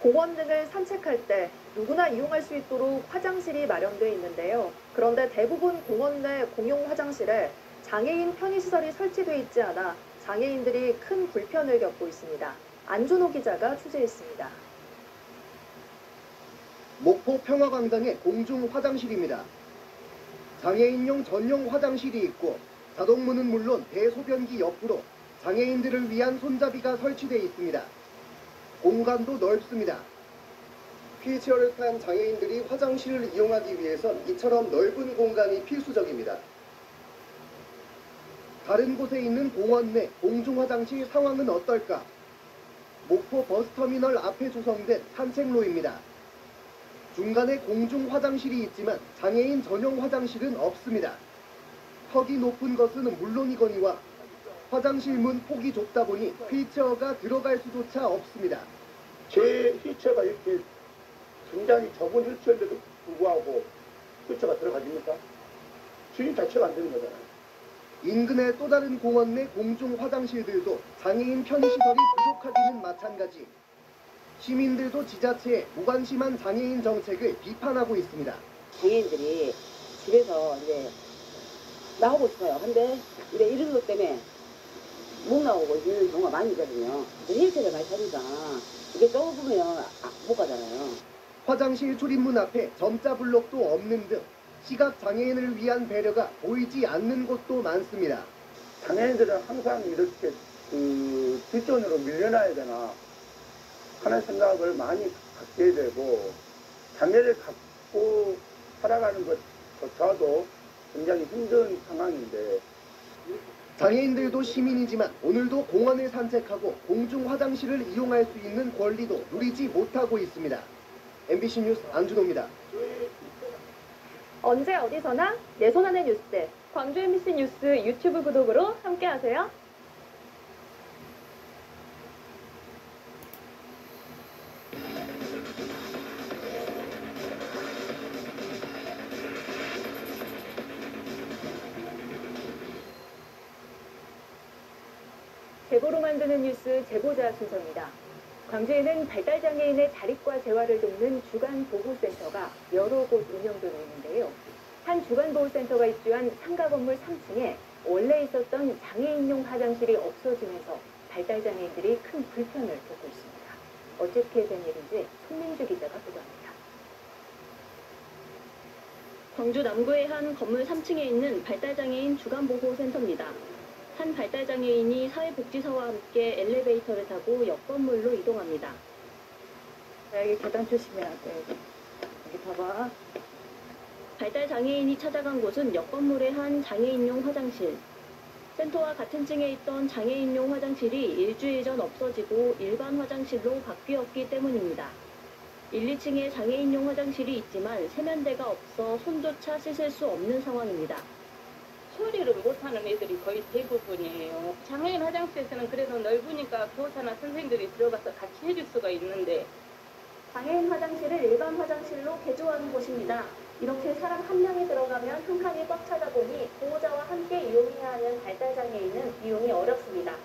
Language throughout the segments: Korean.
공원 등을 산책할 때 누구나 이용할 수 있도록 화장실이 마련돼 있는데요. 그런데 대부분 공원 내 공용 화장실에 장애인 편의시설이 설치돼 있지 않아 장애인들이 큰 불편을 겪고 있습니다. 안준호 기자가 취재했습니다. 목포 평화광장의 공중 화장실입니다. 장애인용 전용 화장실이 있고 자동문은 물론 대소변기 옆으로 장애인들을 위한 손잡이가 설치돼 있습니다. 공간도 넓습니다. 휠체어를 탄 장애인들이 화장실을 이용하기 위해선 이처럼 넓은 공간이 필수적입니다. 다른 곳에 있는 공원 내 공중 화장실 상황은 어떨까? 목포 버스터미널 앞에 조성된 산책로입니다. 중간에 공중 화장실이 있지만 장애인 전용 화장실은 없습니다. 턱이 높은 것은 물론이거니와 화장실 문 폭이 좁다 보니 휠체어가 들어갈 수조차 없습니다. 제 휠체어가 이렇게 굉장히 좁은 휠체어인데도 불구하고 휠체어가 들어가집니까? 주인 자체가 안 되는 거잖아요. 인근의 또 다른 공원 내 공중 화장실들도 장애인 편의시설이 부족하기는 마찬가지. 시민들도 지자체의 무관심한 장애인 정책을 비판하고 있습니다. 장애인들이 집에서 이제 나오고 싶어요. 근데 이런 것 때문에 못 나오고 있는 경우가 많이 있거든요. 휠체어를 많이 타니까 이게 좁으면 못 가잖아요. 화장실 출입문 앞에 점자 블록도 없는 등 시각 장애인을 위한 배려가 보이지 않는 곳도 많습니다. 장애인들은 항상 이렇게 뒷전으로 밀려나야 되나 하는 생각을 많이 갖게 되고 장애를 갖고 살아가는 것조차도 굉장히 힘든 상황인데 장애인들도 시민이지만 오늘도 공원을 산책하고 공중 화장실을 이용할 수 있는 권리도 누리지 못하고 있습니다. MBC 뉴스 안준호입니다. 언제 어디서나 내 손 안의 뉴스, 광주 MBC 뉴스 유튜브 구독으로 함께하세요. 제보로 만드는 뉴스 제보자 순서입니다. 광주에는 발달장애인의 자립과 재활을 돕는 주간보호센터가 여러 곳 운영되고 있는데요. 한 주간보호센터가 입주한 상가 건물 3층에 원래 있었던 장애인용 화장실이 없어지면서 발달장애인들이 큰 불편을 겪고 있습니다. 어떻게 된 일인지 손민주 기자가 보도합니다. 광주 남구의 한 건물 3층에 있는 발달장애인 주간보호센터입니다. 한 발달장애인이 사회복지사와 함께 엘리베이터를 타고 옆 건물로 이동합니다. 여기 계단 조심해야 돼. 여기 봐봐. 발달장애인이 찾아간 곳은 옆 건물의 한 장애인용 화장실. 센터와 같은 층에 있던 장애인용 화장실이 일주일 전 없어지고 일반 화장실로 바뀌었기 때문입니다. 1, 2층에 장애인용 화장실이 있지만 세면대가 없어 손조차 씻을 수 없는 상황입니다. 처리를 못하는 애들이 거의 대부분이에요. 장애인 화장실에서는 그래도 넓으니까 교사나 선생님들이 들어가서 같이 해줄 수가 있는데 장애인 화장실을 일반 화장실로 개조하는 곳입니다. 이렇게 사람 한 명이 들어가면 한 칸이 꽉 차다 보니 보호자와 함께 이용해야 하는 발달장애인은 이용이 어렵습니다.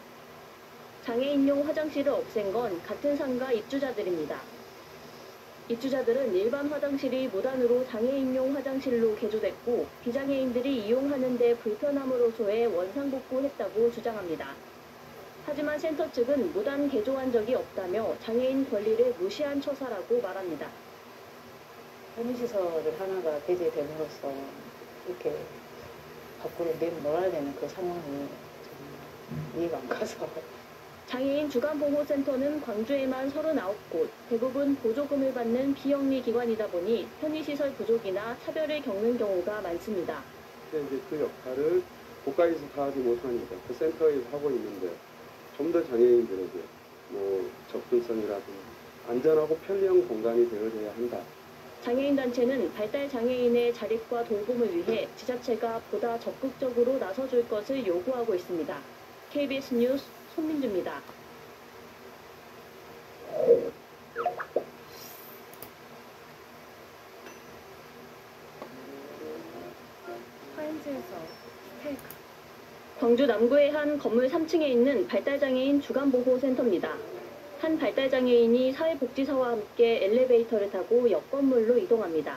장애인용 화장실을 없앤 건 같은 상가 입주자들입니다. 입주자들은 일반 화장실이 무단으로 장애인용 화장실로 개조됐고 비장애인들이 이용하는 데 불편함으로서의 원상복구했다고 주장합니다. 하지만 센터 측은 무단 개조한 적이 없다며 장애인 권리를 무시한 처사라고 말합니다. 편의시설 하나가 배제됨으로써 이렇게 밖으로 내놓아야 되는 그 상황이 좀 이해가 안 가서. 장애인 주간보호센터는 광주에만 39곳, 대부분 보조금을 받는 비영리 기관이다 보니 편의시설 부족이나 차별을 겪는 경우가 많습니다. 이제 그 역할을 고가에서 다 하지 못하니까 그 센터에서 하고 있는데 좀 더 장애인들에게 접근성이라든지 안전하고 편리한 공간이 되어줘야 한다. 장애인 단체는 발달 장애인의 자립과 돌봄을 위해 지자체가 보다 적극적으로 나서줄 것을 요구하고 있습니다. KBS 뉴스 손민주입니다. 하인즈에서 스테이크. 광주 남구의 한 건물 3층에 있는 발달장애인 주간보호센터입니다. 한 발달장애인이 사회복지사와 함께 엘리베이터를 타고 옆 건물로 이동합니다.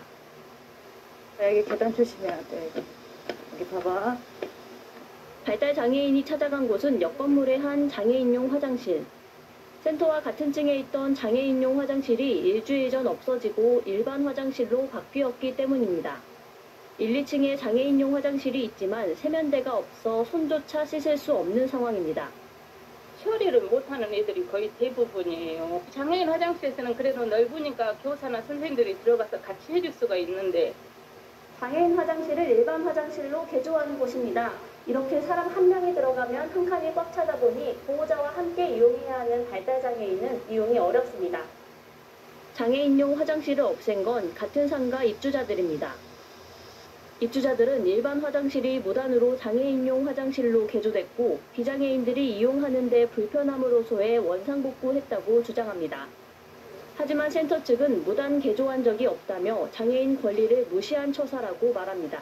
여기 계단 조심해야 돼. 여기 봐봐. 발달장애인이 찾아간 곳은 옆 건물의 한 장애인용 화장실. 센터와 같은 층에 있던 장애인용 화장실이 일주일 전 없어지고 일반 화장실로 바뀌었기 때문입니다. 1, 2층에 장애인용 화장실이 있지만 세면대가 없어 손조차 씻을 수 없는 상황입니다. 처리를 못하는 애들이 거의 대부분이에요. 장애인 화장실에서는 그래도 넓으니까 교사나 선생님들이 들어가서 같이 해줄 수가 있는데 장애인 화장실을 일반 화장실로 개조하는 곳입니다. 이렇게 사람 한 명이 들어가면 한 칸이 꽉 차다 보니 보호자와 함께 이용해야 하는 발달장애인은 이용이 어렵습니다. 장애인용 화장실을 없앤 건 같은 상가 입주자들입니다. 입주자들은 일반 화장실이 무단으로 장애인용 화장실로 개조됐고 비장애인들이 이용하는 데 불편함으로소에 원상복구했다고 주장합니다. 하지만 센터 측은 무단 개조한 적이 없다며 장애인 권리를 무시한 처사라고 말합니다.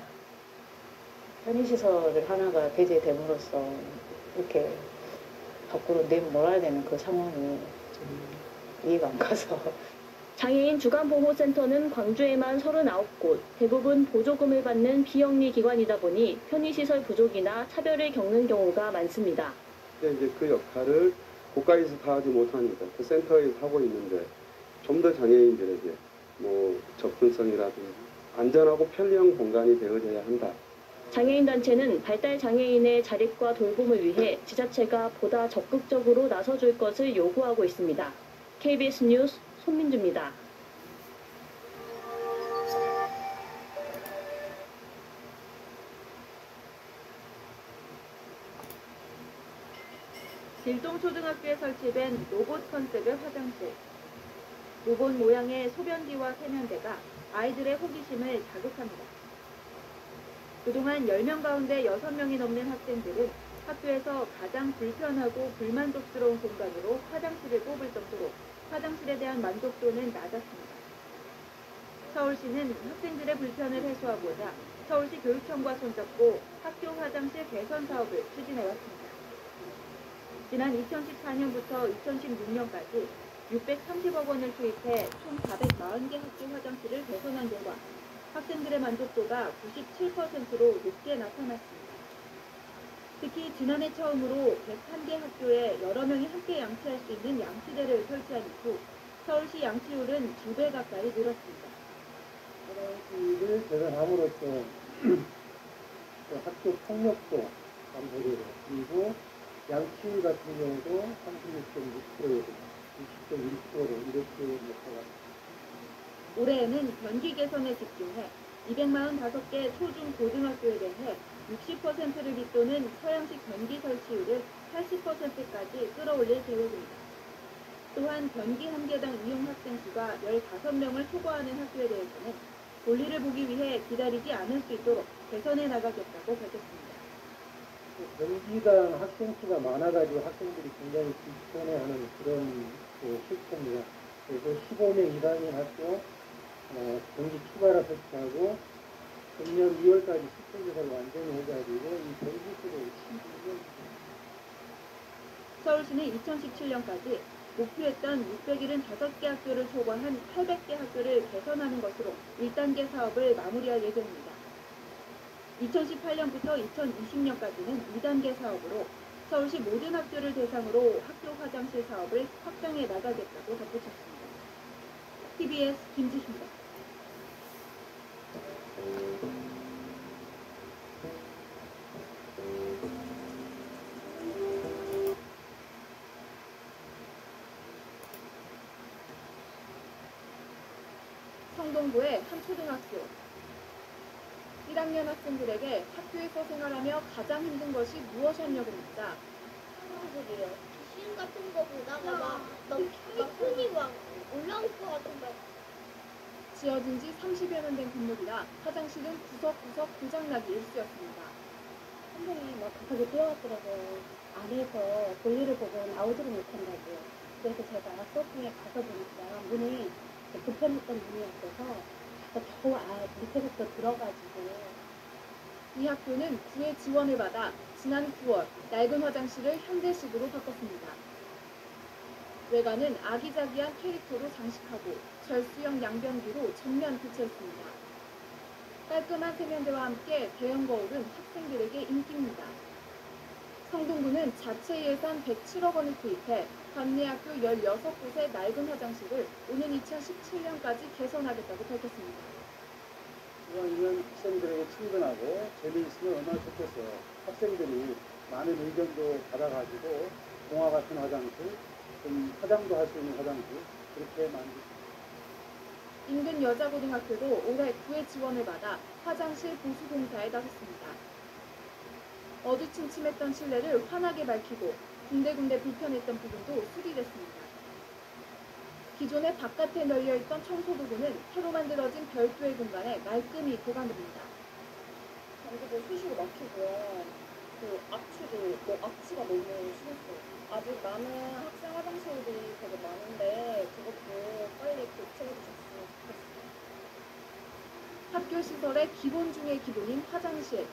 편의시설 하나가 배제됨으로써 이렇게 밖으로 내몰아야 되는 그 상황이 좀 이해가 안 가서. 장애인 주간보호센터는 광주에만 39곳, 대부분 보조금을 받는 비영리 기관이다 보니 편의시설 부족이나 차별을 겪는 경우가 많습니다. 근데 이제 그 역할을 고가에서 다 하지 못하니까 그 센터에서 하고 있는데 좀 더 장애인들에게 뭐 접근성이라든지 안전하고 편리한 공간이 되어져야 한다. 장애인 단체는 발달 장애인의 자립과 돌봄을 위해 지자체가 보다 적극적으로 나서줄 것을 요구하고 있습니다. KBS 뉴스 손민주입니다. 질동초등학교에 설치된 로봇 컨셉의 화장실. 로봇 모양의 소변기와 세면대가 아이들의 호기심을 자극합니다. 그동안 10명 가운데 6명이 넘는 학생들은 학교에서 가장 불편하고 불만족스러운 공간으로 화장실을 꼽을 정도로 화장실에 대한 만족도는 낮았습니다. 서울시는 학생들의 불편을 해소하고자 서울시 교육청과 손잡고 학교 화장실 개선 사업을 추진해왔습니다. 지난 2014년부터 2016년까지 630억 원을 투입해 총 440개 학교 화장실을 개선한 결과 학생들의 만족도가 97%로 높게 나타났습니다. 특히 지난해 처음으로 101개 학교에 여러 명이 함께 양치할 수 있는 양치대를 설치한 이후 서울시 양치율은 2배 가까이 늘었습니다. 화장실을 개선함으로써 학교 폭력도 감소되고 그리고 양치율 같은 경우도 36.6%에서 20.1%로 이렇게 나타났습니다. 올해에는 변기 개선에 집중해 245개 초중 고등학교에 대해 60%를 빗도는 서양식 변기 설치율을 80%까지 끌어올릴 계획입니다. 또한 변기 한 개당 이용 학생 수가 15명을 초과하는 학교에 대해서는 볼일을 보기 위해 기다리지 않을 수 있도록 개선해 나가겠다고 밝혔습니다. 변기당 학생 수가 많아가지고 학생들이 굉장히 불편해하는 그런 실태입니다. 그래서 15명 이상인 학교 변기 추가로 설치하고 금년 2월까지 시설개선을 완전히 해가지고 이 변기수를 15명. 서울시는 2017년까지 목표했던 675개 학교를 초과한 800개 학교를 개선하는 것으로 1단계 사업을 마무리할 예정입니다. 2018년부터 2020년까지는 2단계 사업으로 서울시 모든 학교를 대상으로 학교 화장실 사업을 확장해 나가겠다고 덧붙였습니다. TBS 김지희입니다. 성동구의 한 초등학교. 1학년 학생들에게 학교에서 생활하며 가장 힘든 것이 무엇이었냐고 묻자 그래요. 시험 같은 거 보다가 막 손이 막 올라올 것 같은데. 지어진 지 30여 년 된 건물이라 화장실은 구석구석 고장나기 일쑤였습니다. 선생님이 막 급하게 뛰어왔더라고요. 안에서 볼일을 보고 나오지를 못한다고요. 그래서 제가 소풍에 가서 보니까 문이 불편했던 문이었어서 겨우 밑에부터 들어가지고. 이 학교는 구의 지원을 받아 지난 9월 낡은 화장실을 현대식으로 바꿨습니다. 외관은 아기자기한 캐릭터로 장식하고 절수형 양변기로 전면 교체했습니다. 깔끔한 세면대와 함께 대형 거울은 학생들에게 인기입니다. 성동구는 자체 예산 107억 원을 투입해 관내학교 16곳의 낡은 화장실을 오는 2017년까지 개선하겠다고 밝혔습니다. 이왕이면 학생들에게 친근하고 재미있으면 얼마나 좋겠어요. 학생들이 많은 의견도 받아가지고 동화 같은 화장실, 좀 화장도 할 수 있는 화장실 그렇게 만들었습니다. 인근 여자고등학교도 올해 구의 지원을 받아 화장실 보수 공사에 나섰습니다. 어두침침했던 실내를 환하게 밝히고 군데군데 불편했던 부분도 수리됐습니다. 기존에 바깥에 널려있던 청소도구는 새로 만들어진 별도의 공간에 말끔히 보관됩니다. 경기도 수시로 막히고요. 그 악취가 너무 심했어요. 아직 남은 학생 화장실들이 되게 많은데 그것도 빨리 교체해 주셨으면 좋겠어요. 학교 시설의 기본 중의 기본인 화장실.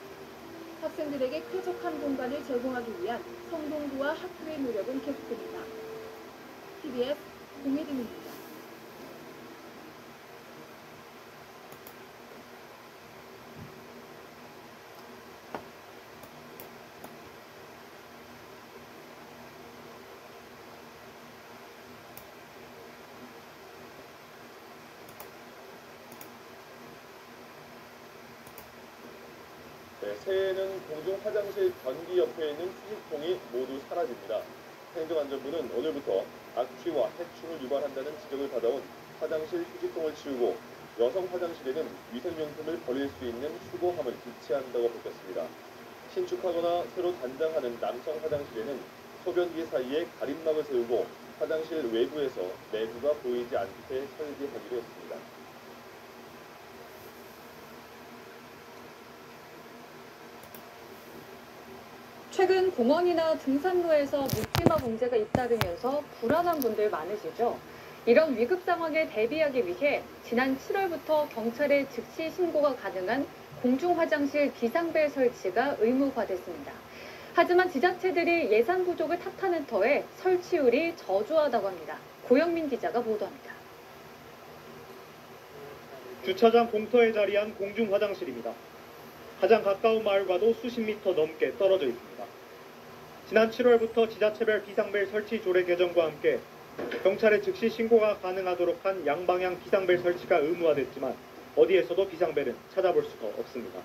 학생들에게 쾌적한 공간을 제공하기 위한 성동구와 학교의 노력은 계속됩니다. TBS 공혜림입니다. 네, 새해에는 공중 화장실 변기 옆에 있는 수식통이 모두 사라집니다. 행정안전부는 오늘부터 악취와 해충을 유발한다는 지적을 받아온 화장실 휴지통을 치우고 여성 화장실에는 위생용품을 버릴 수 있는 수거함을 비치한다고 밝혔습니다. 신축하거나 새로 단장하는 남성 화장실에는 소변기 사이에 가림막을 세우고 화장실 외부에서 내부가 보이지 않게 설계하기로 했습니다. 최근 공원이나 등산로에서 묻지마 문제가 잇따르면서 불안한 분들 많으시죠? 이런 위급 상황에 대비하기 위해 지난 7월부터 경찰에 즉시 신고가 가능한 공중화장실 비상벨 설치가 의무화됐습니다. 하지만 지자체들이 예산 부족을 탓하는 터에 설치율이 저조하다고 합니다. 고영민 기자가 보도합니다. 주차장 공터에 자리한 공중화장실입니다. 가장 가까운 마을과도 수십 미터 넘게 떨어져 있습니다. 지난 7월부터 지자체별 비상벨 설치 조례 개정과 함께 경찰에 즉시 신고가 가능하도록 한 양방향 비상벨 설치가 의무화됐지만 어디에서도 비상벨은 찾아볼 수가 없습니다.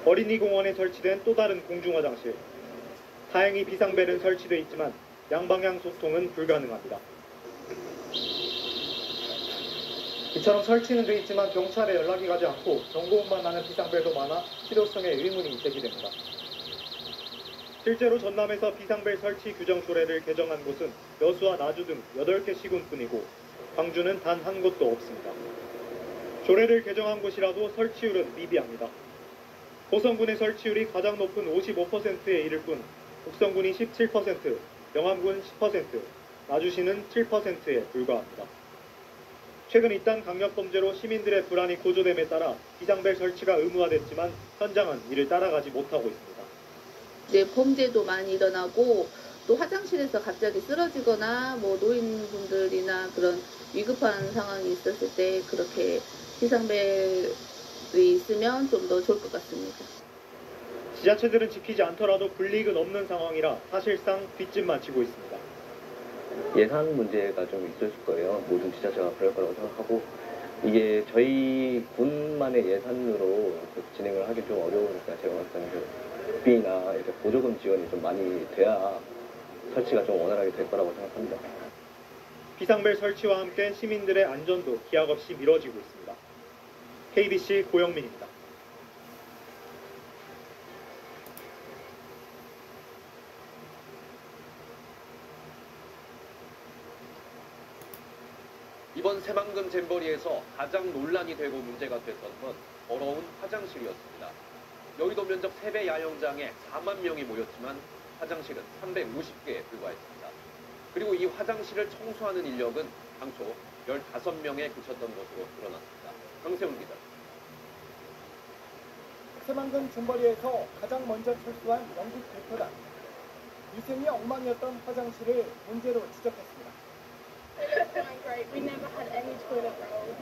어린이 공원에 설치된 또 다른 공중화장실. 다행히 비상벨은 설치돼 있지만 양방향 소통은 불가능합니다. 이처럼 설치는 돼 있지만 경찰에 연락이 가지 않고 경고음만 나는 비상벨도 많아 실효성에 의문이 제기됩니다. 실제로 전남에서 비상벨 설치 규정 조례를 개정한 곳은 여수와 나주 등 8개 시군뿐이고 광주는 단 한 곳도 없습니다. 조례를 개정한 곳이라도 설치율은 미비합니다. 고성군의 설치율이 가장 높은 55%에 이를 뿐 북성군이 17%, 영암군 10%, 나주시는 7%에 불과합니다. 최근 잇단 강력범죄로 시민들의 불안이 고조됨에 따라 비상벨 설치가 의무화됐지만 현장은 이를 따라가지 못하고 있습니다. 이제 범죄도 많이 일어나고 또 화장실에서 갑자기 쓰러지거나 뭐 노인분들이나 그런 위급한 상황이 있었을 때 그렇게 비상벨이 있으면 좀 더 좋을 것 같습니다. 지자체들은 지키지 않더라도 불이익은 없는 상황이라 사실상 뒷짐만 지고 있습니다. 예산 문제가 좀 있을 거예요. 모든 지자체가 그럴 거라고 생각하고 이게 저희 군만의 예산으로 진행을 하기 좀 어려우니까 제가 봤을 때는 국비나 이제 보조금 지원이 좀 많이 돼야 설치가 좀 원활하게 될 거라고 생각합니다. 비상벨 설치와 함께 시민들의 안전도 기약 없이 미뤄지고 있습니다. KBC 고영민입니다. 이번 새만금 잼버리에서 가장 논란이 되고 문제가 됐던 건 더러운 화장실이었습니다. 여의도 면적 3배 야영장에 4만 명이 모였지만 화장실은 350개에 불과했습니다. 그리고 이 화장실을 청소하는 인력은 당초 15명에 그쳤던 것으로 드러났습니다. 강세훈 기자. 새만금 잼버리에서 가장 먼저 철수한 영국 대표단. 위생이 엉망이었던 화장실을 문제로 지적했습니다. weren't great. We never had any toilet roll.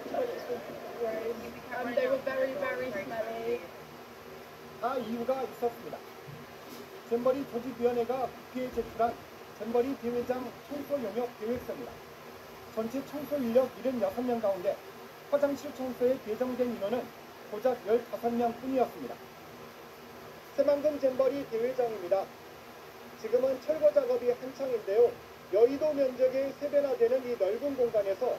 Toilets were gross. They were very, very smelly. 다 이유가 있었습니다. 잼버리 조직위원회가 국회에 제출한 잼버리 대회장 청소 용역 계획서입니다. 전체 청소 인력 76명 가운데 화장실 청소에 배정된 인원은 고작 15명 뿐이었습니다. 새만금 잼버리 대회장입니다. 지금은 철거 작업이 한창인데요. 여의도 면적의 3배나 되는 이 넓은 공간에서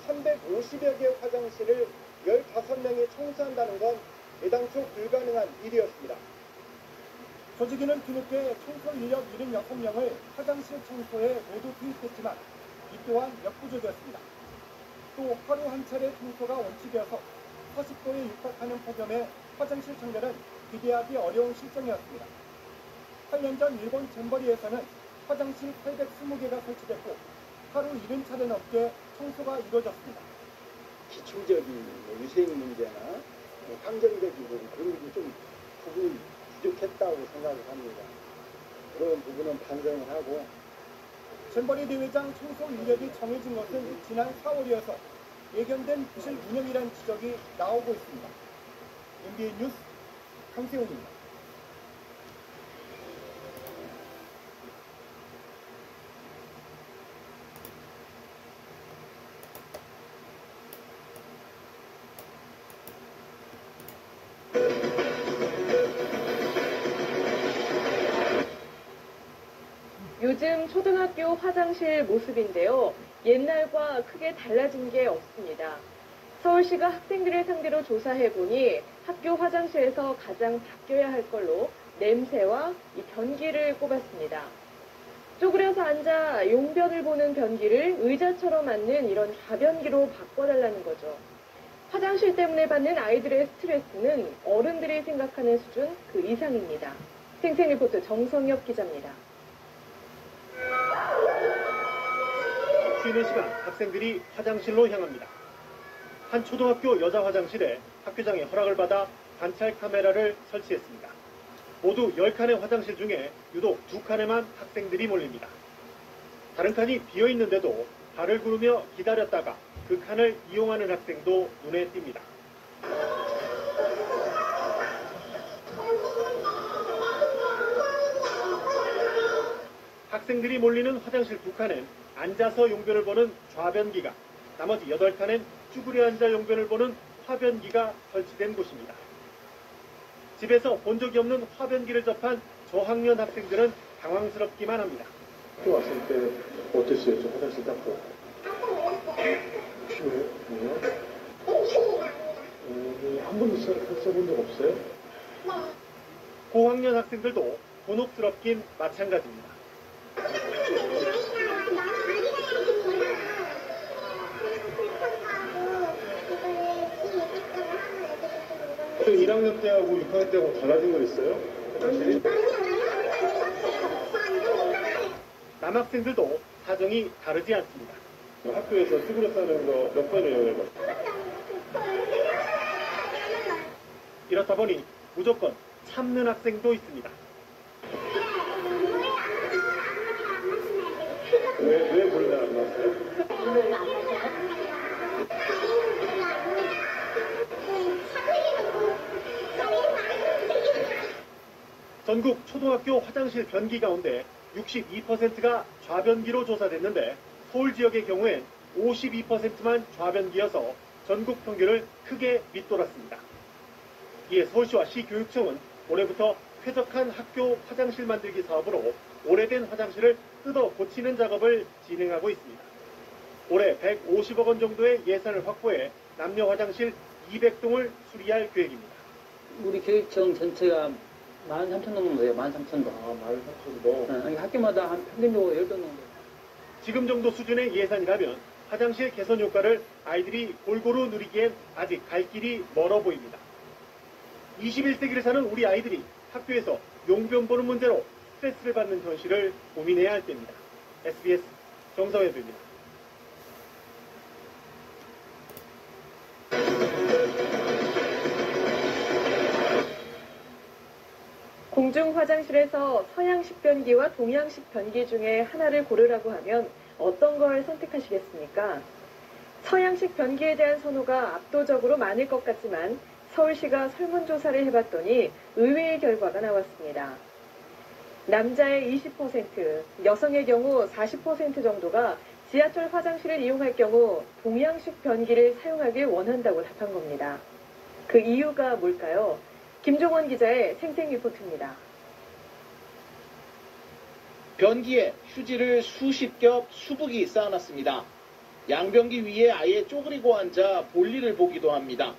350여 개의 화장실을 15명이 청소한다는 건 애당초 불가능한 일이었습니다. 조직위는 뒤늦게 청소 인력 76명을 화장실 청소에 모두 투입했지만 이 또한 역부족이었습니다. 또 하루 한 차례 청소가 원칙이어서 40도에 육박하는 폭염에 화장실 청결은 기대하기 어려운 실정이었습니다. 8년 전 일본 잼버리에서는 화장실 820개가 설치됐고 하루 70차례 넘게 청소가 이루어졌습니다. 기초적인 위생 문제나 환경적인 부분, 그런 게 좀 부분이 부족했다고 생각을 합니다. 그런 부분은 반성을 하고. 잼버리 대회장 청소 인력이 정해진 것은 지난 4월이어서 예견된 부실 운영이라는 지적이 나오고 있습니다. MBN 뉴스 강세훈입니다. 요즘 초등학교 화장실 모습인데요. 옛날과 크게 달라진 게 없습니다. 서울시가 학생들을 상대로 조사해보니 학교 화장실에서 가장 바뀌어야 할 걸로 냄새와 이 변기를 꼽았습니다. 쪼그려서 앉아 용변을 보는 변기를 의자처럼 앉는 이런 좌변기로 바꿔달라는 거죠. 화장실 때문에 받는 아이들의 스트레스는 어른들이 생각하는 수준 그 이상입니다. 생생리포트 정성엽 기자입니다. 쉬는 시간 학생들이 화장실로 향합니다. 한 초등학교 여자 화장실에 학교장의 허락을 받아 관찰 카메라를 설치했습니다. 모두 10칸의 화장실 중에 유독 2칸에만 학생들이 몰립니다. 다른 칸이 비어있는데도 발을 구르며 기다렸다가 그 칸을 이용하는 학생도 눈에 띕니다. 학생들이 몰리는 화장실 2칸엔 앉아서 용변을 보는 좌변기가, 나머지 8칸엔 쭈그려 앉아 용변을 보는 화변기가 설치된 곳입니다. 집에서 본 적이 없는 화변기를 접한 저학년 학생들은 당황스럽기만 합니다. 학교 왔을 때 어땠어요? 저 화장실 딱 보고. 왜요? 한 번도 써본 적 없어요? 고학년 학생들도 곤혹스럽긴 마찬가지입니다. 1학년 때하고 6학년 때하고 달라진 거 있어요? 화장실이? 남학생들도 사정이 다르지 않습니다. 학교에서 쭈그려 싸는 거 몇 번이에요? 이렇다 보니 무조건 참는 학생도 있습니다. 왜 몰래 안 나왔어요? 전국 초등학교 화장실 변기 가운데 62%가 좌변기로 조사됐는데 서울 지역의 경우엔 52%만 좌변기여서 전국 평균을 크게 밑돌았습니다. 이에 서울시와 시교육청은 올해부터 쾌적한 학교 화장실 만들기 사업으로 오래된 화장실을 뜯어 고치는 작업을 진행하고 있습니다. 올해 150억 원 정도의 예산을 확보해 남녀 화장실 200동을 수리할 계획입니다. 우리 교육청 전체가 13,000동 정도 돼요. 13,000동. 아, 13,000동. 학교마다 한 평균적으로 10동 정도. 지금 정도 수준의 예산이라면 화장실 개선 효과를 아이들이 골고루 누리기엔 아직 갈 길이 멀어 보입니다. 21세기를 사는 우리 아이들이 학교에서 용변 보는 문제로 스트레스를 받는 현실을 고민해야 할 때입니다. SBS 정성엽입니다. 공중 공중 화장실에서 서양식 변기와 동양식 변기 중에 하나를 고르라고 하면 어떤 걸 선택하시겠습니까? 서양식 변기에 대한 선호가 압도적으로 많을 것 같지만 서울시가 설문조사를 해봤더니 의외의 결과가 나왔습니다. 남자의 20%, 여성의 경우 40% 정도가 지하철 화장실을 이용할 경우 동양식 변기를 사용하길 원한다고 답한 겁니다. 그 이유가 뭘까요? 김종원 기자의 생생 리포트입니다. 변기에 휴지를 수십 겹 수북이 쌓아놨습니다. 양변기 위에 아예 쪼그리고 앉아 볼일을 보기도 합니다.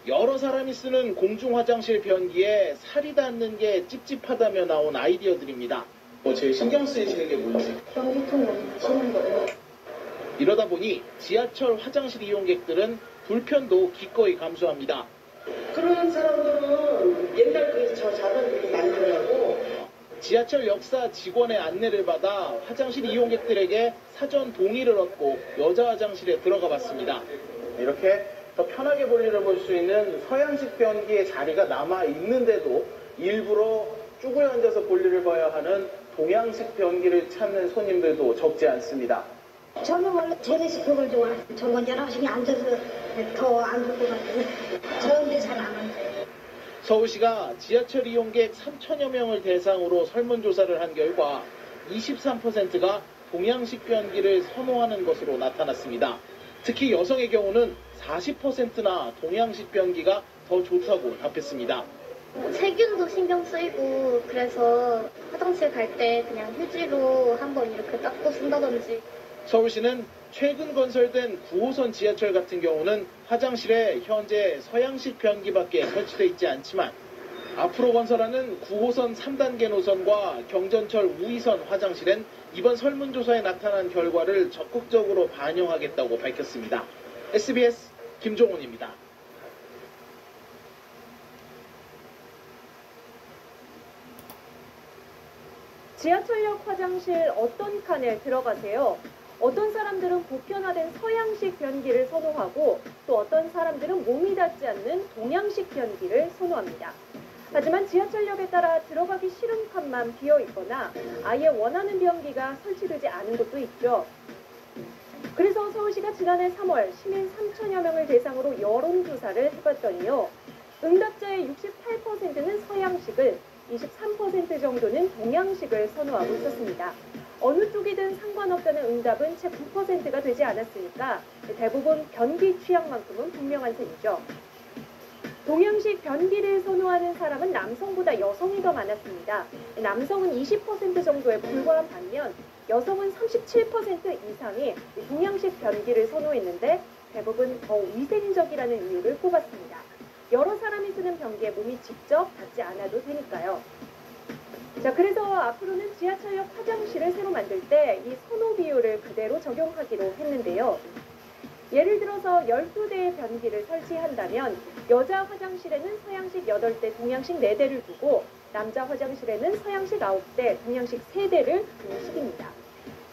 여러 사람이 쓰는 공중화장실 변기에 살이 닿는 게 찝찝하다며 나온 아이디어들입니다. 제일 신경 쓰이시는 게 뭔지? 변기통 너무 치는 거예요. 이러다 보니 지하철 화장실 이용객들은 불편도 기꺼이 감수합니다. 그런 사람들은 옛날 저 자본들이 만들어가고 지하철 역사 직원의 안내를 받아 화장실 이용객들에게 사전 동의를 얻고 여자 화장실에 들어가 봤습니다. 이렇게 더 편하게 볼일을 볼 수 있는 서양식 변기의 자리가 남아 있는데도 일부러 쭈그려 앉아서 볼일을 봐야 하는 동양식 변기를 찾는 손님들도 적지 않습니다. 저는 원래 재래식 그걸 좋아해요. 저건 여러 가지 앉아서 더 안 좋을 것 같아요. 저런데 잘 안 앉아요. 서울시가 지하철 이용객 3천여 명을 대상으로 설문조사를 한 결과 23%가 동양식 변기를 선호하는 것으로 나타났습니다. 특히 여성의 경우는 40%나 동양식 변기가 더 좋다고 답했습니다. 세균도 신경 쓰이고 그래서 화장실 갈 때 그냥 휴지로 한번 이렇게 닦고 쓴다든지. 서울시는 최근 건설된 9호선 지하철 같은 경우는 화장실에 현재 서양식 변기밖에 설치되어 있지 않지만 앞으로 건설하는 9호선 3단계 노선과 경전철 우이선 화장실엔 이번 설문조사에 나타난 결과를 적극적으로 반영하겠다고 밝혔습니다. SBS 김종훈입니다. 지하철역 화장실 어떤 칸에 들어가세요? 어떤 사람들은 보편화된 서양식 변기를 선호하고 또 어떤 사람들은 몸이 닿지 않는 동양식 변기를 선호합니다. 하지만 지하철역에 따라 들어가기 싫은 칸만 비어 있거나 아예 원하는 변기가 설치되지 않은 곳도 있죠. 그래서 서울시가 지난해 3월 시민 3천여 명을 대상으로 여론조사를 해봤더니요. 응답자의 68%는 서양식을, 23% 정도는 동양식을 선호하고 있었습니다. 어느 쪽이든 상관없다는 응답은 채 9%가 되지 않았으니까 대부분 변기 취향만큼은 분명한 셈이죠. 동양식 변기를 선호하는 사람은 남성보다 여성이 더 많았습니다. 남성은 20% 정도에 불과한 반면 여성은 37% 이상이 동양식 변기를 선호했는데 대부분 더 위생적이라는 이유를 꼽았습니다. 여러 사람이 쓰는 변기에 몸이 직접 닿지 않아도 되니까요. 자, 그래서 앞으로는 지하철역 화장실을 새로 만들 때 이 선호 비율을 그대로 적용하기로 했는데요. 예를 들어서 12대의 변기를 설치한다면 여자 화장실에는 서양식 8대, 동양식 4대를 두고 남자 화장실에는 서양식 9대, 동양식 3대를 두는 식입니다.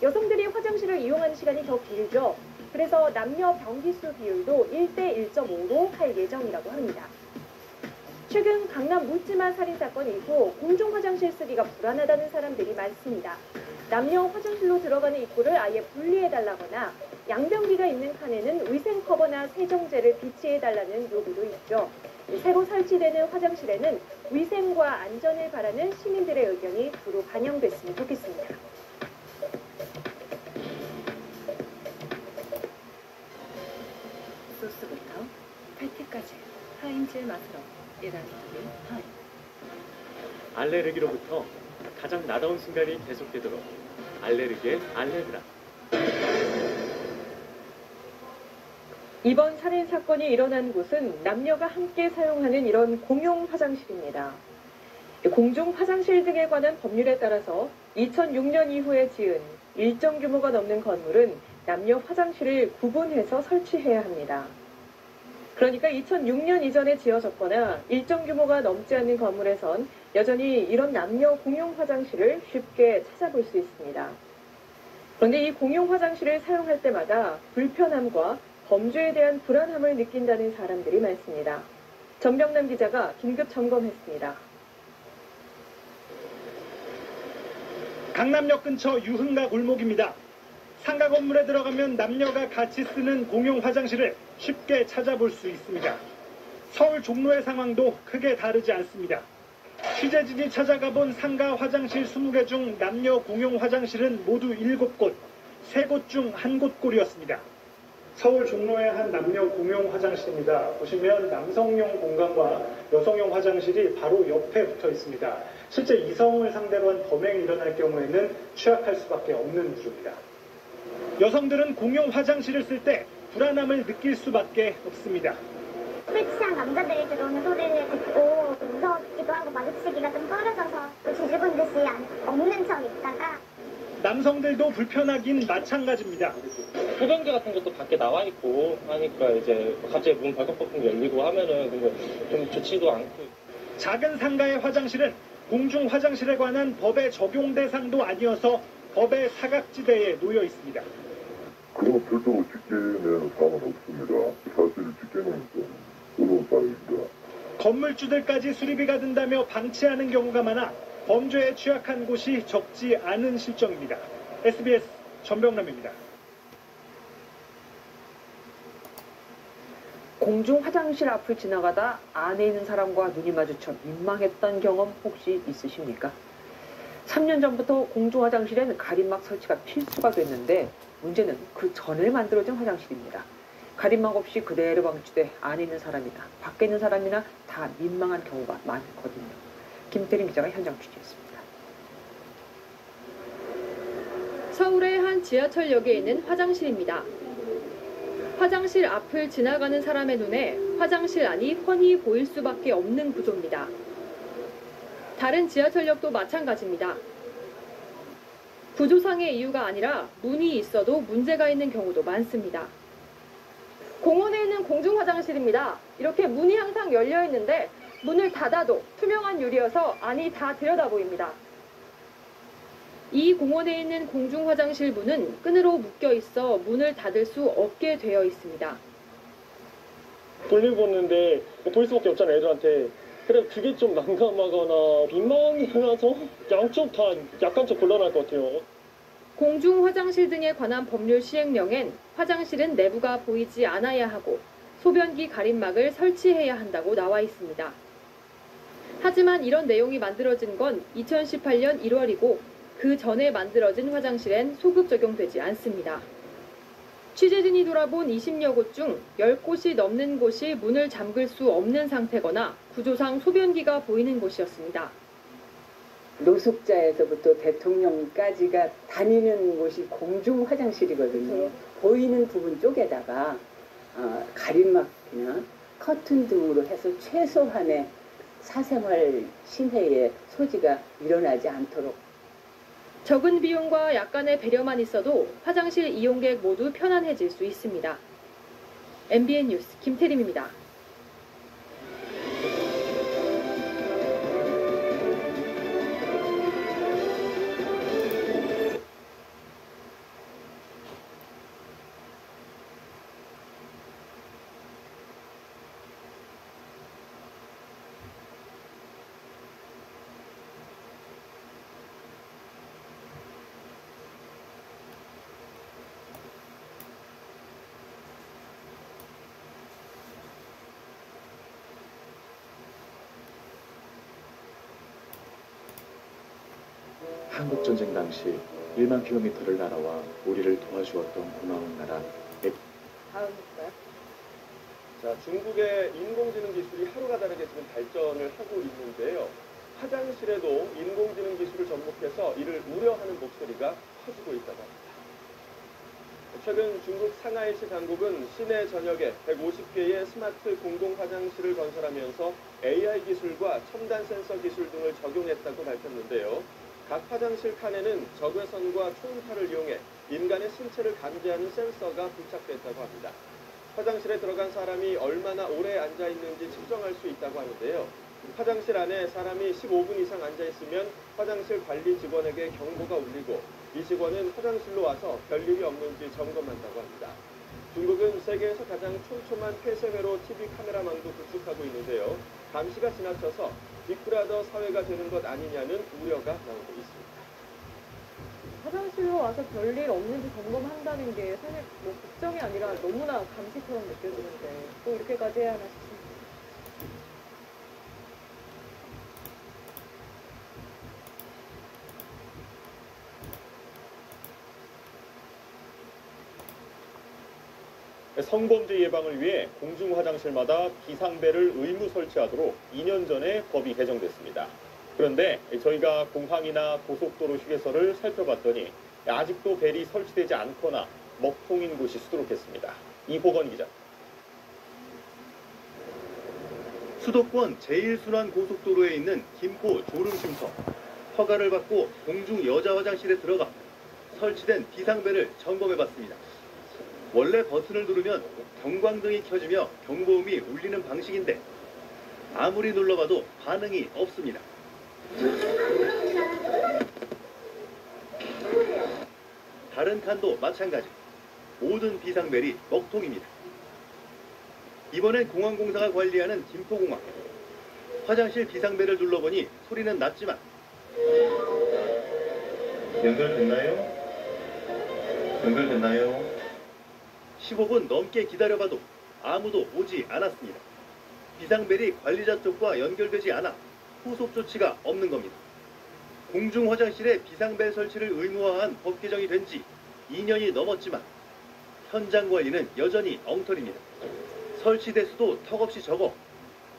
여성들이 화장실을 이용하는 시간이 더 길죠. 그래서 남녀 변기수 비율도 1대 1.5로 할 예정이라고 합니다. 최근 강남 묻지마 살인사건 이후 공중 화장실 쓰기가 불안하다는 사람들이 많습니다. 남녀 화장실로 들어가는 입구를 아예 분리해달라거나 양변기가 있는 칸에는 위생 커버나 세정제를 비치해달라는 요구도 있죠. 새로 설치되는 화장실에는 위생과 안전을 바라는 시민들의 의견이 두루 반영됐으면 좋겠습니다. 소스부터 패티까지 하인즈의 맛으로 일하시기 하인. 알레르기로부터 가장 나다운 순간이 계속되도록 알레르기의 알레그라. 이번 살인 사건이 일어난 곳은 남녀가 함께 사용하는 이런 공용 화장실입니다. 공중 화장실 등에 관한 법률에 따라서 2006년 이후에 지은 일정 규모가 넘는 건물은 남녀 화장실을 구분해서 설치해야 합니다. 그러니까 2006년 이전에 지어졌거나 일정 규모가 넘지 않는 건물에선 여전히 이런 남녀 공용 화장실을 쉽게 찾아볼 수 있습니다. 그런데 이 공용 화장실을 사용할 때마다 불편함과 범죄에 대한 불안함을 느낀다는 사람들이 많습니다. 전병남 기자가 긴급 점검했습니다. 강남역 근처 유흥가 골목입니다. 상가 건물에 들어가면 남녀가 같이 쓰는 공용 화장실을 쉽게 찾아볼 수 있습니다. 서울 종로의 상황도 크게 다르지 않습니다. 취재진이 찾아가 본 상가 화장실 20개 중 남녀 공용 화장실은 모두 7곳, 3곳 중 1곳꼴이었습니다. 서울 종로의 한 남녀 공용 화장실입니다. 보시면 남성용 공간과 여성용 화장실이 바로 옆에 붙어 있습니다. 실제 이성을 상대로 한 범행이 일어날 경우에는 취약할 수밖에 없는 구조입니다. 여성들은 공용 화장실을 쓸 때 불안함을 느낄 수밖에 없습니다. 술 취한 남자들이 들어오는 소리를 듣고 무서웠기도 하고 마주치기가 좀 꺼려져서 뒤집은 듯이 없는 척 있다가 남성들도 불편하긴 마찬가지입니다. 소변기 같은 것도 밖에 나와 있고 하니까 이제 갑자기 문 벌컥벌컥 열리고 하면은 좀 좋지도 않고. 작은 상가의 화장실은 공중 화장실에 관한 법의 적용 대상도 아니어서 법의 사각지대에 놓여 있습니다. 그건 별도로 집계내는 사항은 없습니다. 사실 집계는 좀 어려운 사항입니다. 건물주들까지 수리비가 든다며 방치하는 경우가 많아 범죄에 취약한 곳이 적지 않은 실정입니다. SBS 전병남입니다. 공중 화장실 앞을 지나가다 안에 있는 사람과 눈이 마주쳐 민망했던 경험 혹시 있으십니까? 3년 전부터 공중 화장실엔 가림막 설치가 필수가 됐는데 문제는 그 전에 만들어진 화장실입니다. 가림막 없이 그대로 방치돼 안에 있는 사람이나 밖에 있는 사람이나 다 민망한 경우가 많거든요. 김태림 기자가 현장 취재했습니다. 서울의 한 지하철역에 있는 화장실입니다. 화장실 앞을 지나가는 사람의 눈에 화장실 안이 훤히 보일 수밖에 없는 구조입니다. 다른 지하철역도 마찬가지입니다. 구조상의 이유가 아니라 문이 있어도 문제가 있는 경우도 많습니다. 공원에 있는 공중 화장실입니다. 이렇게 문이 항상 열려 있는데 문을 닫아도 투명한 유리여서 안이 다 들여다 보입니다. 이 공원에 있는 공중 화장실 문은 끈으로 묶여 있어 문을 닫을 수 없게 되어 있습니다. 볼일 보는데 보일 수밖에 없잖아요, 애들한테. 그래, 그게 좀 난감하거나 민망이라서 양쪽 다 약간 좀 곤란할 것 같아요. 공중 화장실 등에 관한 법률 시행령엔 화장실은 내부가 보이지 않아야 하고 소변기 가림막을 설치해야 한다고 나와 있습니다. 하지만 이런 내용이 만들어진 건 2018년 1월이고 그 전에 만들어진 화장실엔 소급 적용되지 않습니다. 취재진이 돌아본 20여 곳 중 10곳이 넘는 곳이 문을 잠글 수 없는 상태거나 구조상 소변기가 보이는 곳이었습니다. 노숙자에서부터 대통령까지가 다니는 곳이 공중 화장실이거든요. 보이는 부분 쪽에다가 가림막이나 커튼 등으로 해서 최소한의 사생활 침해의 소지가 일어나지 않도록 적은 비용과 약간의 배려만 있어도 화장실 이용객 모두 편안해질 수 있습니다. MBN 뉴스 김태림입니다. 한국전쟁 당시 1만 킬로미터를 날아와 우리를 도와주었던 고마운 나라. 다음일까요? 자, 중국의 인공지능 기술이 하루가 다르게 지금 발전을 하고 있는데요. 화장실에도 인공지능 기술을 접목해서 이를 우려하는 목소리가 커지고 있다고 합니다. 최근 중국 상하이시 당국은 시내 전역에 150개의 스마트 공공 화장실을 건설하면서 AI 기술과 첨단 센서 기술 등을 적용했다고 밝혔는데요. 각 화장실 칸에는 적외선과 초음파를 이용해 인간의 신체를 감지하는 센서가 부착됐다고 합니다. 화장실에 들어간 사람이 얼마나 오래 앉아 있는지 측정할 수 있다고 하는데요. 화장실 안에 사람이 15분 이상 앉아 있으면 화장실 관리 직원에게 경보가 울리고 이 직원은 화장실로 와서 별일이 없는지 점검한다고 합니다. 중국은 세계에서 가장 촘촘한 폐쇄회로 TV 카메라망도 구축하고 있는데요. 감시가 지나쳐서 빅브라더 사회가 되는 것 아니냐는 우려가 나오고 있습니다. 화장실로 와서 별일 없는지 점검한다는 게 사실 뭐 걱정이 아니라 너무나 감시처럼 느껴지는데 또 이렇게까지 해야 하나 싶습니다. 성범죄 예방을 위해 공중 화장실마다 비상벨을 의무 설치하도록 2년 전에 법이 개정됐습니다. 그런데 저희가 공항이나 고속도로 휴게소를 살펴봤더니 아직도 벨이 설치되지 않거나 먹통인 곳이 수두룩했습니다. 이호건 기자. 수도권 제1순환고속도로에 있는 김포 졸음쉼터. 허가를 받고 공중 여자 화장실에 들어가 설치된 비상벨을 점검해봤습니다. 원래 버튼을 누르면 경광등이 켜지며 경보음이 울리는 방식인데 아무리 눌러봐도 반응이 없습니다. 다른 칸도 마찬가지. 모든 비상벨이 먹통입니다. 이번엔 공항공사가 관리하는 김포공항. 화장실 비상벨을 눌러보니 소리는 났지만 연결됐나요? 15분 넘게 기다려봐도 아무도 오지 않았습니다. 비상벨이 관리자 쪽과 연결되지 않아 후속 조치가 없는 겁니다. 공중 화장실에 비상벨 설치를 의무화한 법 개정이 된 지 2년이 넘었지만 현장 관리는 여전히 엉터리입니다. 설치 대수도 턱없이 적어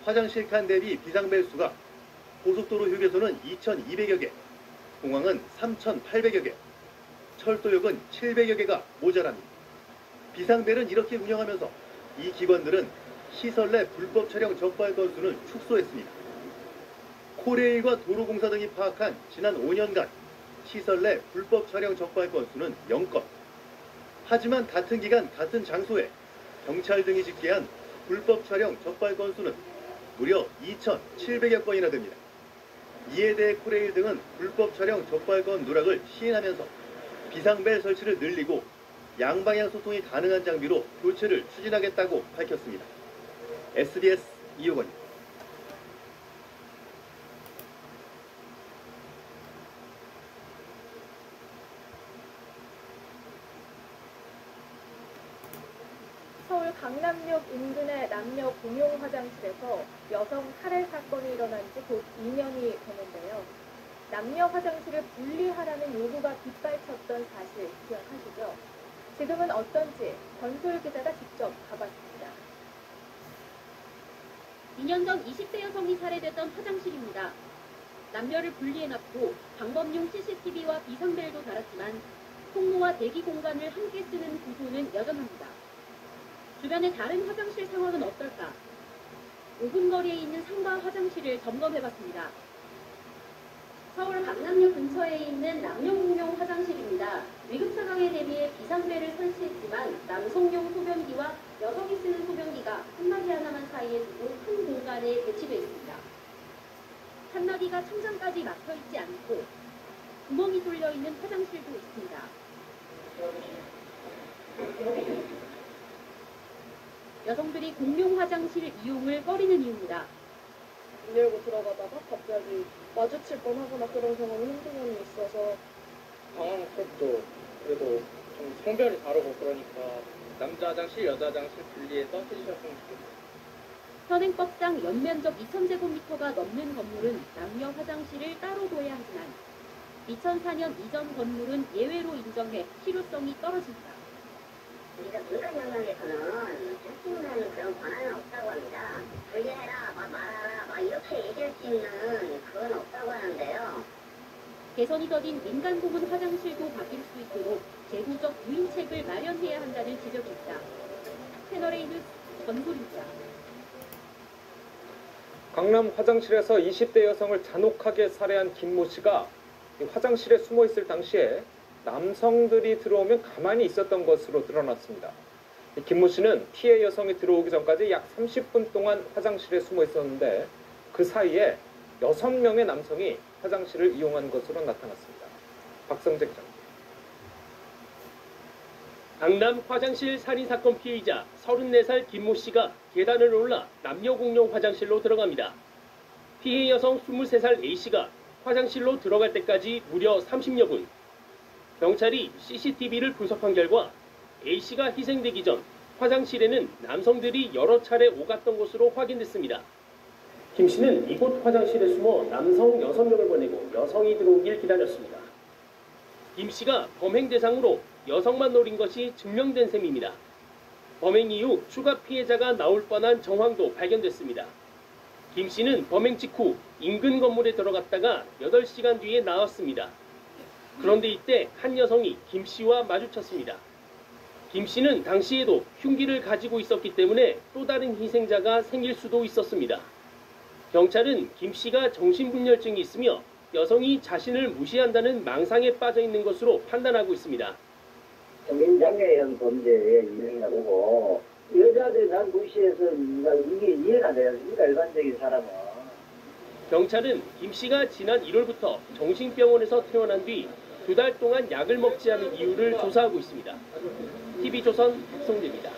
화장실 칸 대비 비상벨 수가 고속도로 휴게소는 2,200여 개, 공항은 3,800여 개, 철도역은 700여 개가 모자랍니다. 비상벨은 이렇게 운영하면서 이 기관들은 시설 내 불법 촬영 적발 건수는 축소했습니다. 코레일과 도로공사 등이 파악한 지난 5년간 시설 내 불법 촬영 적발 건수는 0건. 하지만 같은 기간 같은 장소에 경찰 등이 집계한 불법 촬영 적발 건수는 무려 2,700여 건이나 됩니다. 이에 대해 코레일 등은 불법 촬영 적발권 누락을 시행하면서 비상벨 설치를 늘리고 양방향 소통이 가능한 장비로 교체를 추진하겠다고 밝혔습니다. SBS 이호건입니다. 서울 강남역 인근의 남녀 공용 화장실에서 여성 살해 사건이 일어난 지 곧 2년이 되는데요. 남녀 화장실을 분리하라는 요구가 빗발쳤던 사실 기억하시죠? 지금은 어떤지 권소율 기자가 직접 가봤습니다. 2년 전 20대 여성이 살해됐던 화장실입니다. 남녀를 분리해놨고 방범용 CCTV와 비상벨도 달았지만 통로와 대기 공간을 함께 쓰는 구조는 여전합니다. 주변의 다른 화장실 상황은 어떨까? 5분 거리에 있는 상가 화장실을 점검해봤습니다. 서울 강남역 근처에 있는 남녀공용 화장실입니다. 위급 상황에 대비해 비상벨을 설치했지만 남성용 소변기와 여성이 쓰는 소변기가 칸막이 하나만 사이에 두고 큰 공간에 배치되어 있습니다. 칸막이가 천장까지 막혀있지 않고 구멍이 뚫려 있는 화장실도 있습니다. 여성들이 공용 화장실 이용을 꺼리는 이유입니다. 문 열고 들어가다가 갑자기 마주칠 뻔하거나 그런 경험이 한두 번이 있어서 방황법도 그래도 좀 성별이 다르고 그러니까 남자 화장실, 여자 화장실 분리해서 해주셨으면 좋겠어요. 현행법상 연면적 2,000제곱미터가 넘는 건물은 남녀 화장실을 따로 둬야 하지만 2004년 이전 건물은 예외로 인정해 실효성이 떨어집니다. 우리가 민간 영역에서는 출신하는 그런 권한은 없다고 합니다. 분리해라, 말아라, 이렇게 얘기할 수 있는 그건 없다고 하는데요. 개선이 더딘 민간 공원 화장실도 바뀔 수 있도록 제도적 유인책을 마련해야 한다는 지적입니다. 채널A 뉴스 전소리입니다. 강남 화장실에서 20대 여성을 잔혹하게 살해한 김모 씨가 화장실에 숨어 있을 당시에 남성들이 들어오면 가만히 있었던 것으로 드러났습니다. 김모 씨는 피해 여성이 들어오기 전까지 약 30분 동안 화장실에 숨어 있었는데 그 사이에 6명의 남성이 화장실을 이용한 것으로 나타났습니다. 박성재 기자. 강남 화장실 살인사건 피해자 34살 김모 씨가 계단을 올라 남녀 공용 화장실로 들어갑니다. 피해 여성 23살 A 씨가 화장실로 들어갈 때까지 무려 30여 분. 경찰이 CCTV를 분석한 결과 A씨가 희생되기 전 화장실에는 남성들이 여러 차례 오갔던 것으로 확인됐습니다. 김씨는 이곳 화장실에 숨어 남성 6명을 보내고 여성이 들어오길 기다렸습니다. 김씨가 범행 대상으로 여성만 노린 것이 증명된 셈입니다. 범행 이후 추가 피해자가 나올 뻔한 정황도 발견됐습니다. 김씨는 범행 직후 인근 건물에 들어갔다가 8시간 뒤에 나왔습니다. 그런데 이때 한 여성이 김씨와 마주쳤습니다. 김씨는 당시에도 흉기를 가지고 있었기 때문에 또 다른 희생자가 생길 수도 있었습니다. 경찰은 김씨가 정신분열증이 있으며 여성이 자신을 무시한다는 망상에 빠져 있는 것으로 판단하고 있습니다. 민장애형 범죄의 유형이라고 보고 여자들 난 무시해서 이게 이해가 돼요. 일반적인 사람은. 경찰은 김씨가 지난 1월부터 정신병원에서 퇴원한 뒤 2달 동안 약을 먹지 않은 이유를 조사하고 있습니다. TV조선 박성재입니다.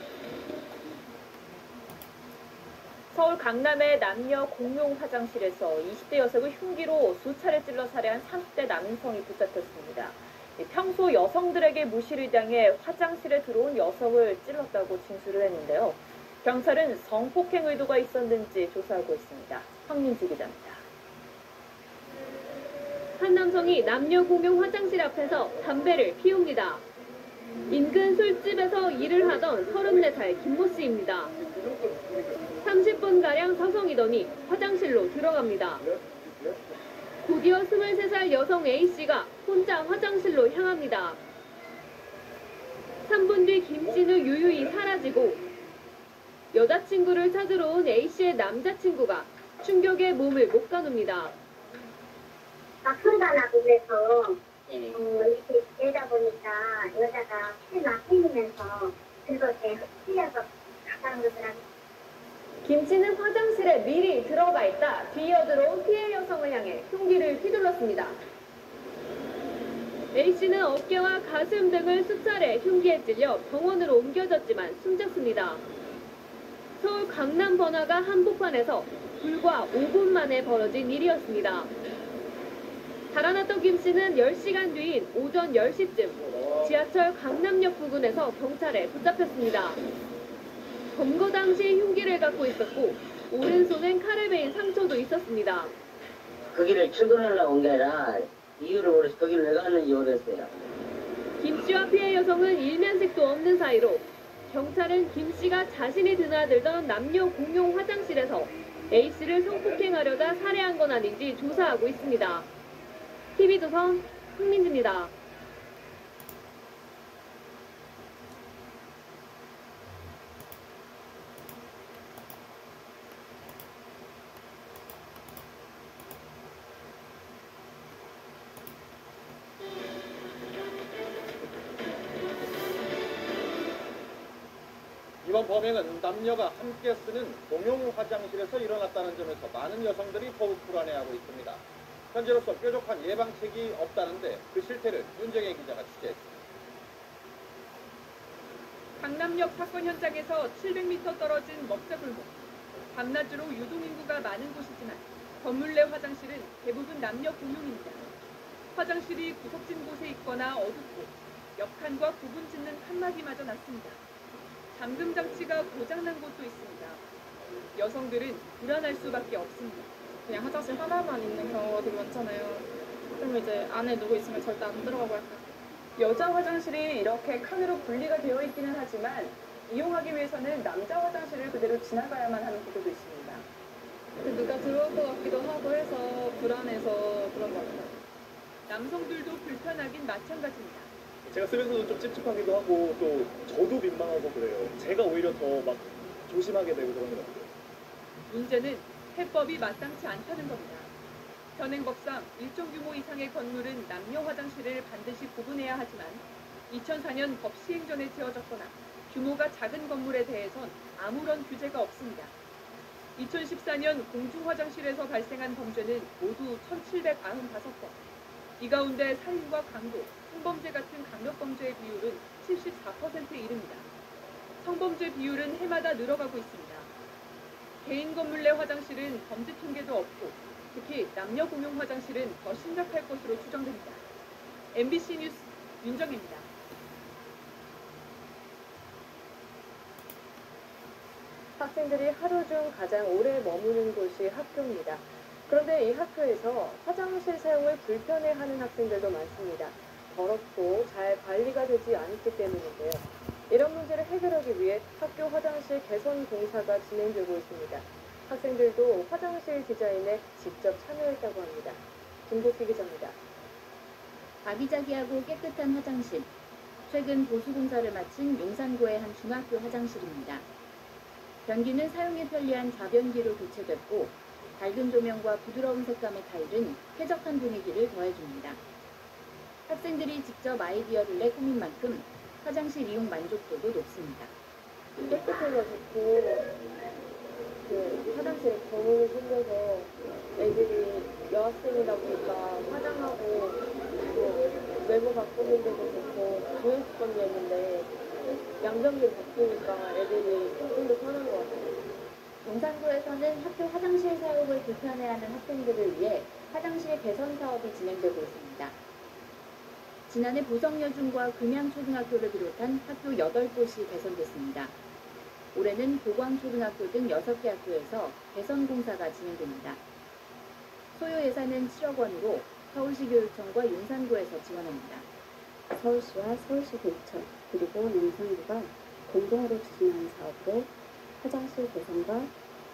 서울 강남의 남녀 공용 화장실에서 20대 여성을 흉기로 수차례 찔러 살해한 30대 남성이 붙잡혔습니다. 평소 여성들에게 무시를 당해 화장실에 들어온 여성을 찔렀다고 진술을 했는데요. 경찰은 성폭행 의도가 있었는지 조사하고 있습니다. 황민주 기자입니다. 한 남성이 남녀 공용 화장실 앞에서 담배를 피웁니다. 인근 술집에서 일을 하던 34살 김모 씨입니다. 30분가량 서성이더니 화장실로 들어갑니다. 곧이어 23살 여성 A씨가 혼자 화장실로 향합니다. 3분 뒤 김씨는 유유히 사라지고 여자친구를 찾으러 온 A씨의 남자친구가 충격에 몸을 못 가눕니다. 막 손단하고 그래서 이렇게 되다 보니까 여자가 피 막히면서 그것에 찔려서 가까운 거더라고요. 김씨는 화장실에 미리 들어가 있다 뒤이어 들어온 피해 여성을 향해 흉기를 휘둘렀습니다. A씨는 어깨와 가슴 등을 수차례 흉기에 찔려 병원으로 옮겨졌지만 숨졌습니다. 서울 강남 번화가 한복판에서 불과 5분 만에 벌어진 일이었습니다. 달아났던 김씨는 10시간 뒤인 오전 10시쯤 지하철 강남역 부근에서 경찰에 붙잡혔습니다. 검거 당시 흉기를 갖고 있었고 오른손엔 칼에 베인 상처도 있었습니다. 거기를 출근하려고 온 게 아니라 이유를 모르서 거기를 왜 가는지 모르겠어요. 김씨와 피해 여성은 일면식도 없는 사이로 경찰은 김씨가 자신이 드나들던 남녀 공용 화장실에서 A씨를 성폭행하려다 살해한 건 아닌지 조사하고 있습니다. TV조선 황민주입니다. 이번 범행은 남녀가 함께 쓰는 공용 화장실에서 일어났다는 점에서 많은 여성들이 더욱 불안해하고 있습니다. 현재로서 뾰족한 예방책이 없다는데 그 실태를 윤정혜 기자가 취재했습니다. 강남역 사건 현장에서 700m 떨어진 먹자골목. 밤낮으로 유동인구가 많은 곳이지만 건물 내 화장실은 대부분 남녀 공용입니다. 화장실이 구석진 곳에 있거나 어둡고 옆칸과 구분 짓는 칸막이마저 났습니다. 잠금 장치가 고장난 곳도 있습니다. 여성들은 불안할 수밖에 없습니다. 그냥 화장실 하나만 있는 경우가 되게 많잖아요. 그러면 이제 안에 누구 있으면 절대 안 들어가고 할까. 여자 화장실이 이렇게 칸으로 분리가 되어 있기는 하지만 이용하기 위해서는 남자 화장실을 그대로 지나가야만 하는 구조도 있습니다. 누가 들어올 것 같기도 하고 해서 불안해서 그런 것 같아요. 남성들도 불편하긴 마찬가지입니다. 제가 쓰면서도 좀 찝찝하기도 하고 또 저도 민망하고 그래요. 제가 오히려 더 막 조심하게 되고 그런 것 같아요. 문제는 해법이 마땅치 않다는 겁니다. 현행법상 일정 규모 이상의 건물은 남녀 화장실을 반드시 구분해야 하지만 2004년 법 시행 전에 지어졌거나 규모가 작은 건물에 대해선 아무런 규제가 없습니다. 2014년 공중화장실에서 발생한 범죄는 모두 1,795건. 이 가운데 살인과 강도, 성범죄 같은 강력범죄의 비율은 74%에 이릅니다. 성범죄 비율은 해마다 늘어가고 있습니다. 개인 건물 내 화장실은 범죄 핑계도 없고 특히 남녀 공용 화장실은 더 심각할 것으로 추정됩니다. MBC 뉴스 윤정입니다. 학생들이 하루 중 가장 오래 머무는 곳이 학교입니다. 그런데 이 학교에서 화장실 사용을 불편해하는 학생들도 많습니다. 더럽고 잘 관리가 되지 않기 때문인데요. 이런 문제를 해결하기 위해 학교 화장실 개선 공사가 진행되고 있습니다. 학생들도 화장실 디자인에 직접 참여했다고 합니다. 김복희 기자입니다. 아기자기하고 깨끗한 화장실. 최근 보수공사를 마친 용산구의 한 중학교 화장실입니다. 변기는 사용이 편리한 좌변기로 교체됐고 밝은 조명과 부드러운 색감의 타일은 쾌적한 분위기를 더해줍니다. 학생들이 직접 아이디어를 내 꾸민 만큼 화장실 이용 만족도도 높습니다. 깨끗해서 좋고 화장실에 거울이 생겨서 애들이 여학생이다 보니까 화장하고 외모 바꾸는 데도 좋고 조회수권이었는데 양변기 바꾸니까 애들이 좀 더 편한 것 같아요. 용산구에서는 학교 화장실 사용을 불편해하는 학생들을 위해 화장실 개선 사업이 진행되고 있습니다. 지난해 보성여중과 금양초등학교를 비롯한 학교 8곳이 개선됐습니다. 올해는 보광초등학교 등 6개 학교에서 개선 공사가 진행됩니다. 소요 예산은 7억 원으로 서울시 교육청과 용산구에서 지원합니다. 서울시와 서울시 교육청 그리고 용산구가 공동으로 추진하는 사업으로 화장실 개선과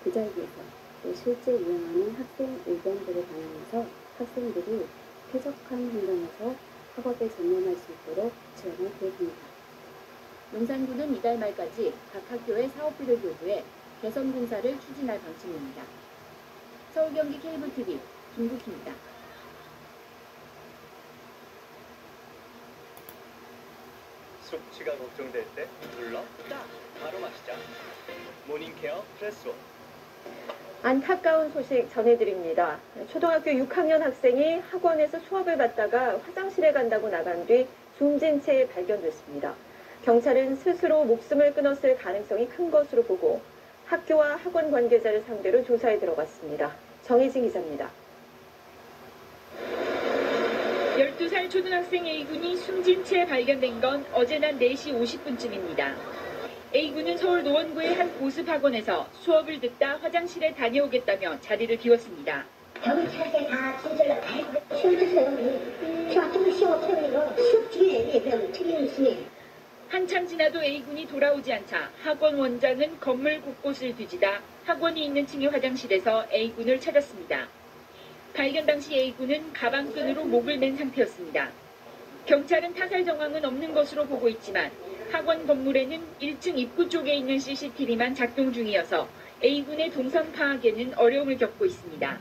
그 자리에서 또 실제 이용하는 학생 의견들을 반영해서 학생들이 쾌적한 환경에서 학업에 전념할 수 있도록 지원할 계획입니다. 용산구는 이달 말까지 각 학교의 사업비를 교부해 개선 공사를 추진할 방침입니다. 서울 경기 케이블TV 김국희입니다. 숙취가 걱정될 때 눌러 딱 바로 마시자. 모닝케어 프레스오. 안타까운 소식 전해드립니다. 초등학교 6학년 학생이 학원에서 수업을 받다가 화장실에 간다고 나간 뒤 숨진 채 발견됐습니다. 경찰은 스스로 목숨을 끊었을 가능성이 큰 것으로 보고 학교와 학원 관계자를 상대로 조사에 들어갔습니다. 정혜진 기자입니다. 12살 초등학생 A군이 숨진 채 발견된 건 어제 낮 4시 50분쯤입니다. A군은 서울 노원구의 한 보습학원에서 수업을 듣다 화장실에 다녀오겠다며 자리를 비웠습니다. 저는 차에 다 진술로 다 했고 시험 쳤어요. 중학교 시험 없어요. 시험 중에 그냥 틀림없이. 한참 지나도 A군이 돌아오지 않자 학원 원장은 건물 곳곳을 뒤지다 학원이 있는 층의 화장실에서 A군을 찾았습니다. 발견 당시 A군은 가방끈으로 목을 맨 상태였습니다. 경찰은 타살 정황은 없는 것으로 보고 있지만 학원 건물에는 1층 입구 쪽에 있는 CCTV만 작동 중이어서 A군의 동선 파악에는 어려움을 겪고 있습니다.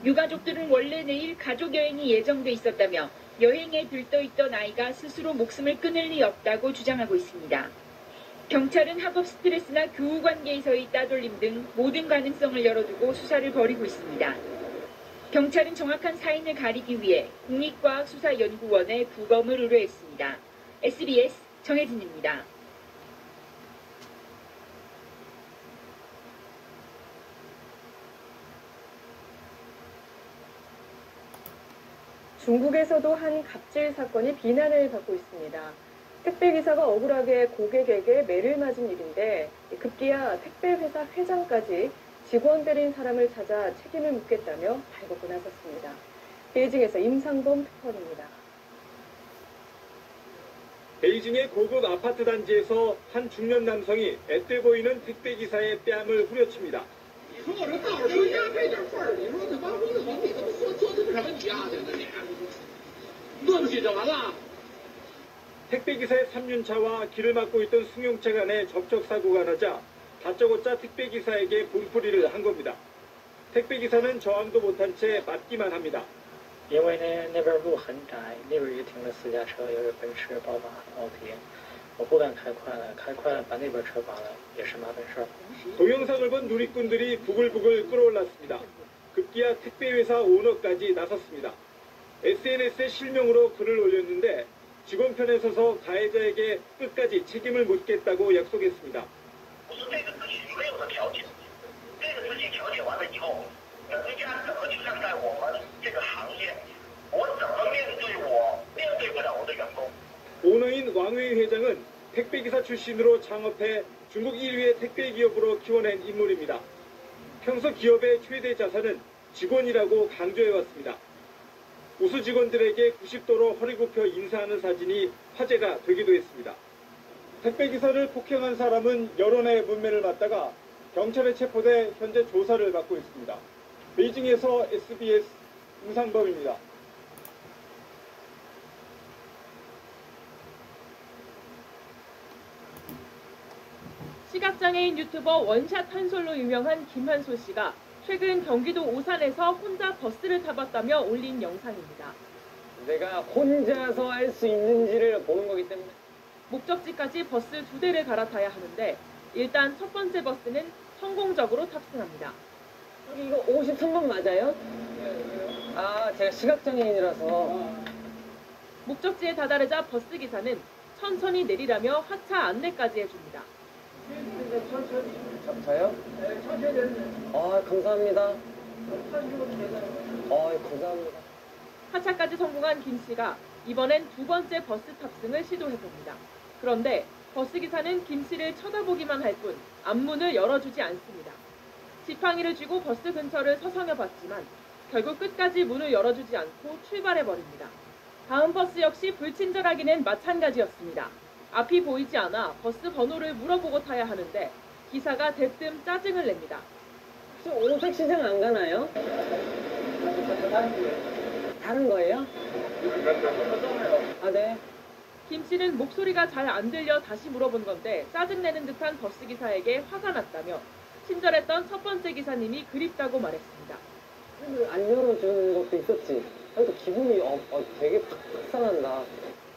유가족들은 원래 내일 가족 여행이 예정돼 있었다며 여행에 들떠있던 아이가 스스로 목숨을 끊을 리 없다고 주장하고 있습니다. 경찰은 학업 스트레스나 교우 관계에서의 따돌림 등 모든 가능성을 열어두고 수사를 벌이고 있습니다. 경찰은 정확한 사인을 가리기 위해 국립과학수사연구원에 부검을 의뢰했습니다. SBS 정혜진입니다. 중국에서도 한 갑질 사건이 비난을 받고 있습니다. 택배기사가 억울하게 고객에게 매를 맞은 일인데 급기야 택배회사 회장까지 직원 때린 사람을 찾아 책임을 묻겠다며 발벗고 나섰습니다. 베이징에서 임상범 특파원입니다. 베이징의 고급 아파트 단지에서 한 중년 남성이 앳돼 보이는 택배기사의 뺨을 후려칩니다. 택배기사의 3륜차와 길을 막고 있던 승용차 간에 접촉사고가 나자 다짜고짜 택배기사에게 분풀이를 한 겁니다. 택배기사는 저항도 못한 채 맞기만 합니다. 因为呢那边路很窄，那边也停了私家车，有奔驰、宝马、奥迪。我不敢开快了，开快了把那边车扒了也是麻烦事儿。 동영상을 본 누리꾼들이 부글부글 끓어올랐습니다. 급기야 택배회사 오너까지 나섰습니다. SNS에 실명으로 글을 올렸는데 직원 편에 서서 가해자에게 끝까지 책임을 묻겠다고 약속했습니다. 这个事情没有的调解，这个事情调解完了以后，人家怎么去看待我们这个行业，我怎么面对不了我的员工， 택배기사 출신으로 창업해 중국 1위의 택배 기업으로 키워낸 인물입니다. 평소 기업의 최대 자산은 직원이라고 강조해왔습니다. 우수 직원들에게 90도로 허리 굽혀 인사하는 사진이 화제가 되기도 했습니다. 택배기사를 폭행한 사람은 여론의 문매를 맞다가 경찰에 체포돼 현재 조사를 받고 있습니다. 베이징에서 SBS 우상범입니다. 시각장애인 유튜버 원샷 한솔로 유명한 김한솔 씨가 최근 경기도 오산에서 혼자 버스를 타봤다며 올린 영상입니다. 내가 혼자서 할 수 있는지를 보는 거기 때문에. 목적지까지 버스 2대를 갈아타야 하는데 일단 첫 번째 버스는 성공적으로 탑승합니다. 여기 이거 53번 맞아요? 아, 제가 시각장애인이라서. 목적지에 다다르자 버스 기사는 천천히 내리라며 하차 안내까지 해줍니다. 저요? 아, 감사합니다. 감사합니다. 하차까지 성공한 김 씨가 이번엔 2번째 버스 탑승을 시도해봅니다. 그런데 버스 기사는 김 씨를 쳐다보기만 할 뿐 앞문을 열어주지 않습니다. 지팡이를 쥐고 버스 근처를 서성여봤지만 결국 끝까지 문을 열어주지 않고 출발해버립니다. 다음 버스 역시 불친절하기는 마찬가지였습니다. 앞이 보이지 않아 버스 번호를 물어보고 타야 하는데 기사가 대뜸 짜증을 냅니다. 혹시 오색 시장 안 가나요? 다른 거예요? 아, 네. 김 씨는 목소리가 잘 안 들려 다시 물어본 건데 짜증내는 듯한 버스 기사에게 화가 났다며 친절했던 첫 번째 기사님이 그립다고 말했습니다. 안 열어주는 것도 있었지. 그래도 기분이 되게 속상한다.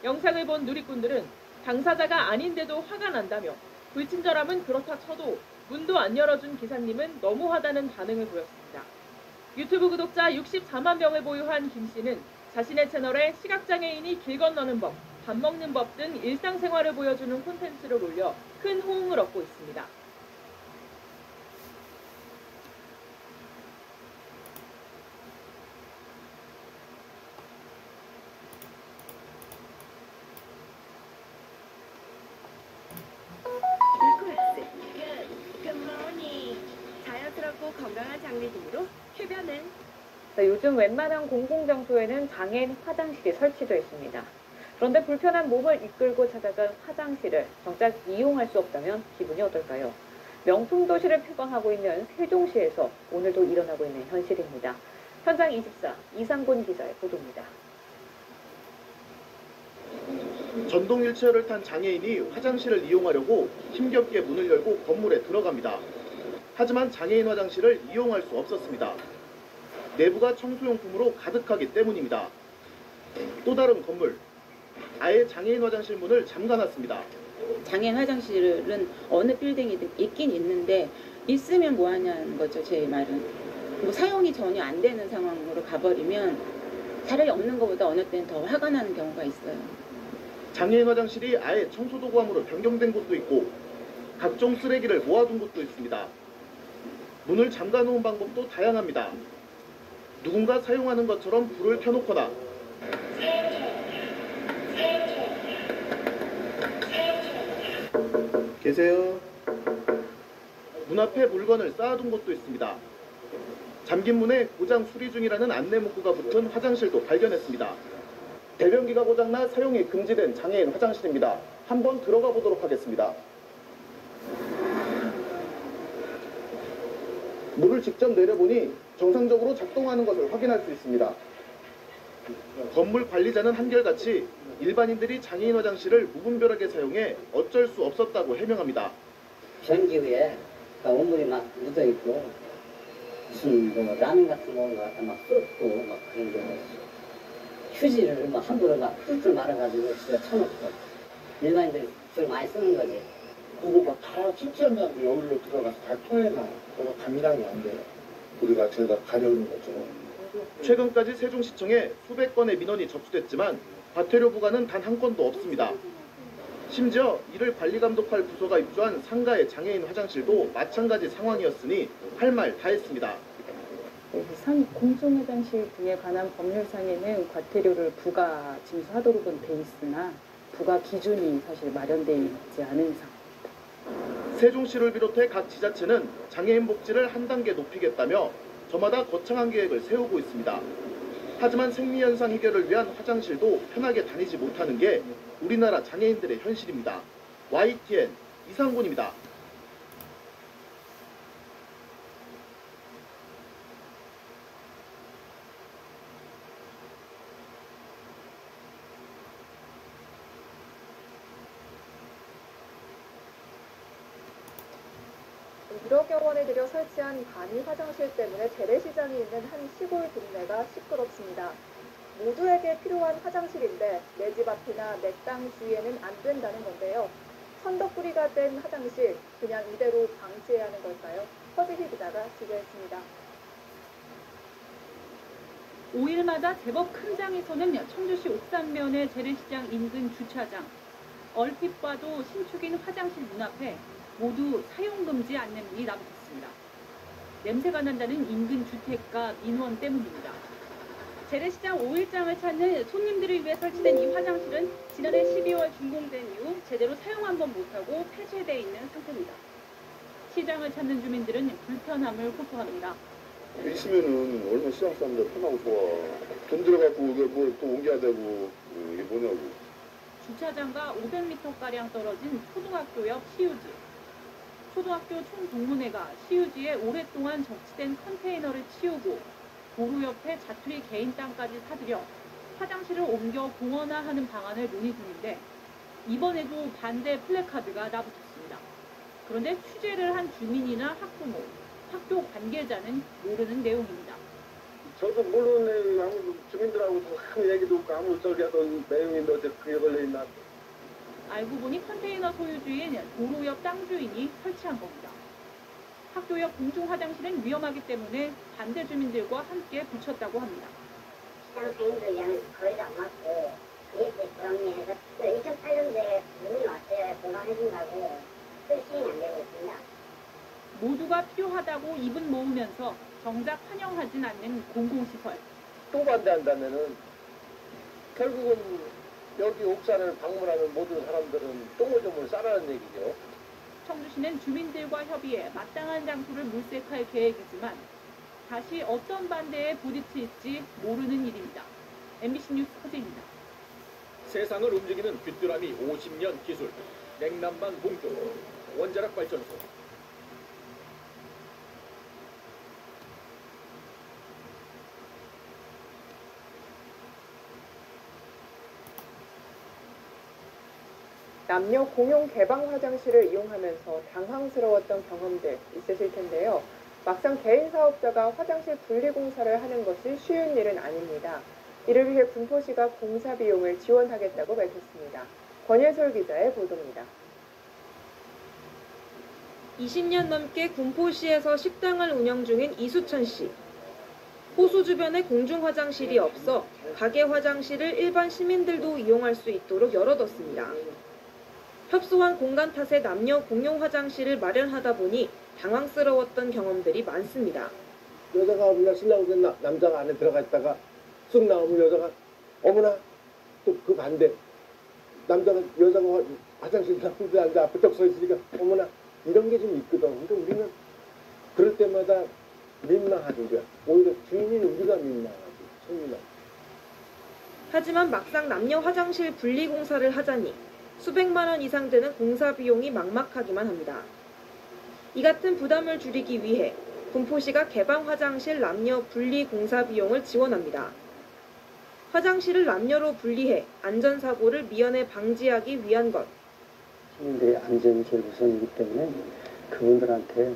영상을 본 누리꾼들은 당사자가 아닌데도 화가 난다며 불친절함은 그렇다 쳐도 문도 안 열어준 기사님은 너무하다는 반응을 보였습니다. 유튜브 구독자 64만 명을 보유한 김 씨는 자신의 채널에 시각장애인이 길 건너는 법, 밥 먹는 법 등 일상생활을 보여주는 콘텐츠를 올려 큰 호응을 얻고 있습니다. 자연스럽고 건강한 장미 등으로 쾌변은 요즘 웬만한 공공장소에는 장애인 화장실이 설치되어 있습니다. 그런데 불편한 몸을 이끌고 찾아간 화장실을 정작 이용할 수 없다면 기분이 어떨까요? 명품 도시를 표방하고 있는 세종시에서 오늘도 일어나고 있는 현실입니다. 현장 24 이상곤 기자의 보도입니다. 전동 휠체어를 탄 장애인이 화장실을 이용하려고 힘겹게 문을 열고 건물에 들어갑니다. 하지만 장애인 화장실을 이용할 수 없었습니다. 내부가 청소용품으로 가득하기 때문입니다. 또 다른 건물, 아예 장애인 화장실 문을 잠가놨습니다. 장애인 화장실은 어느 빌딩이든 있긴 있는데 있으면 뭐하냐는 거죠. 제 말은. 뭐 사용이 전혀 안 되는 상황으로 가버리면 차라리 없는 것보다 어느 때는 더 화가 나는 경우가 있어요. 장애인 화장실이 아예 청소도구함으로 변경된 곳도 있고 각종 쓰레기를 모아둔 곳도 있습니다. 문을 잠가놓은 방법도 다양합니다. 누군가 사용하는 것처럼 불을 켜놓거나 계세요. 문 앞에 물건을 쌓아둔 곳도 있습니다. 잠긴 문에 고장 수리 중이라는 안내 문구가 붙은 화장실도 발견했습니다. 대변기가 고장나 사용이 금지된 장애인 화장실입니다. 한번 들어가 보도록 하겠습니다. 물을 직접 내려보니 정상적으로 작동하는 것을 확인할 수 있습니다. 건물 관리자는 한결같이 일반인들이 장애인 화장실을 무분별하게 사용해 어쩔 수 없었다고 해명합니다. 변기 위에 온물이 막 묻어있고 무슨 뭐 라면 같은 거 갖다 막 쏟고 막 그런 경우가 있어. 휴지를 막 함부로 막 훌훌 말아가지고 진짜 쳐놓고 일반인들이 줄 많이 쓰는 거지. 그거 막 다 칠칠하면 여기로 들어가서 다 토해놔. 그거 감당이 안 돼요. 우리가 저희가 가려는 거죠. 최근까지 세종시청에 수백 건의 민원이 접수됐지만 과태료 부과는 단 한 건도 없습니다. 심지어 이를 관리 감독할 부서가 입주한 상가의 장애인 화장실도 마찬가지 상황이었으니 할 말 다 했습니다. 공중화장실 등에 관한 법률상에는 과태료를 부과 징수하도록은 돼 있으나 부가 기준이 사실 마련되어 있지 않은 이상. 세종시를 비롯해 각 지자체는 장애인 복지를 한 단계 높이겠다며 저마다 거창한 계획을 세우고 있습니다. 하지만 생리현상 해결을 위한 화장실도 편하게 다니지 못하는 게 우리나라 장애인들의 현실입니다. YTN 이상곤입니다. 유럽 원에 들여 설치한 간이 화장실 때문에 재래시장이 있는 한 시골 동네가 시끄럽습니다. 모두에게 필요한 화장실인데 내 집 앞이나 내 땅 주위에는 안 된다는 건데요. 천덕꾸리가 된 화장실 그냥 이대로 방치해야 하는 걸까요? 허지희 기자가 취재했습니다. 5일마다 제법 큰 장이 서는 청주시 옥산면의 재래시장 인근 주차장. 얼핏 봐도 신축인 화장실 문 앞에 모두 사용금지 안내문이 나붙었습니다. 냄새가 난다는 인근 주택가 민원 때문입니다. 재래시장 5일장을 찾는 손님들을 위해 설치된 이 화장실은 지난해 12월 준공된 이후 제대로 사용 한 번 못하고 폐쇄되어 있는 상태입니다. 시장을 찾는 주민들은 불편함을 호소합니다. 있으면은 얼마나 시장 사람들 편하고 좋아. 돈 들어갖고 뭘 또 옮겨야 되고 이게 뭐냐고. 주차장과 500m가량 떨어진 초등학교 옆 시유지. 초등학교 총동문회가 시유지에 오랫동안 적치된 컨테이너를 치우고 도로 옆에 자투리 개인 땅까지 사들여 화장실을 옮겨 공원화하는 방안을 논의 중인데 이번에도 반대 플래카드가 나붙었습니다. 그런데 취재를 한 주민이나 학부모, 학교 관계자는 모르는 내용입니다. 저도 모르는 주민들하고 아무 얘기도 없고 아무 저기 하던 내용인데 어째 그게 걸려있나. 알고 보니 컨테이너 소유주인 도로 옆 땅 주인이 설치한 겁니다. 학교 옆 공중 화장실은 위험하기 때문에 반대 주민들과 함께 붙였다고 합니다. 시장 주민들이랑 거리도 안 맞고 이렇게 정리해서 2008년도에 문이 왔어요. 보강해준다고 실시행이 안 되고 있습니다. 모두가 필요하다고 입은 모으면서 정작 환영하진 않는 공공시설. 또 반대한다면은 결국은 여기 옥산을 방문하는 모든 사람들은 똥을 좀 싸라는 얘기죠. 청주시는 주민들과 협의해 마땅한 장소를 물색할 계획이지만 다시 어떤 반대에 부딪힐지 모르는 일입니다. MBC 뉴스 허재입니다. 세상을 움직이는 귀뚜라미 50년 기술, 냉난방 봉조, 원자력 발전소. 남녀 공용 개방 화장실을 이용하면서 당황스러웠던 경험들 있으실 텐데요. 막상 개인 사업자가 화장실 분리공사를 하는 것이 쉬운 일은 아닙니다. 이를 위해 군포시가 공사 비용을 지원하겠다고 밝혔습니다. 권예솔 기자의 보도입니다. 20년 넘게 군포시에서 식당을 운영 중인 이수천 씨. 호수 주변에 공중 화장실이 없어 가게 화장실을 일반 시민들도 이용할 수 있도록 열어뒀습니다. 협소한 공간 탓에 남녀 공용 화장실을 마련하다 보니 당황스러웠던 경험들이 많습니다. 여자가 우리가 신랑 오면 남자가 안에 들어가 있다가 쑥 나오면 여자가 어머나 또 그 반대 남자가 여자가 화장실 나오는데 앉아 앞에 딱 서 있으니까 어머나 이런 게 좀 있거든. 근데 우리는 그럴 때마다 민망하는 거야. 오히려 주인인 우리가 민망하지. 손님은. 하지만 막상 남녀 화장실 분리 공사를 하자니 수백만 원 이상 되는 공사 비용이 막막하기만 합니다. 이 같은 부담을 줄이기 위해 군포시가 개방 화장실 남녀 분리 공사 비용을 지원합니다. 화장실을 남녀로 분리해 안전사고를 미연에 방지하기 위한 것. 시민들의 안전이 제일 우선이기 때문에 그분들한테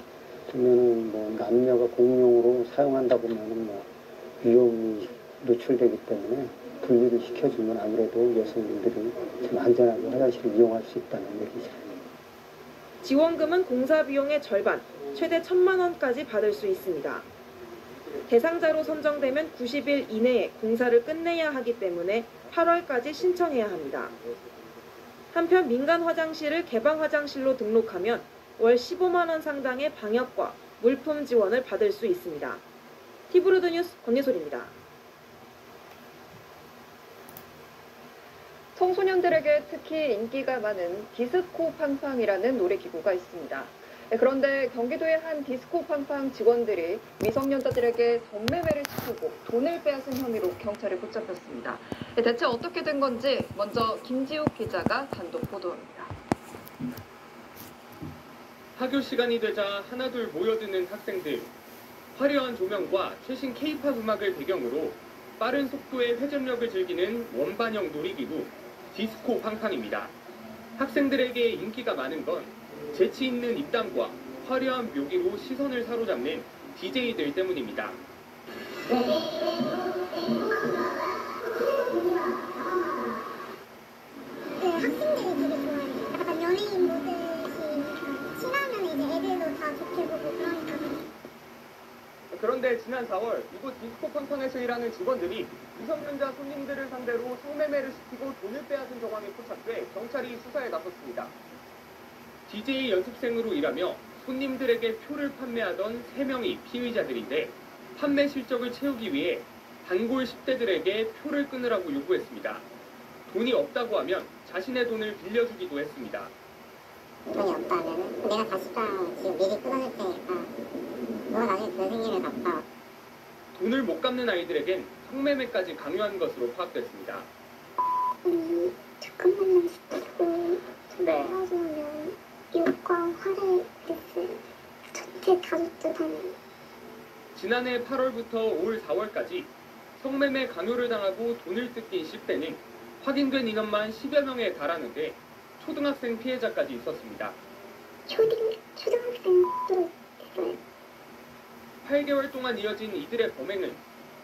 그러면은 뭐 남녀가 공용으로 사용한다 보면은 뭐 위험이 노출되기 때문에 분리를 시켜주면 아무래도 여성분들이 좀 안전하게 화장실을 이용할 수 있다는 얘기죠. 지원금은 공사 비용의 절반, 최대 1,000만 원까지 받을 수 있습니다. 대상자로 선정되면 90일 이내에 공사를 끝내야 하기 때문에 8월까지 신청해야 합니다. 한편 민간 화장실을 개방 화장실로 등록하면 월 15만 원 상당의 방역과 물품 지원을 받을 수 있습니다. 티브로드 뉴스 권예솔입니다. 청소년들에게 특히 인기가 많은 디스코 팡팡이라는 놀이기구가 있습니다. 그런데 경기도의 한 디스코 팡팡 직원들이 미성년자들에게 성매매를 시키고 돈을 빼앗은 혐의로 경찰에 붙잡혔습니다. 대체 어떻게 된 건지 먼저 김지욱 기자가 단독 보도합니다. 학교 시간이 되자 하나둘 모여드는 학생들. 화려한 조명과 최신 K-팝 음악을 배경으로 빠른 속도의 회전력을 즐기는 원반형 놀이기구 디스코 팡팡입니다. 학생들에게 인기가 많은 건 재치 있는 입담과 화려한 묘기로 시선을 사로잡는 DJ들 때문입니다. 학생들이 되게 좋아해요. 약간 연예인 보듯이 친하면 이제 애들도 다 좋게 보고 그러니까. 그런데 지난 4월 이곳 디스코 팡팡에서 일하는 직원들이 미성년자 손님들을 상대로 성매매를 시키고 돈을 빼앗은 정황에 포착돼 경찰이 수사에 나섰습니다. DJ 연습생으로 일하며 손님들에게 표를 판매하던 3명이 피의자들인데 판매 실적을 채우기 위해 단골 10대들에게 표를 끊으라고 요구했습니다. 돈이 없다고 하면 자신의 돈을 빌려주기도 했습니다. 돈이 없다면 내가 다시 지금 미리 끊어줄 테니까 너가 나중에 그 생일을 갚아. 돈을 못 갚는 아이들에겐 성매매까지 강요한 것으로 파악됐습니다. 잠깐만요. 네. 헤어지면 욕과 화를 했어요. 전체 가족들 다. 지난해 8월부터 올 4월까지 성매매 강요를 당하고 돈을 뜯긴 10대는 확인된 인원만 10여 명에 달하는데 초등학생 피해자까지 있었습니다. 초등학생도 있어요. 8개월 동안 이어진 이들의 범행은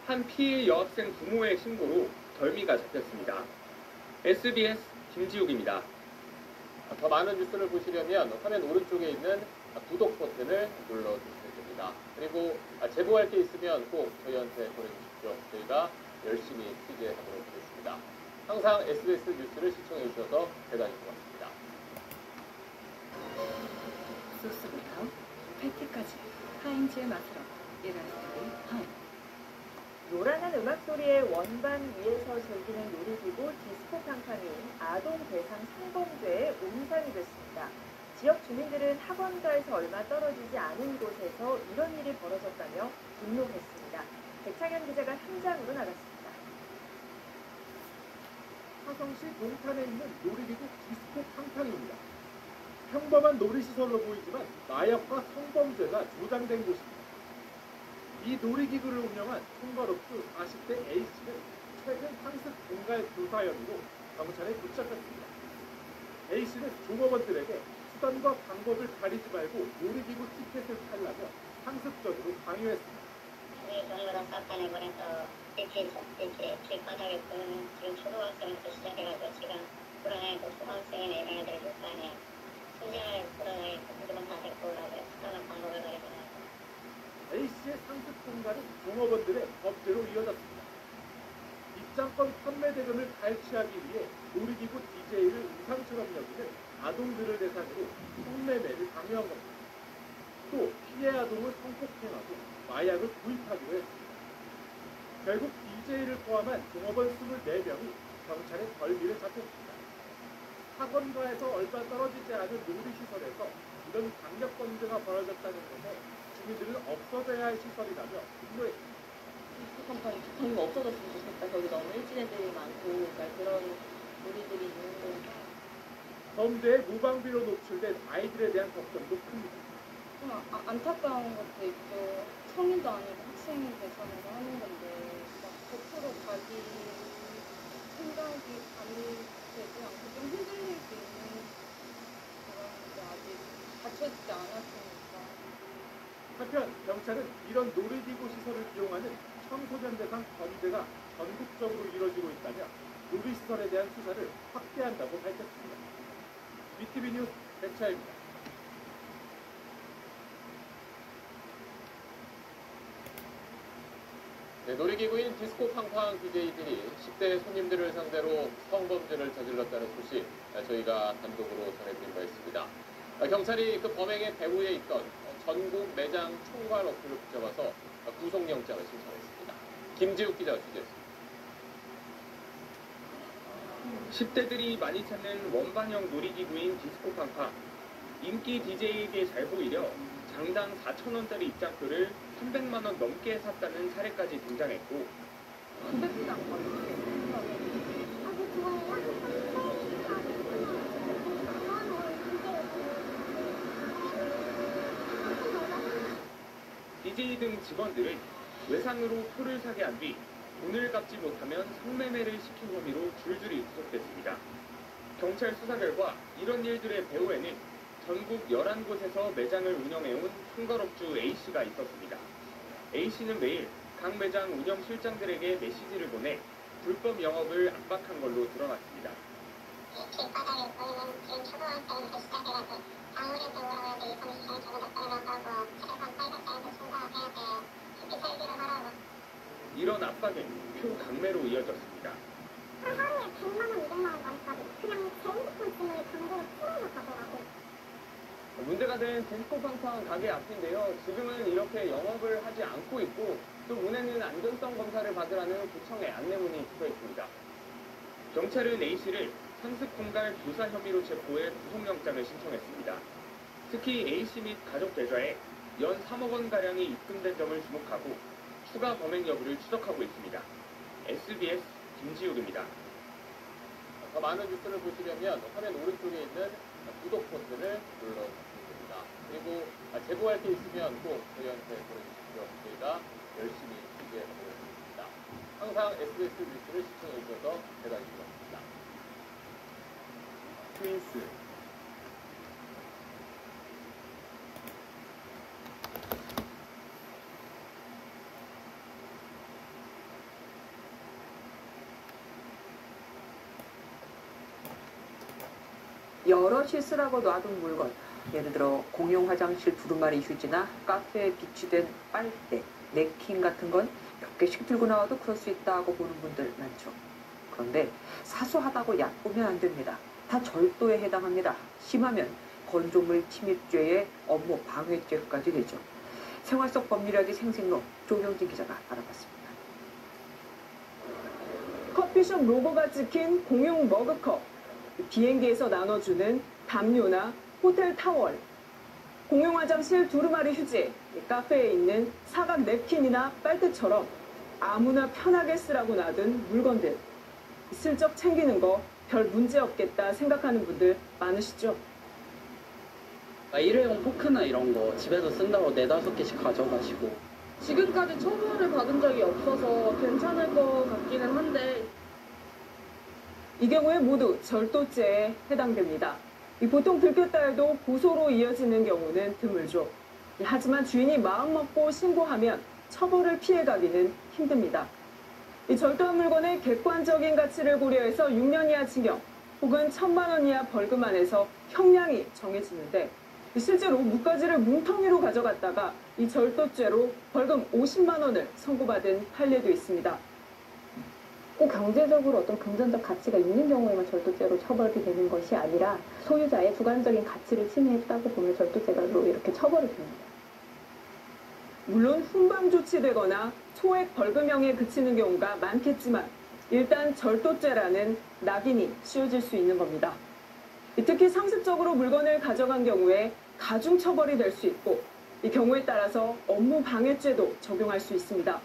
한 피해 여학생 부모의 신고로 덜미가 잡혔습니다. SBS 김지욱입니다. 더 많은 뉴스를 보시려면 화면 오른쪽에 있는 구독 버튼을 눌러주시면 됩니다. 그리고 제보할 게 있으면 꼭 저희한테 보내주십시오. 저희가 열심히 취재하도록 하겠습니다. 항상 SBS 뉴스를 시청해 주셔서 대단히 고맙습니다. 소스부터 패티까지 하인즈의 맛으로 일하스리 하인. 요란한 음악 소리의 원반 위에서 즐기는 놀이기구 디스코 팡팡이 아동 대상 성범죄의 온상이 됐습니다. 지역 주민들은 학원가에서 얼마 떨어지지 않은 곳에서 이런 일이 벌어졌다며 분노했습니다. 백창현 기자가 현장으로 나갔습니다. 화성시 동탄에 있는 놀이기구 디스코 팡팡입니다. 평범한 놀이시설로 보이지만 마약과 성범죄가 조장된 곳입니다. 이 놀이기구를 운영한 총괄업주 40대 A씨는 최근 상습 공갈 교사 혐의로 경찰에 붙잡혔습니다. A씨는 종업원들에게 수단과 방법을 가리지 말고 놀이기구 티켓을 팔라며 상습적으로 강요했습니다. 종로랑 깎아내버려서 이렇게 길바닥에 보면 지금 초등학생부터 시작해가지고 지금 불안해도 중학생이나 이런 애들이 볼 거 아니에요. 수지를 불안해 무조건 다 데리고 오라고요. 수단과 방법을 가리지 A씨의 상습 공갈은 종업원들의 법대로 이어졌습니다. 입장권 판매 대금을 갈취하기 위해 놀이기구 DJ를 우상처럼 여기는 아동들을 대상으로 성매매를 강요한 겁니다. 또 피해 아동을 성폭행하고 마약을 구입하기로 했습니다. 결국 DJ를 포함한 종업원 24명이 경찰에 벌미를 잡혔습니다. 학원가에서 얼마 떨어지지 않은 놀이시설에서 이런 강력범죄가 벌어졌다는 것에 주민들은 없어져야 할 시설이라며 분노했습니다. 컴퍼니 당연히 없어졌으면 좋겠다. 거기 너무 일진 애들이 많고 그러니까 그런 놀이들이 있는 거니까. 범죄의 무방비로 노출된 아이들에 대한 걱정도 큽니다. 안타까운 것도 있고 성인도 아니고 학생이 대상으로 하는 건데 막 겉으로 자기 생각이 가미되지 않고 좀 흔들릴 수 있는 그런 게 아직 갖춰지지 않았으니까. 한편 경찰은 이런 놀이기구 시설을 이용하는 청소년 대상 범죄가 전국적으로 이뤄지고 있다며 놀이시설에 대한 수사를 확대한다고 밝혔습니다. BTV 뉴스 백차입니다. 네, 놀이기구인 디스코 팡팡 DJ들이 10대 손님들을 상대로 성범죄를 저질렀다는 소식 저희가 단독으로 전해드린 바 있습니다. 경찰이 그 범행의 배후에 있던 전국 매장 총괄 업주를 붙잡아서 구속영장을 신청했습니다. 김지욱 기자가 취재했습니다. 10대들이 많이 찾는 원반형 놀이기구인 디스코팡팡. 인기 DJ에게 잘 보이려 장당 4,000원짜리 입장료를 300만 원 넘게 샀다는 사례까지 등장했고, DJ 등 직원들을 외상으로 표를 사게 한 뒤 돈을 갚지 못하면 성매매를 시킨 혐의로 줄줄이 구속됐습니다. 경찰 수사 결과 이런 일들의 배후에는 전국 11곳에서 매장을 운영해온 총괄업주 A씨가 있었습니다. A씨는 매일 각 매장 운영 실장들에게 메시지를 보내 불법 영업을 압박한 걸로 드러났습니다. 길바닥에 보이는 지금 초등학생부터 시작해가지고 아무래도 오라고 해도 2, 30시간 전에 답변을 하고 체력한 800장에서 충당해야 돼요. 쉽게 살기를 하라고. 이런 압박은 표 강매로 이어졌습니다. 하루에 100만 원, 200만 원 벌었거든. 그냥 제 핸드폰 번호를 광고로 틀어놓고. 문제가 된 디스코팡팡 가게 앞인데요. 지금은 이렇게 영업을 하지 않고 있고 또 문에는 안전성 검사를 받으라는 구청의 안내문이 붙어 있습니다. 경찰은 A씨를 상습 공갈 교사 혐의로 체포해 구속영장을 신청했습니다. 특히 A씨 및 가족 계좌에 연 3억 원가량이 입금된 점을 주목하고 추가 범행 여부를 추적하고 있습니다. SBS 김지욱입니다. 더 많은 뉴스를 보시려면 화면 오른쪽에 있는 구독 버튼을 눌러주시면 됩니다. 그리고 제보할 게 있으면 꼭 저희한테 보내주십시오. 저희가 열심히 취재해보겠습니다. 항상 SBS 뉴스를 시청해주셔서 대단히 고맙습니다. 트윈스 여럿이 쓰라고 놔둔 물건, 예를 들어 공용 화장실 두루마리 휴지나 카페에 비치된 빨대, 냅킨 같은 건 몇 개씩 들고 나와도 그럴 수 있다고 보는 분들 많죠. 그런데 사소하다고 얕보면 안 됩니다. 다 절도에 해당합니다. 심하면 건조물 침입죄에 업무 방해죄까지 되죠. 생활 속 법률학이 생생로 조명진 기자가 알아봤습니다. 커피숍 로고가 찍힌 공용 머그컵, 비행기에서 나눠주는 담요나 호텔 타월, 공용 화장실 두루마리 휴지, 카페에 있는 사각 냅킨이나 빨대처럼 아무나 편하게 쓰라고 놔둔 물건들. 슬쩍 챙기는 거 별 문제 없겠다 생각하는 분들 많으시죠? 일회용 포크나 이런 거 집에서 쓴다고 4-5개씩 가져가시고. 지금까지 처벌을 받은 적이 없어서 괜찮을 것 같기는 한데 이 경우에 모두 절도죄에 해당됩니다. 보통 들켰다 해도 고소로 이어지는 경우는 드물죠. 하지만 주인이 마음먹고 신고하면 처벌을 피해가기는 힘듭니다. 이 절도한 물건의 객관적인 가치를 고려해서 6년 이하 징역 혹은 1,000만 원 이하 벌금 안에서 형량이 정해지는데, 실제로 뭇가지를 뭉텅이로 가져갔다가 이 절도죄로 벌금 50만 원을 선고받은 판례도 있습니다. 꼭 강제적으로 어떤 금전적 가치가 있는 경우에만 절도죄로 처벌이 되는 것이 아니라 소유자의 주관적인 가치를 침해했다고 보면 절도죄로 이렇게 처벌이 됩니다. 물론 훈방 조치되거나 소액 벌금형에 그치는 경우가 많겠지만 일단 절도죄라는 낙인이 씌워질 수 있는 겁니다. 특히 상습적으로 물건을 가져간 경우에 가중처벌이 될 수 있고, 이 경우에 따라서 업무 방해죄도 적용할 수 있습니다.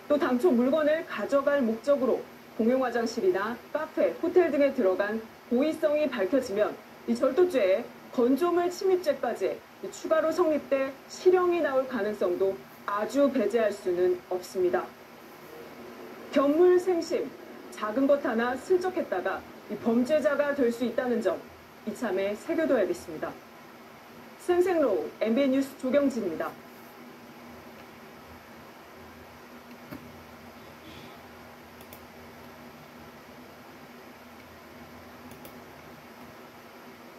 또 당초 물건을 가져갈 목적으로 공용 화장실이나 카페, 호텔 등에 들어간 고의성이 밝혀지면 이 절도죄에 건조물 침입죄까지 추가로 성립돼 실형이 나올 가능성도 아주 배제할 수는 없습니다. 견물생심, 작은 것 하나 슬쩍 했다가 이 범죄자가 될 수 있다는 점 이참에 새겨둬야겠습니다. 생생로우 MBN 뉴스 조경진입니다.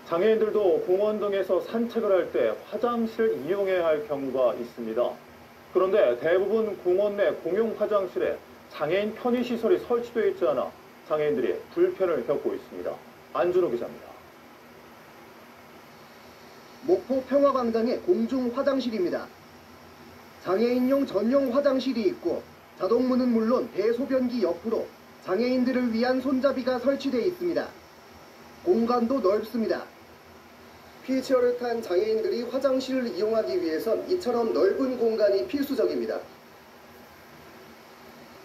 장애인들도 공원 등에서 산책을 할 때 화장실을 이용해야 할 경우가 있습니다. 그런데 대부분 공원 내 공용 화장실에 장애인 편의시설이 설치되어 있지 않아 장애인들이 불편을 겪고 있습니다. 안준호 기자입니다. 목포 평화광장의 공중 화장실입니다. 장애인용 전용 화장실이 있고 자동문은 물론 대소변기 옆으로 장애인들을 위한 손잡이가 설치되어 있습니다. 공간도 넓습니다. 휠체어를 탄 장애인들이 화장실을 이용하기 위해선 이처럼 넓은 공간이 필수적입니다.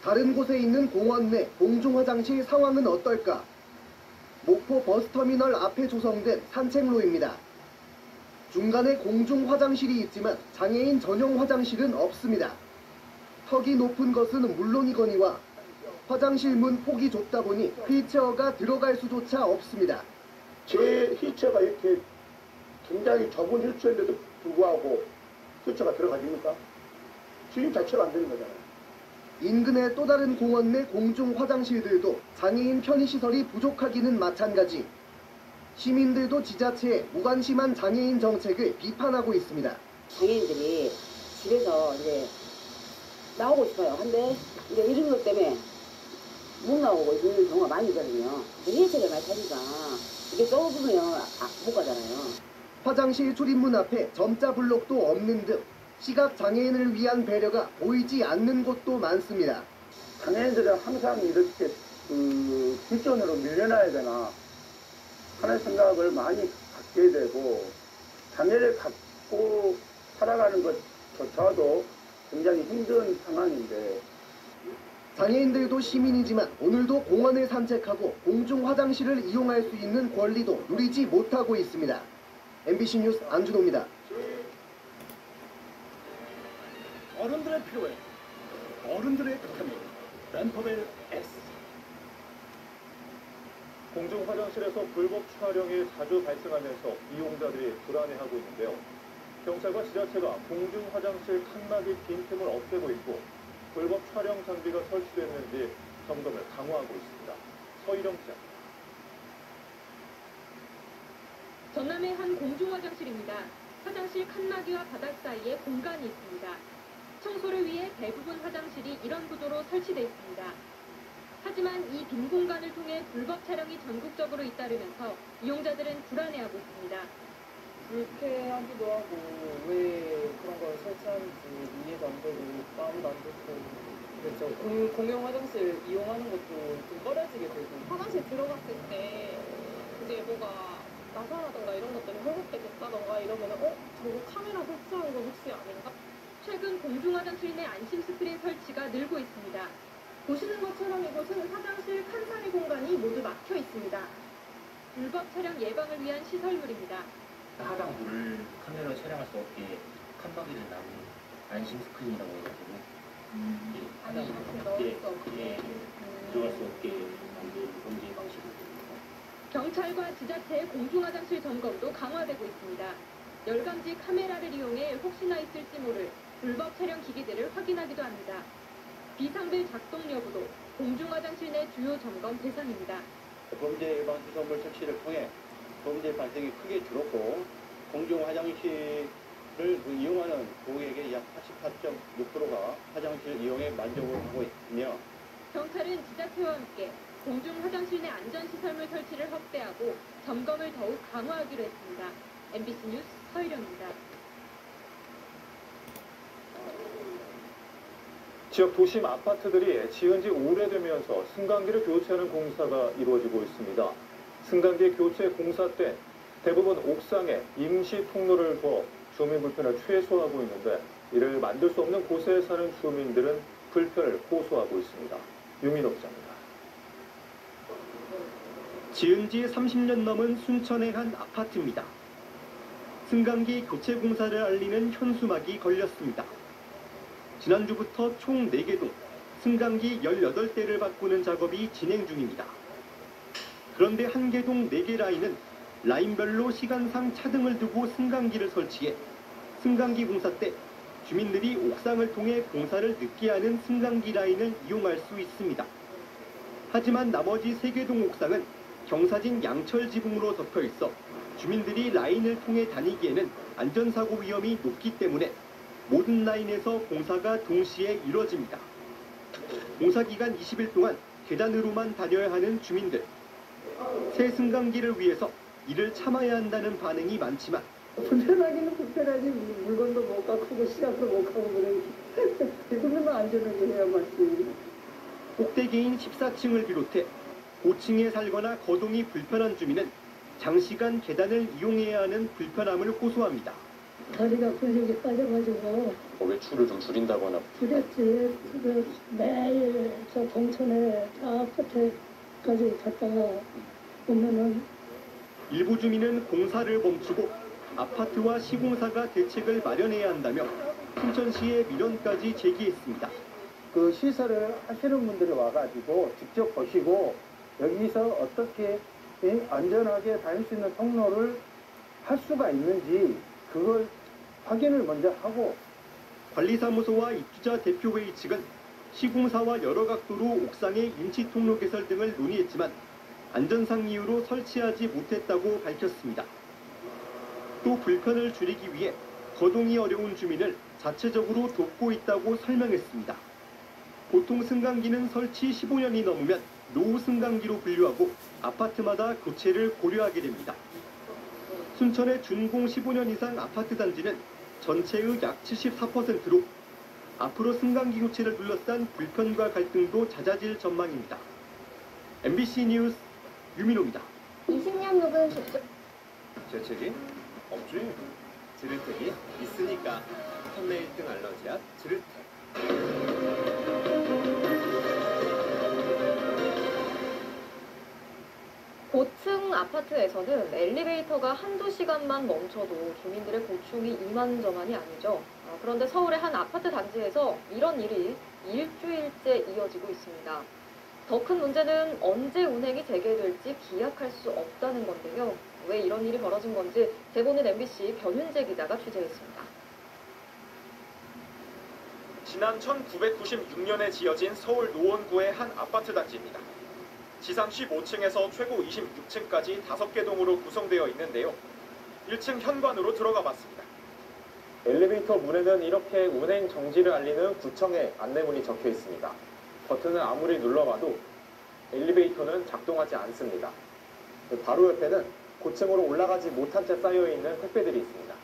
다른 곳에 있는 공원 내 공중화장실 상황은 어떨까? 목포 버스터미널 앞에 조성된 산책로입니다. 중간에 공중화장실이 있지만 장애인 전용 화장실은 없습니다. 턱이 높은 것은 물론이거니와 화장실 문 폭이 좁다 보니 휠체어가 들어갈 수조차 없습니다. 제 휠체어가 이렇게 굉장히 좁은 휠체어인데도 불구하고 휠체어가 들어가집니까? 주인 자체가 안 되는 거잖아요. 인근의 또 다른 공원 내 공중 화장실들도 장애인 편의시설이 부족하기는 마찬가지. 시민들도 지자체의 무관심한 장애인 정책을 비판하고 있습니다. 장애인들이 집에서 이제 나오고 싶어요. 근데 이제 이런 것 때문에 못 나오고 있는 경우가 많이 있거든요. 휠체어를 많이 타니까 이게 좁으면 못 가잖아요. 화장실 출입문 앞에 점자 블록도 없는 등 시각 장애인을 위한 배려가 보이지 않는 곳도 많습니다. 장애인들은 항상 이렇게 뒷전으로 밀려나야 되나 하는 생각을 많이 갖게 되고 장애를 갖고 살아가는 것조차도 굉장히 힘든 상황인데 장애인들도 시민이지만 오늘도 공원을 산책하고 공중 화장실을 이용할 수 있는 권리도 누리지 못하고 있습니다. MBC 뉴스 안준호입니다. 어른들의 필요에 어른들의 비타민 램퍼벨 S. 공중 화장실에서 불법 촬영이 자주 발생하면서 이용자들이 불안해하고 있는데요. 경찰과 지자체가 공중 화장실 칸막이 빈틈을 없애고 있고 불법 촬영 장비가 설치됐는지 점검을 강화하고 있습니다. 서희령 기자입니다. 전남의 한 공중 화장실입니다. 화장실 칸막이와 바닥 사이에 공간이 있습니다. 청소를 위해 대부분 화장실이 이런 구조로 설치돼 있습니다. 하지만 이 빈 공간을 통해 불법 촬영이 전국적으로 잇따르면서 이용자들은 불안해하고 있습니다. 불쾌하기도 하고 왜 그런 걸 설치하는지 이해도 안 되고 마음도 안 좋고 그렇죠. 공용 화장실 이용하는 것도 좀 꺼려지게 되고 화장실 들어갔을 때 이제 뭐가 나사라던가 이런 것들이 헐겁게 됐다던가 이러면 저거 카메라 설치한 거 혹시 아닌가? 최근 공중 화장실 내 안심 스크린 설치가 늘고 있습니다. 보시는 것처럼 이곳은 화장실 칸사이 공간이 모두 막혀 있습니다. 불법 촬영 예방을 위한 시설물입니다. 화장물을 카메라로 촬영할 수 없게 칸막이를 나눈 안심 스크린이라고 해가지고 화장물을 들어갈 수 없게 만든 범죄 방식입니다. 경찰과 지자체의 공중 화장실 점검도 강화되고 있습니다. 열감지 카메라를 이용해 혹시나 있을지 모를 불법 촬영 기기들을 확인하기도 합니다. 비상벨 작동 여부도 공중 화장실 내 주요 점검 대상입니다. 범죄 예방 시설물 설치를 통해 범죄 발생이 크게 줄었고 공중 화장실을 이용하는 고객의 약 88.6%가 화장실 이용에 만족을 하고 있으며 경찰은 지자체와 함께 공중 화장실 내 안전시설물 설치를 확대하고 점검을 더욱 강화하기로 했습니다. MBC 뉴스 서희령입니다. 지역 도심 아파트들이 지은 지 오래되면서 승강기를 교체하는 공사가 이루어지고 있습니다. 승강기 교체 공사 때 대부분 옥상에 임시 통로를 두어 주민 불편을 최소화하고 있는데 이를 만들 수 없는 곳에 사는 주민들은 불편을 호소하고 있습니다. 유민호 기자입니다. 지은 지 30년 넘은 순천의 한 아파트입니다. 승강기 교체 공사를 알리는 현수막이 걸렸습니다. 지난주부터 총 4개 동 승강기 18대를 바꾸는 작업이 진행 중입니다. 그런데 한 개 동 4개 라인은 라인별로 시간상 차등을 두고 승강기를 설치해 승강기 공사 때 주민들이 옥상을 통해 공사를 늦게 하는 승강기 라인을 이용할 수 있습니다. 하지만 나머지 3개 동 옥상은 경사진 양철 지붕으로 덮여 있어 주민들이 라인을 통해 다니기에는 안전사고 위험이 높기 때문에 모든 라인에서 공사가 동시에 이루어집니다. 공사 기간 20일 동안 계단으로만 다녀야 하는 주민들. 새 승강기를 위해서 이를 참아야 한다는 반응이 많지만 불편하기는 불편하지. 물건도 못 갖고 시간도 못 가고 그러니까 조금만 안전하게 해야 맞지. 꼭대기인 14층을 비롯해 고층에 살거나 거동이 불편한 주민은 장시간 계단을 이용해야 하는 불편함을 호소합니다. 다리가 근육이 빠져가지고 외출을 좀 줄인다거나 그랬지. 매일 저 동천에 아파트까지 갔다가 오면은 일부 주민은 공사를 멈추고 아파트와 시공사가 대책을 마련해야 한다며 순천시에 민원까지 제기했습니다. 그 시설을 하시는 분들이 와가지고 직접 보시고 여기서 어떻게 안전하게 다닐 수 있는 통로를 할 수가 있는지 그걸 확인을 먼저 하고. 관리사무소와 입주자 대표회의 측은 시공사와 여러 각도로 옥상의 임시 통로 개설 등을 논의했지만 안전상 이유로 설치하지 못했다고 밝혔습니다. 또 불편을 줄이기 위해 거동이 어려운 주민을 자체적으로 돕고 있다고 설명했습니다. 보통 승강기는 설치 15년이 넘으면 노후 승강기로 분류하고 아파트마다 교체를 고려하게 됩니다. 순천의 준공 15년 이상 아파트 단지는 전체의 약 74%로 앞으로 승강기 교체를 둘러싼 불편과 갈등도 잦아질 전망입니다. MBC 뉴스 유민호입니다. 20년 묵은 족족 재채기? 없지. 지르텍이 있으니까. 판매 1등 알러지약 지르텍. 고층 아파트에서는 엘리베이터가 한두 시간만 멈춰도 주민들의 고충이 이만저만이 아니죠. 그런데 서울의 한 아파트 단지에서 이런 일이 일주일째 이어지고 있습니다. 더 큰 문제는 언제 운행이 재개될지 기약할 수 없다는 건데요. 왜 이런 일이 벌어진 건지 제보는 MBC 변윤재 기자가 취재했습니다. 지난 1996년에 지어진 서울 노원구의 한 아파트 단지입니다. 지상 15층에서 최고 26층까지 5개 동으로 구성되어 있는데요. 1층 현관으로 들어가 봤습니다. 엘리베이터 문에는 이렇게 운행 정지를 알리는 구청의 안내문이 적혀 있습니다. 버튼을 아무리 눌러봐도 엘리베이터는 작동하지 않습니다. 바로 옆에는 고층으로 올라가지 못한 채 쌓여있는 택배들이 있습니다.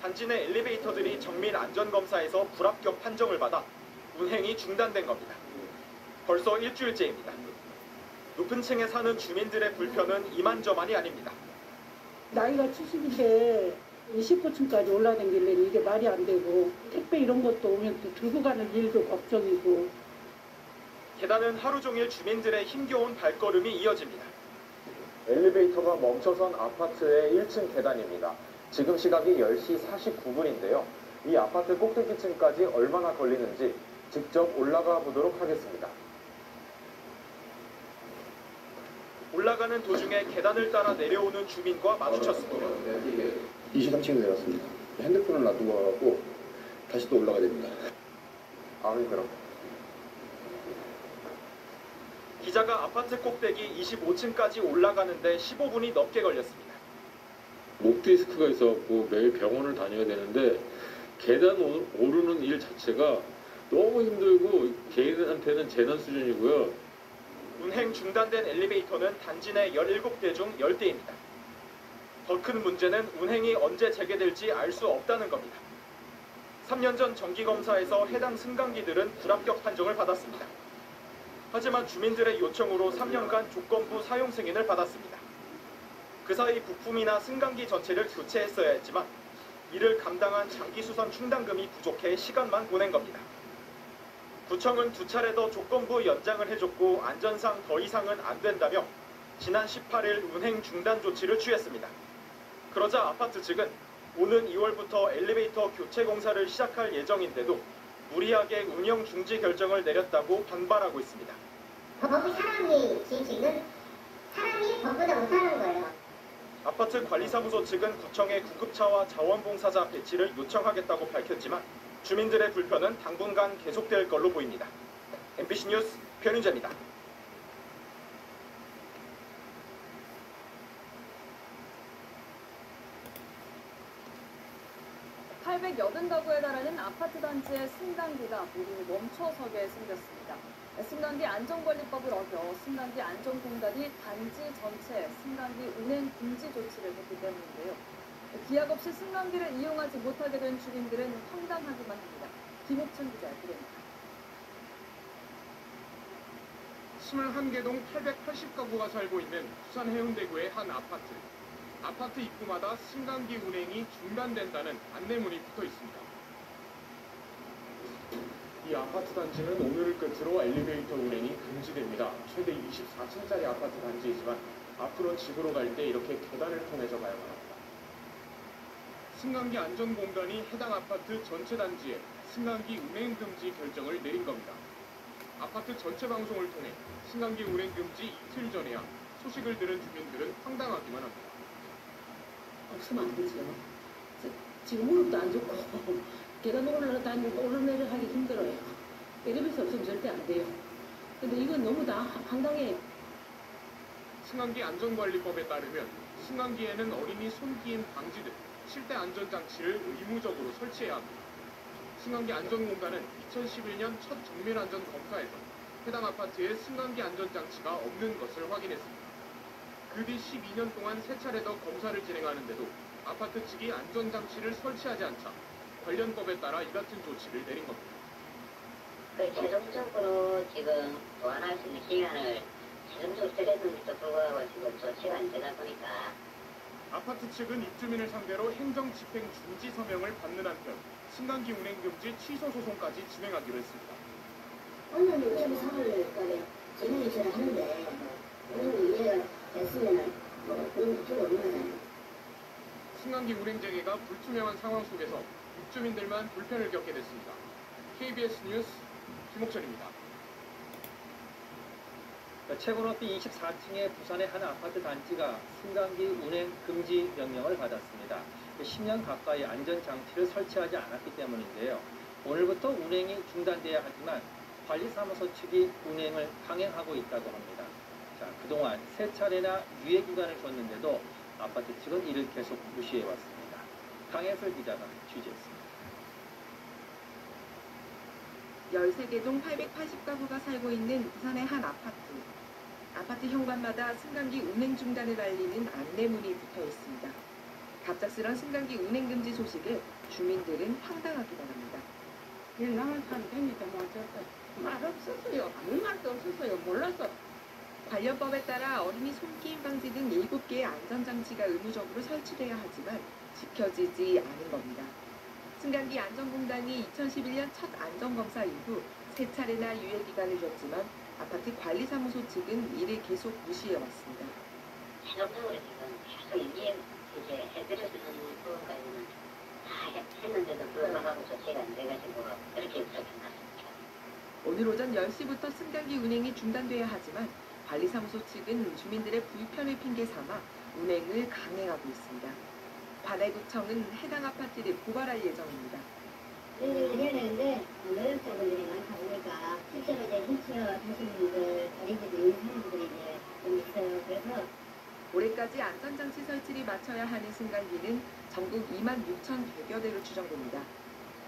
단지 내 엘리베이터들이 정밀 안전검사에서 불합격 판정을 받아 운행이 중단된 겁니다. 벌써 일주일째입니다. 높은 층에 사는 주민들의 불편은 이만저만이 아닙니다. 나이가 70인데 19층까지 올라다니길래 이게 말이 안 되고 택배 이런 것도 오면 또 들고 가는 일도 걱정이고. 계단은 하루 종일 주민들의 힘겨운 발걸음이 이어집니다. 엘리베이터가 멈춰선 아파트의 1층 계단입니다. 지금 시각이 10시 49분인데요. 이 아파트 꼭대기층까지 얼마나 걸리는지 직접 올라가 보도록 하겠습니다. 올라가는 도중에 계단을 따라 내려오는 주민과 마주쳤습니다. 23층에 내렸습니다. 핸드폰을 놔두고 와갖고 다시 또 올라가야 됩니다. 힘들어. 기자가 아파트 꼭대기 25층까지 올라가는데 15분이 넘게 걸렸습니다. 목 디스크가 있어갖고 매일 병원을 다녀야 되는데 계단 오르는 일 자체가 너무 힘들고 개인한테는 재난 수준이고요. 운행 중단된 엘리베이터는 단지 내 17대 중 10대입니다. 더 큰 문제는 운행이 언제 재개될지 알 수 없다는 겁니다. 3년 전 정기검사에서 해당 승강기들은 불합격 판정을 받았습니다. 하지만 주민들의 요청으로 3년간 조건부 사용 승인을 받았습니다. 그 사이 부품이나 승강기 전체를 교체했어야 했지만 이를 감당한 장기수선 충당금이 부족해 시간만 보낸 겁니다. 구청은 2차례 더 조건부 연장을 해줬고 안전상 더 이상은 안 된다며 지난 18일 운행 중단 조치를 취했습니다. 그러자 아파트 측은 오는 2월부터 엘리베이터 교체 공사를 시작할 예정인데도 무리하게 운영 중지 결정을 내렸다고 반발하고 있습니다. 법이 사람이 지은 사람이 법보다 못하는 거예요. 아파트 관리사무소 측은 구청에 구급차와 자원봉사자 배치를 요청하겠다고 밝혔지만 주민들의 불편은 당분간 계속될 걸로 보입니다. MBC 뉴스 변윤재입니다. (880가구에) 달하는 아파트 단지의 승강기가 모두 멈춰서게 생겼습니다. 승강기 안전관리법을 어겨 승강기 안전공단이 단지 전체에 승강기 운행 금지 조치를 했기 때문인데요. 기약 없이 승강기를 이용하지 못하게 된 주민들은 황당하기만 합니다. 김옥천 기자의 보도입니다. 21개동 880가구가 살고 있는 부산 해운대구의 한 아파트. 아파트 입구마다 승강기 운행이 중단된다는 안내문이 붙어 있습니다. 이 아파트 단지는 오늘을 끝으로 엘리베이터 운행이 금지됩니다. 최대 24층짜리 아파트 단지이지만 앞으로 집으로 갈 때 이렇게 계단을 통해서 가야만 합니다. 승강기 안전공단이 해당 아파트 전체 단지에 승강기 운행 금지 결정을 내린 겁니다. 아파트 전체 방송을 통해 승강기 운행 금지 이틀 전에야 소식을 들은 주민들은 황당하기만 합니다. 없으면 안 되죠. 지금 무릎도 안 좋고 계단 올라다니고 오르내려 하기 힘들어요. 엘리베이터 없으면 절대 안 돼요. 근데 이건 너무 다 황당해요. 승강기 안전관리법에 따르면 승강기에는 어린이 손기임 방지 등 실내 안전장치를 의무적으로 설치해야 합니다. 승강기 안전공단은 2011년 첫 정밀안전 검사에서 해당 아파트에 승강기 안전장치가 없는 것을 확인했습니다. 그 뒤 12년 동안 3차례 더 검사를 진행하는데도 아파트 측이 안전장치를 설치하지 않자 관련법에 따라 이 같은 조치를 내린 겁니다. 최종적으로 지금 보완할 수 있는 기간을 최종적으로 정했는데도 불구하고 지금 조치가 안 되다 보니까 아파트 측은 입주민을 상대로 행정집행 중지 서명을 받는 한편 승강기 운행 금지 취소 소송까지 진행하기로 했습니다. 오늘 23일까지 진행 유치를 하는데 오늘 이해가 됐으면 그런 조치가 없는 승강기 운행 재개가 불투명한 상황 속에서 입주민들만 불편을 겪게 됐습니다. KBS 뉴스 김옥철입니다. 최고 높이 24층의 부산의 한 아파트 단지가 승강기 운행 금지 명령을 받았습니다. 10년 가까이 안전장치를 설치하지 않았기 때문인데요. 오늘부터 운행이 중단돼야 하지만 관리사무소 측이 운행을 강행하고 있다고 합니다. 그동안 3차례나 유예 기간을 줬는데도 아파트 측은 이를 계속 무시해왔습니다. 강혜슬 기자가 취재했습니다. 13개동 880가구가 살고 있는 부산의 한 아파트. 아파트 현관마다 승강기 운행 중단을 알리는 안내문이 붙어 있습니다. 갑작스런 승강기 운행 금지 소식에 주민들은 황당하기만 합니다. 나는 참 됩니다. 뭐 어쩔까. 말 없었어요. 아무 말도 없었어요. 몰라서. 관련법에 따라 어린이 손기임 방지 등 7개의 안전장치가 의무적으로 설치돼야 하지만 지켜지지 않은 겁니다. 승강기 안전공단이 2011년 첫 안전검사 이후 3차례나 유예기간을 줬지만 아파트 관리사무소 측은 이를 계속 무시해왔습니다. 최종적으로 지금 계속 이제 해드려주는 부분까지는 다 했는데도 불구하고 조치가 안 돼가지고 그렇게 있었던 것 같습니다. 오늘 오전 10시부터 승강기 운행이 중단돼야 하지만 관리사무소 측은 주민들의 불편을 핑계 삼아 운행을 강행하고 있습니다. 관할구청은 해당 아파트를 고발할 예정입니다. 저희들이 해야 되는데 노력자분들이 많다 보니까 실제로 이제 휠체어 타시는 분들, 다리들이 있는 분들이 이제 좀 있어요. 그래서 올해까지 안전장치 설치를 마쳐야 하는 승강기는 전국 26,100여 대로 추정됩니다.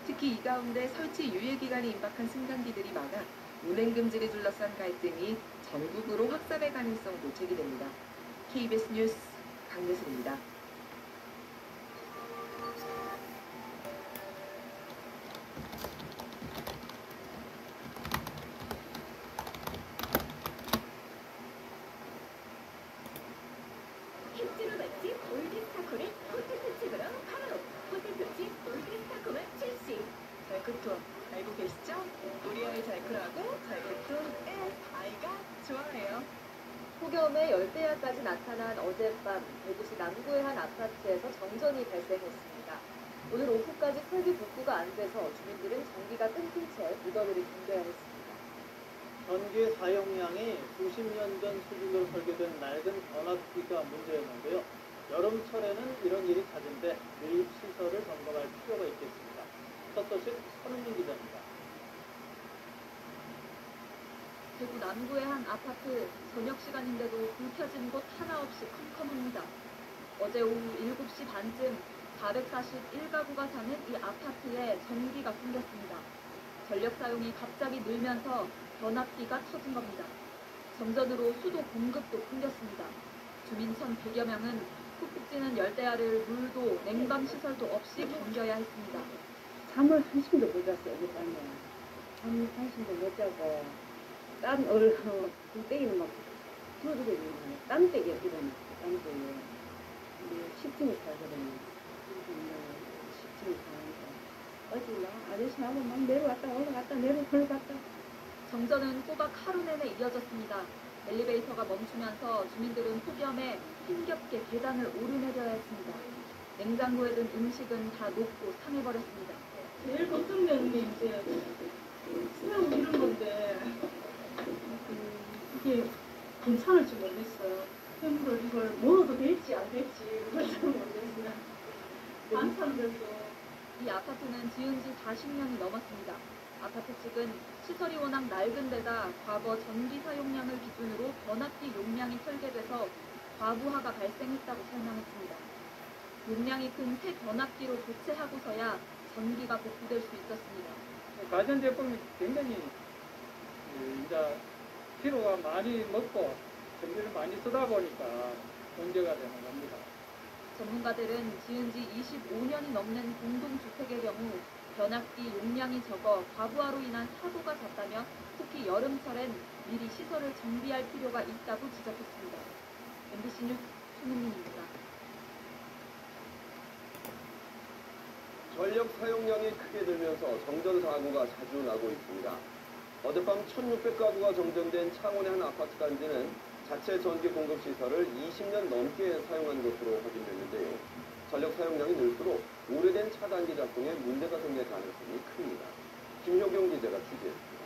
특히 이 가운데 설치 유예기간이 임박한 승강기들이 많아 운행금지를 둘러싼 갈등이 전국으로 확산할 가능성도 제기됩니다. KBS 뉴스 강예슬입니다. 힙지로 맛집 올드스타콤의 호텔 특집으로 바로 호텔 특집 올드스타콤을 출시. 잘크톤 알고 계시죠? 우리 아이 잘크라고 잘크톤 아이가 좋아해요. 폭염에 열대야까지 나타난 어젯밤 대구시 남구의 한 아파트에서 정전이 발생했습니다. 오늘 오후까지 설비 복구가 안 돼서 주민들은 전기가 끊긴 채 무더위를 견뎌야 했습니다. 전기의 사용량이 수십 년 전 수준으로 설계된 낡은 변압기가 문제였는데요. 여름철에는 이런 일이 잦은데 매입 시설을 점검할 필요가 있겠습니다. 첫 소식 선은민 기자입니다. 대구 남구의 한 아파트 저녁 시간인데도 불 켜진 곳 하나 없이 컴컴합니다. 어제 오후 7시 반쯤 441가구가 사는 이 아파트에 전기가 끊겼습니다. 전력 사용이 갑자기 늘면서 변압기가 터진 겁니다. 정전으로 수도 공급도 끊겼습니다. 주민 1,100여 명은 푹푹 찌는 열대야를 물도 냉방 시설도 없이 견뎌야 했습니다. 잠을 한숨도 못 잤어요, 어젯밤에. 잠을 한숨도 못 자고 떼기는 막 두드리고 땀떼기야 이러면 땀떼기. 우리 10층에 살거든요. 10층에 사니까 어디 아저씨하고 막 내려갔다 올라갔다 내려갔다. 정전은 꼬박 하루 내내 이어졌습니다. 엘리베이터가 멈추면서 주민들은 폭염에 힘겹게 계단을 오르내려야 했습니다. 냉장고에 든 음식은 다 녹고 상해버렸습니다. 제일 걱정되는 게 이제 수영 이런 건데 이게 괜찮을지 모르겠어요. 샘물을 이걸 먹어도 될지 안 될지 그걸 잘 모르겠어요. 반찬들도 이 아파트는 지은 지 40년이 넘었습니다. 아파트 측은 시설이 워낙 낡은 데다 과거 전기 사용량을 기준으로 변압기 용량이 설계돼서 과부하가 발생했다고 설명했습니다. 용량이 큰 새 변압기로 교체하고서야 전기가 복구될 수 있었습니다. 가전제품이 굉장히 이제 피로가 많이 먹고 전기를 많이 쓰다 보니까 문제가 되는 겁니다. 전문가들은 지은 지 25년이 넘는 공동주택의 경우 변압기 용량이 적어 과부하로 인한 사고가 잦다며 특히 여름철엔 미리 시설을 정비할 필요가 있다고 지적했습니다. MBC 뉴스 손흥민입니다. 전력 사용량이 크게 늘면서 정전 사고가 자주 나고 있습니다. 어젯밤 1,600가구가 정전된 창원의 한 아파트 단지는 자체 전기 공급 시설을 20년 넘게 사용한 것으로 확인됐는데요. 전력 사용량이 늘수록 오래된 차단기 작동에 문제가 생길 가능성이 큽니다. 김효경 기자가 취재했습니다.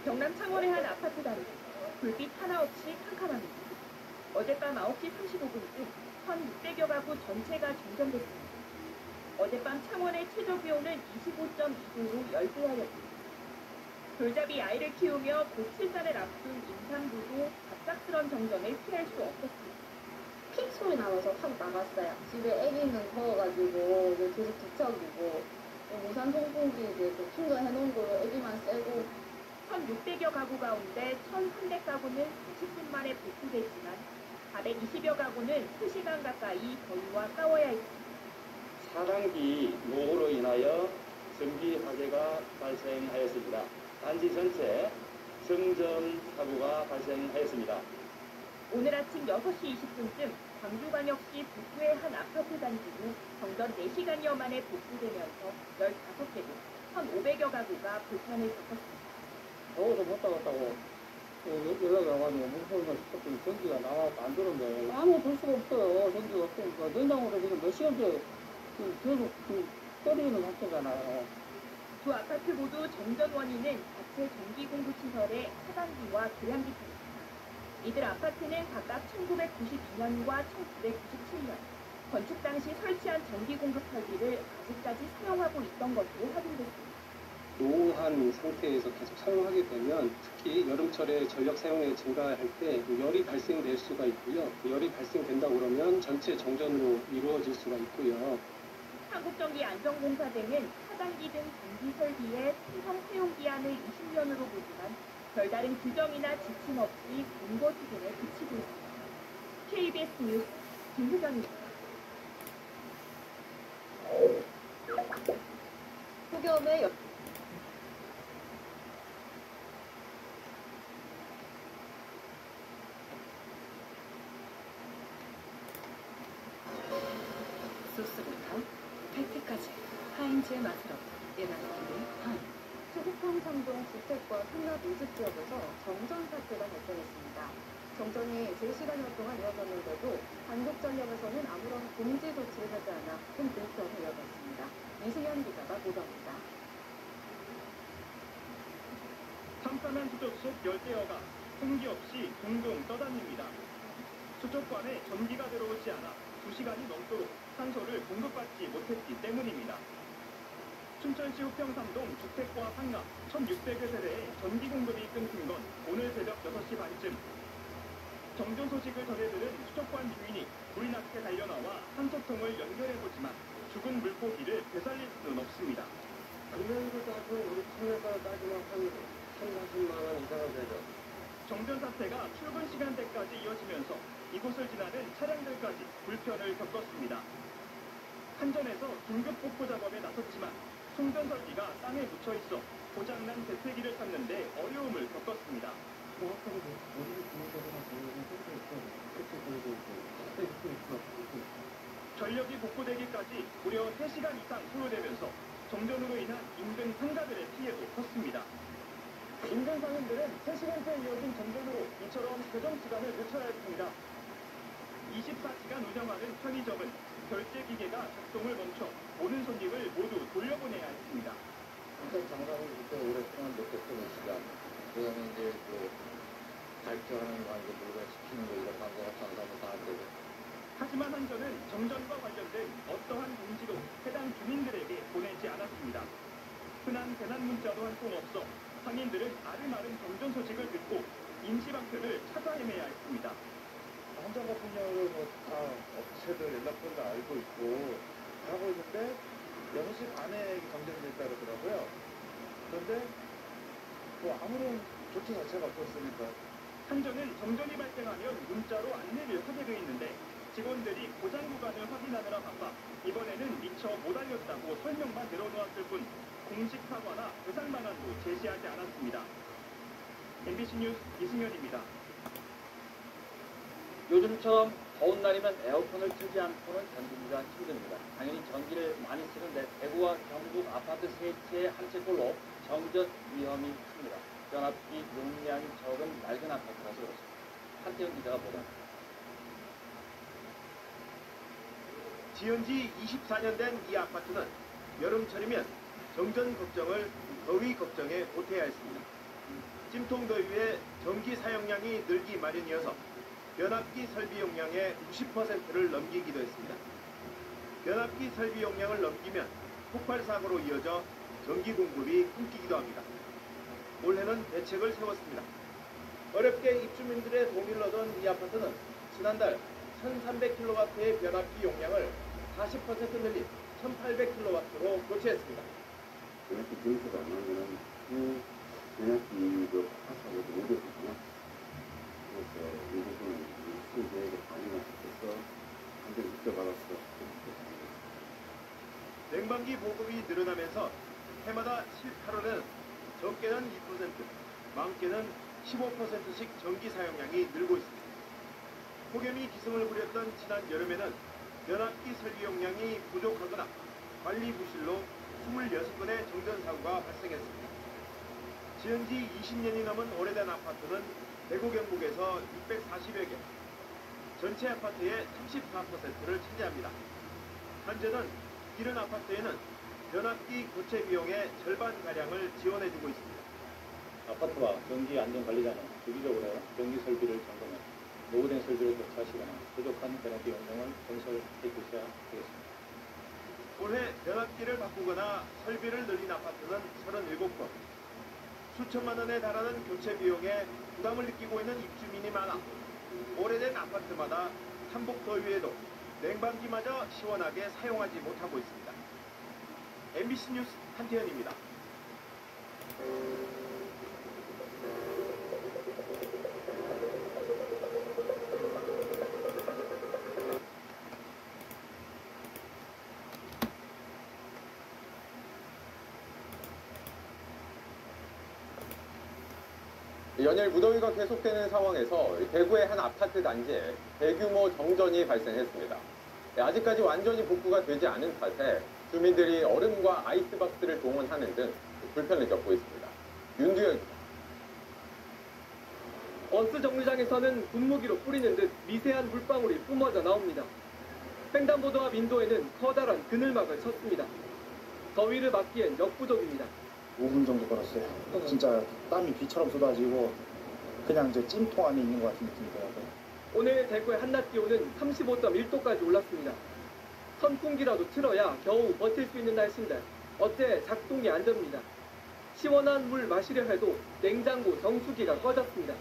경남 창원의 한 아파트 단지. 불빛 하나 없이 캄캄합니다. 어젯밤 9시 35분쯤 1,600여 가구 전체가 정전됐습니다. 어젯밤 창원의 최저 기온은 25.2도로 열대야였습니다. 돌잡이 아이를 키우며 곧 출산을 앞둔 임산부도 갑작스런 정전을 피할 수 없었습니다. 픽 소리 나면서 확 나갔어요. 집에 아기는 더워가지고 계속 뒤척이고 무선 송풍기 이제 충전해놓은 걸로 아기만 쐬고 1,600여 가구 가운데 1,300가구는 40분 만에 복구됐지만 420여 가구는 2시간 가까이 더위와 싸워야 했습니다. 차단기 노후로 인하여 전기 화재가 발생하였습니다. 단지 전체 정전 사고가 발생하였습니다. 오늘 아침 6시 20분쯤 광주광역시 북구의 한 아파트 단지도 정전 4시간여 만에 복구되면서 15개구, 1,500여 가구가 불편을 겪었습니다. 더워서 못 나갔다고 연락이 와가지고 무서워서 전기가 나와서 안 들었는데 아무것도 볼 수가 없어요. 전기가 없으니까 냉장고로 지금 몇 시간째 계속 때리는 상태잖아요. 두 아파트 모두 정전 원인은 자체 전기 공급 시설의 차단기와 교량기 때문입니다. 이들 아파트는 각각 1992년과 1997년 건축 당시 설치한 전기 공급 설비를 아직까지 사용하고 있던 것으로 확인됐습니다. 노후한 상태에서 계속 사용하게 되면 특히 여름철에 전력 사용량이 증가할 때 열이 발생될 수가 있고요. 열이 발생된다고 그러면 전체 정전으로 이루어질 수가 있고요. 한국전기안전공사 등은 차단기 등 전기 설비의 생성 사용 기한을 20년으로 보지만 별다른 규정이나 지침 없이 공고 수준에 그치고 있습니다. KBS 뉴스 김수정입니다. 폭염에 소스부터 패티까지 하인즈의 맛으로 예나스키의 하인. 수국평 삼동 주택과 상가 밀집 지역에서 정전 사태가 발생했습니다. 정전이 제 시간여 동안 이어졌는데도 한국전력에서는 아무런 공지 조치를 하지 않아 큰 불편을 이어졌습니다. 이승현 기자가 보도합니다. 캄캄한 수족 속 열대어가 홍기 없이 동동 떠다닙니다. 수족관에 전기가 들어오지 않아 2시간이 넘도록 산소를 공급받지 못했기 때문입니다. 춘천시 후평삼동 주택과 상가 1,600여 세대에 전기 공급이 끊긴 건 오늘 새벽 6시 반쯤. 정전 소식을 전해들은 수족관 주인이 불이 나게 달려나와 산소통을 연결해보지만 죽은 물고기를 되살릴 수는 없습니다. 금연도 따지면 우리 청약가로 따지면 한 30만 원 이상은 되죠. 정전 사태가 출근 시간대까지 이어지면서 이곳을 지나는 차량들까지 불편을 겪었습니다. 한전에서 긴급 복구 작업에 나섰지만 송전 설비가 땅에 묻혀 있어 고장난 배쇄기를 찾는데 어려움을 겪었습니다. 전력이 복구되기까지 무려 3시간 이상 소요되면서 정전으로 인한 인근 상가들의 피해도 컸습니다. 인근 상인들은 3시간째 이어진 정전으로 이처럼 배정 시간을 늦춰야 했습니다. 24시간 운영하는 편의점은 결제 기계가 작동을 멈춰 오는 손님을 모두 돌려보내야 했습니다. 인터넷 장사를 그때 오랫동안 못했던 시간, 그다음에 이제 그 발표하는 관계 물건 시키는 거 이런 관계가 장사도 다 안 되고. 하지만 한전은 정전과 관련된 어떠한 공지도 해당 주민들에게 보내지 않았습니다. 흔한 재난 문자도 한 통 없어 상인들은 아름아름 정전 소식을 듣고 임시방편을 찾아 헤매야 했습니다. 한전 같은 경우는 다 업체들 연락처도 알고 있고 하고 있는데 6시 반에 정전됐다 그러더라고요. 그런데 뭐 아무런 조치 자체가 없었으니까. 한전은 정전이 발생하면 문자로 안내를 하게 돼 있는데 직원들이 고장 구간을 확인하느라 바빠 이번에는 미처 못 알렸다고 설명만 내려놓았을 뿐 공식 사과나 배상 방안도 제시하지 않았습니다. MBC 뉴스 이승현입니다. 요즘처럼 더운 날이면 에어컨을 틀지 않고는 견디기가 힘듭니다. 당연히 전기를 많이 쓰는데 대구와 경북 아파트 세 채의 한 채꼴로 정전 위험이 큽니다. 변압기 용량이 적은 낡은 아파트라서 그렇습니다. 한태영 기자가 보도합니다. 지은 지 24년 된 이 아파트는 여름철이면 정전 걱정을 더위 걱정에 보태야 했습니다. 찜통 더위에 전기 사용량이 늘기 마련이어서 변압기 설비 용량의 90%를 넘기기도 했습니다. 변압기 설비 용량을 넘기면 폭발 사고로 이어져 전기 공급이 끊기기도 합니다. 올해는 대책을 세웠습니다. 어렵게 입주민들의 동의를 얻은 이 아파트는 지난달 1300kW의 변압기 용량을 40% 늘린 1800kW로 교체했습니다. 변압기 증수가 안 나면은 그 변압기 그 파사고도 어렵거든요. 그래서 이 부분은 수술 계획에 반영을 시켜서 완전히 입혀받아서 냉방기 보급이 늘어나면서 해마다 7, 8월에는 적게는 2%, 많게는 15%씩 전기 사용량이 늘고 있습니다. 폭염이 기승을 부렸던 지난 여름에는 변압기 설비 용량이 부족하거나 관리 부실로 26건의 정전사고가 발생했습니다. 지은 지 20년이 넘은 오래된 아파트는 대구 경북에서 640여 개, 전체 아파트의 34%를 차지합니다. 한전은 이런 아파트에는 변압기 교체 비용의 절반가량을 지원해주고 있습니다. 아파트와 전기 안전관리자는 주기적으로 전기 설비를 점검해 노후된 설비를 교체하시거나 부족한 변압기 용량을 건설해 주셔야 되겠습니다. 올해 변압기를 바꾸거나 설비를 늘린 아파트는 37건. 수천만 원에 달하는 교체 비용에 부담을 느끼고 있는 입주민이 많아 오래된 아파트마다 한복 더위에도 냉방기마저 시원하게 사용하지 못하고 있습니다. MBC 뉴스 한태현입니다. 연일 무더위가 계속되는 상황에서 대구의 한 아파트 단지에 대규모 정전이 발생했습니다. 아직까지 완전히 복구가 되지 않은 탓에 주민들이 얼음과 아이스박스를 동원하는 등 불편을 겪고 있습니다. 윤두현입니다. 버스 정류장에서는 분무기로 뿌리는 듯 미세한 물방울이 뿜어져 나옵니다. 횡단보도와 민도에는 커다란 그늘막을 쳤습니다. 더위를 막기엔 역부족입니다. 5분 정도 걸었어요. 진짜 땀이 비처럼 쏟아지고 그냥 이제 찜통 안에 있는 것 같은 느낌이 들어요. 오늘 대구의 한낮 기온은 35.1도까지 올랐습니다. 선풍기라도 틀어야 겨우 버틸 수 있는 날씨인데 어째 작동이 안 됩니다. 시원한 물 마시려 해도 냉장고 정수기가 꺼졌습니다.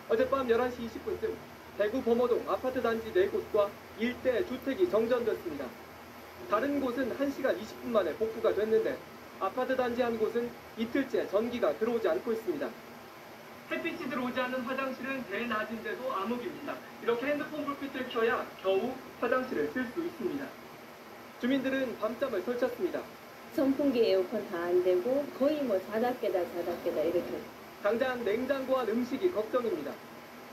어젯밤 11시 20분쯤 대구 범어동 아파트 단지 4곳과 일대 주택이 정전됐습니다. 다른 곳은 1시간 20분 만에 복구가 됐는데 아파트 단지 한 곳은 이틀째 전기가 들어오지 않고 있습니다. 햇빛이 들어오지 않는 화장실은 대낮인데도 암흑입니다. 이렇게 핸드폰 불빛을 켜야 겨우 화장실을 쓸 수 있습니다. 주민들은 밤잠을 설쳤습니다. 선풍기 에어컨 다 안 되고 거의 뭐 자답게다 이렇게. 당장 냉장고와 음식이 걱정입니다.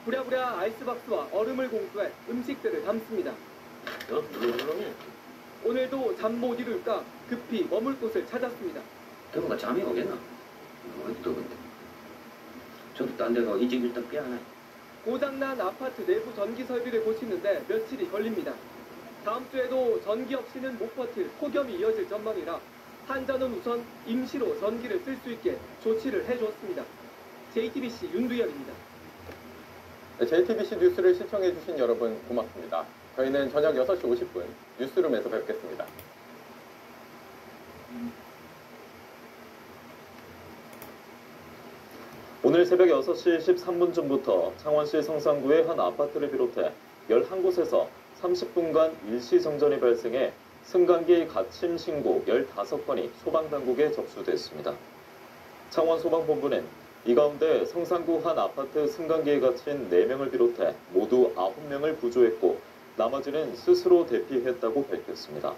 부랴부랴 아이스박스와 얼음을 공수해 음식들을 담습니다. 오늘도 잠 못 이룰까 급히 머물 곳을 찾았습니다. 대구가 잠이 오겠나? 어디도 근데. 저도 딴 데가 이집 일단 빼야네. 고장난 아파트 내부 전기 설비를 고치는데 며칠이 걸립니다. 다음 주에도 전기 없이는 못 버틸 폭염이 이어질 전망이라 한전은 우선 임시로 전기를 쓸 수 있게 조치를 해주었습니다. JTBC 윤두현입니다. JTBC 뉴스를 시청해주신 여러분 고맙습니다. 저희는 저녁 6시 50분 뉴스룸에서 뵙겠습니다. 오늘 새벽 6시 13분쯤부터 창원시 성산구의 한 아파트를 비롯해 11곳에서 30분간 일시정전이 발생해 승강기 갇힘 신고 15건이 소방당국에 접수됐습니다. 창원소방본부는 이 가운데 성산구 한 아파트 승강기에 갇힌 4명을 비롯해 모두 9명을 구조했고 나머지는 스스로 대피했다고 밝혔습니다.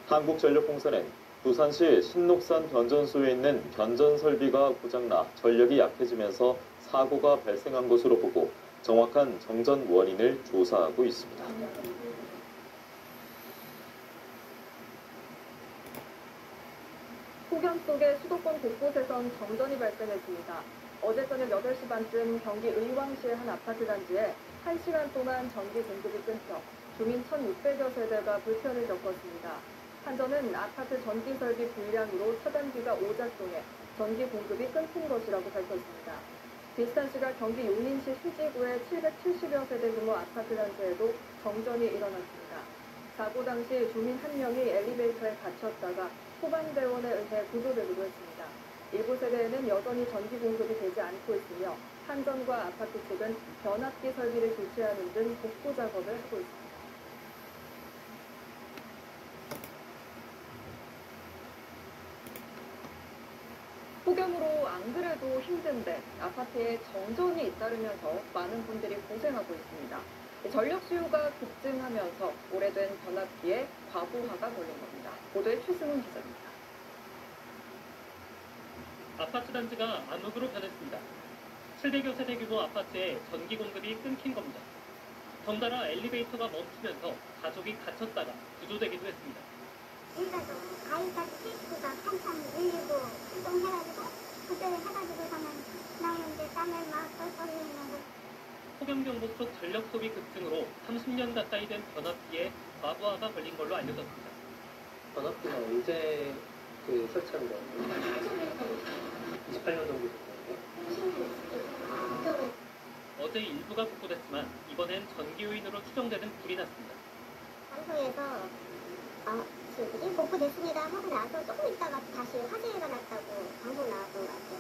한국전력공사는 부산시 신록산 변전소에 있는 변전 설비가 고장나 전력이 약해지면서 사고가 발생한 것으로 보고 정확한 정전 원인을 조사하고 있습니다. 폭염 속에 수도권 곳곳에선 정전이 발생했습니다. 어제 저녁 8시 반쯤 경기 의왕시의 한 아파트 단지에 1시간 동안 전기 공급이 끊겨 주민 1,600여 세대가 불편을 겪었습니다. 한전은 아파트 전기 설비 불량으로 차단기가 오작동해 전기 공급이 끊긴 것이라고 밝혔습니다. 비슷한 시각 경기 용인시 수지구의 770여 세대 규모 아파트 단지에도 정전이 일어났습니다. 사고 당시 주민 1명이 엘리베이터에 갇혔다가 소방대원에 의해 구조되기도 했습니다. 일부 세대에는 여전히 전기 공급이 되지 않고 있으며 한전과 아파트 측은 변압기 설비를 교체하는 등 복구 작업을 하고 있습니다. 폭염으로 안 그래도 힘든데 아파트에 정전이 잇따르면서 많은 분들이 고생하고 있습니다. 전력 수요가 급증하면서 오래된 변압기에 과부하가 걸린 겁니다. 보도에 최승훈 기자입니다. 아파트 단지가 암흑으로 변했습니다. 700여 세대 규모 아파트에 전기 공급이 끊긴 겁니다. 덩달아 엘리베이터가 멈추면서 가족이 갇혔다가 구조되기도 했습니다. 여기가도 가위까지 케이스가 한참 밀리고 출동해가지고 구조해가지고서는 나오는데 땀에 막 뻘뻘 흘리면서 폭염경보 속 전력 소비 급증으로 30년 가까이 된 변압기에 과부하가 걸린 걸로 알려졌습니다. 변압기가 언제 설치한 거예요? 28년 정도 됐거든요. 어제 일부가 복구됐지만 이번엔 전기 요인으로 추정되는 불이 났습니다. 방송에서 복구됐습니다 하고 나서 조금 있다가 다시 화재가 났다고 방송 나왔던 것 같아요.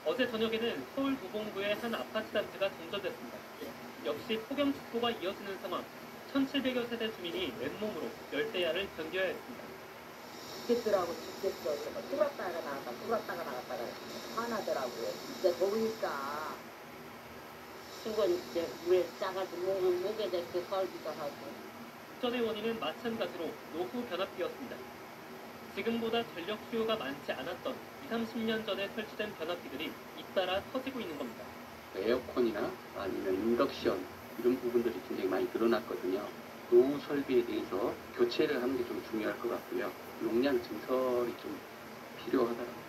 어제 저녁에는 서울 도봉구의 한 아파트 단지가 정전됐습니다. 역시 폭염 축소가 이어지는 상황, 1,700여 세대 주민이 맨몸으로 열대야를 견뎌야 했습니다. 죽겠더라고 죽겠어. 뚫었다가 나갔다가 화나더라고요. 진짜 더우니까. 수건 이제 물에 짜가지고 목에 대고 걸기도 하고. 전의 원인은 마찬가지로 노후 변압기였습니다. 지금보다 전력 수요가 많지 않았던 20-30년 전에 설치된 변압기들이 잇따라 터지고 있는 겁니다. 에어컨이나 아니면 인덕션 이런 부분들이 굉장히 많이 늘어났거든요. 노후 설비에 대해서 교체를 하는 게 좀 중요할 것 같고요. 용량 증설이 좀 필요하더라고요.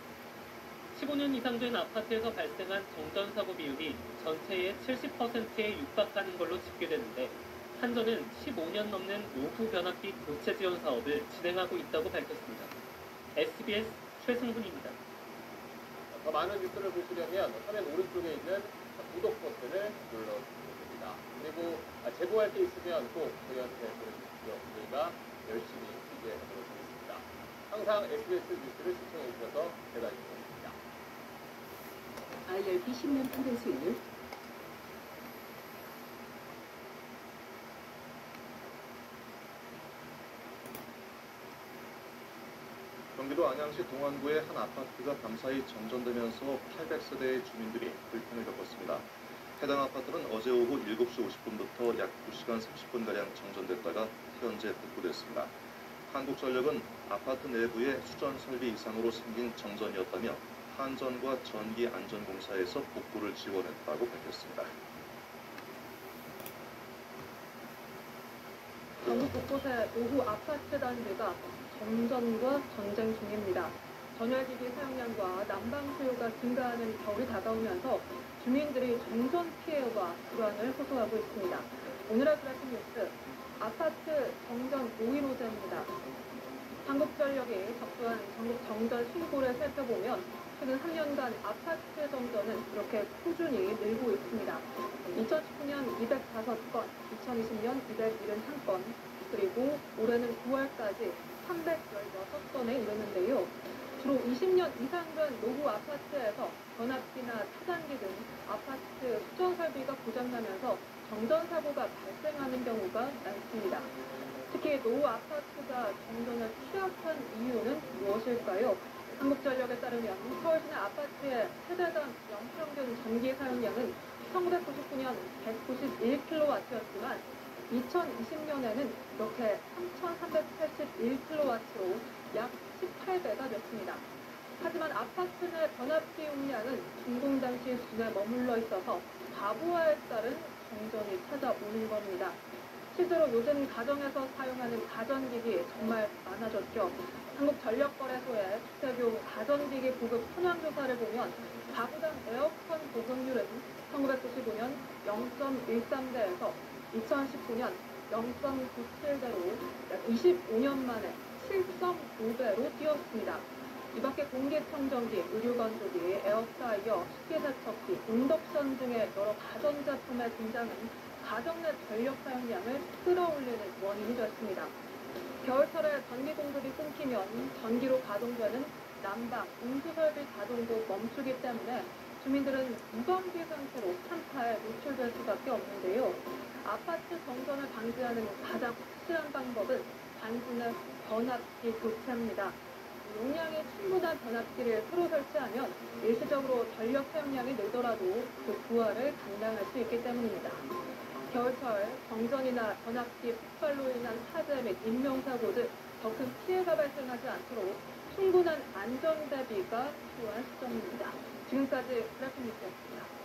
15년 이상 된 아파트에서 발생한 정전 사고 비율이 전체의 70%에 육박하는 걸로 집계되는데 한전은 15년 넘는 노후 변압기 교체 지원 사업을 진행하고 있다고 밝혔습니다. SBS 최승훈입니다. 더 많은 뉴스를 보시려면 화면 오른쪽에 있는 구독 버튼을 눌러주시면 됩니다. 그리고 제보할 게 있으면 꼭 저희한테 보내주십시오. 저희가 열심히 취재하도록 하겠습니다. 항상 SBS 뉴스를 시청해 주셔서 대단히 고맙습니다. IRP 10년 판단 수익률 경기도 안양시 동안구의 한 아파트가 밤사이 정전되면서 800세대의 주민들이 불편을 겪었습니다. 해당 아파트는 어제 오후 7시 50분부터 약 2시간 30분가량 정전됐다가 현재 복구됐습니다. 한국전력은 아파트 내부의 수전 설비 이상으로 생긴 정전이었다며 한전과 전기안전공사에서 복구를 지원했다고 밝혔습니다. 전국 곳곳에 노후 아파트 단지가 정전과 전쟁 중입니다. 전열기기 사용량과 난방 수요가 증가하는 겨울이 다가오면서 주민들이 정전 피해와 불안을 호소하고 있습니다. 오늘 아침 뉴스 아파트 정전 5.15제입니다. 한국전력이 접수한 전국 정전 신고를 살펴보면 최근 3년간 아파트 정전은 이렇게 꾸준히 늘고 있습니다. 2019년 205건, 2020년 271건, 그리고 올해는 9월까지 316건에 이르는데요. 주로 20년 이상 된 노후 아파트에서 변압기나 차단기 등 아파트 수전 설비가 고장나면서 정전 사고가 발생하는 경우가 많습니다. 특히 노후 아파트가 정전에 취약한 이유는 무엇일까요? 한국전력에 따르면 서울시내 아파트의 세대당 연평균 전기 사용량은 1999년 191kW였지만 2020년에는 이렇게 3,381kW로 약 18배가 됐습니다. 하지만 아파트 내 변압기 용량은 준공 당시 수준에 머물러 있어서 과부하에 따른 정전이 찾아오는 겁니다. 실제로 요즘 가정에서 사용하는 가전기기 정말 많아졌죠. 한국전력거래소의 주택용 가전기기 보급 현황조사를 보면 가구당 에어컨 보급률은 1995년 0.13대에서 2019년 0.97대로 약 25년 만에 7.5배로 뛰었습니다. 이 밖에 공기청정기, 의류건조기, 에어프라이어, 식기세척기, 인덕션 등의 여러 가전제품의 등장은 가정 내 전력 사용량을 끌어올리는 원인이 됐습니다. 겨울철에 전기 공급이 끊기면 전기로 가동되는 난방, 운수설비 가동도 멈추기 때문에 주민들은 무방비 상태로 한파에 노출될 수밖에 없는데요. 아파트 정전을 방지하는 가장 확실한 방법은 단순한 변압기 교체입니다. 용량이 충분한 변압기를 새로 설치하면 일시적으로 전력 사용량이 늘더라도 그 부하를 감당할 수 있기 때문입니다. 겨울철 정전이나 변압기 폭발로 인한 화재 및 인명사고 등 더 큰 피해가 발생하지 않도록 충분한 안전 대비가 필요한 시점입니다. 지금까지 그래프 뉴스였습니다.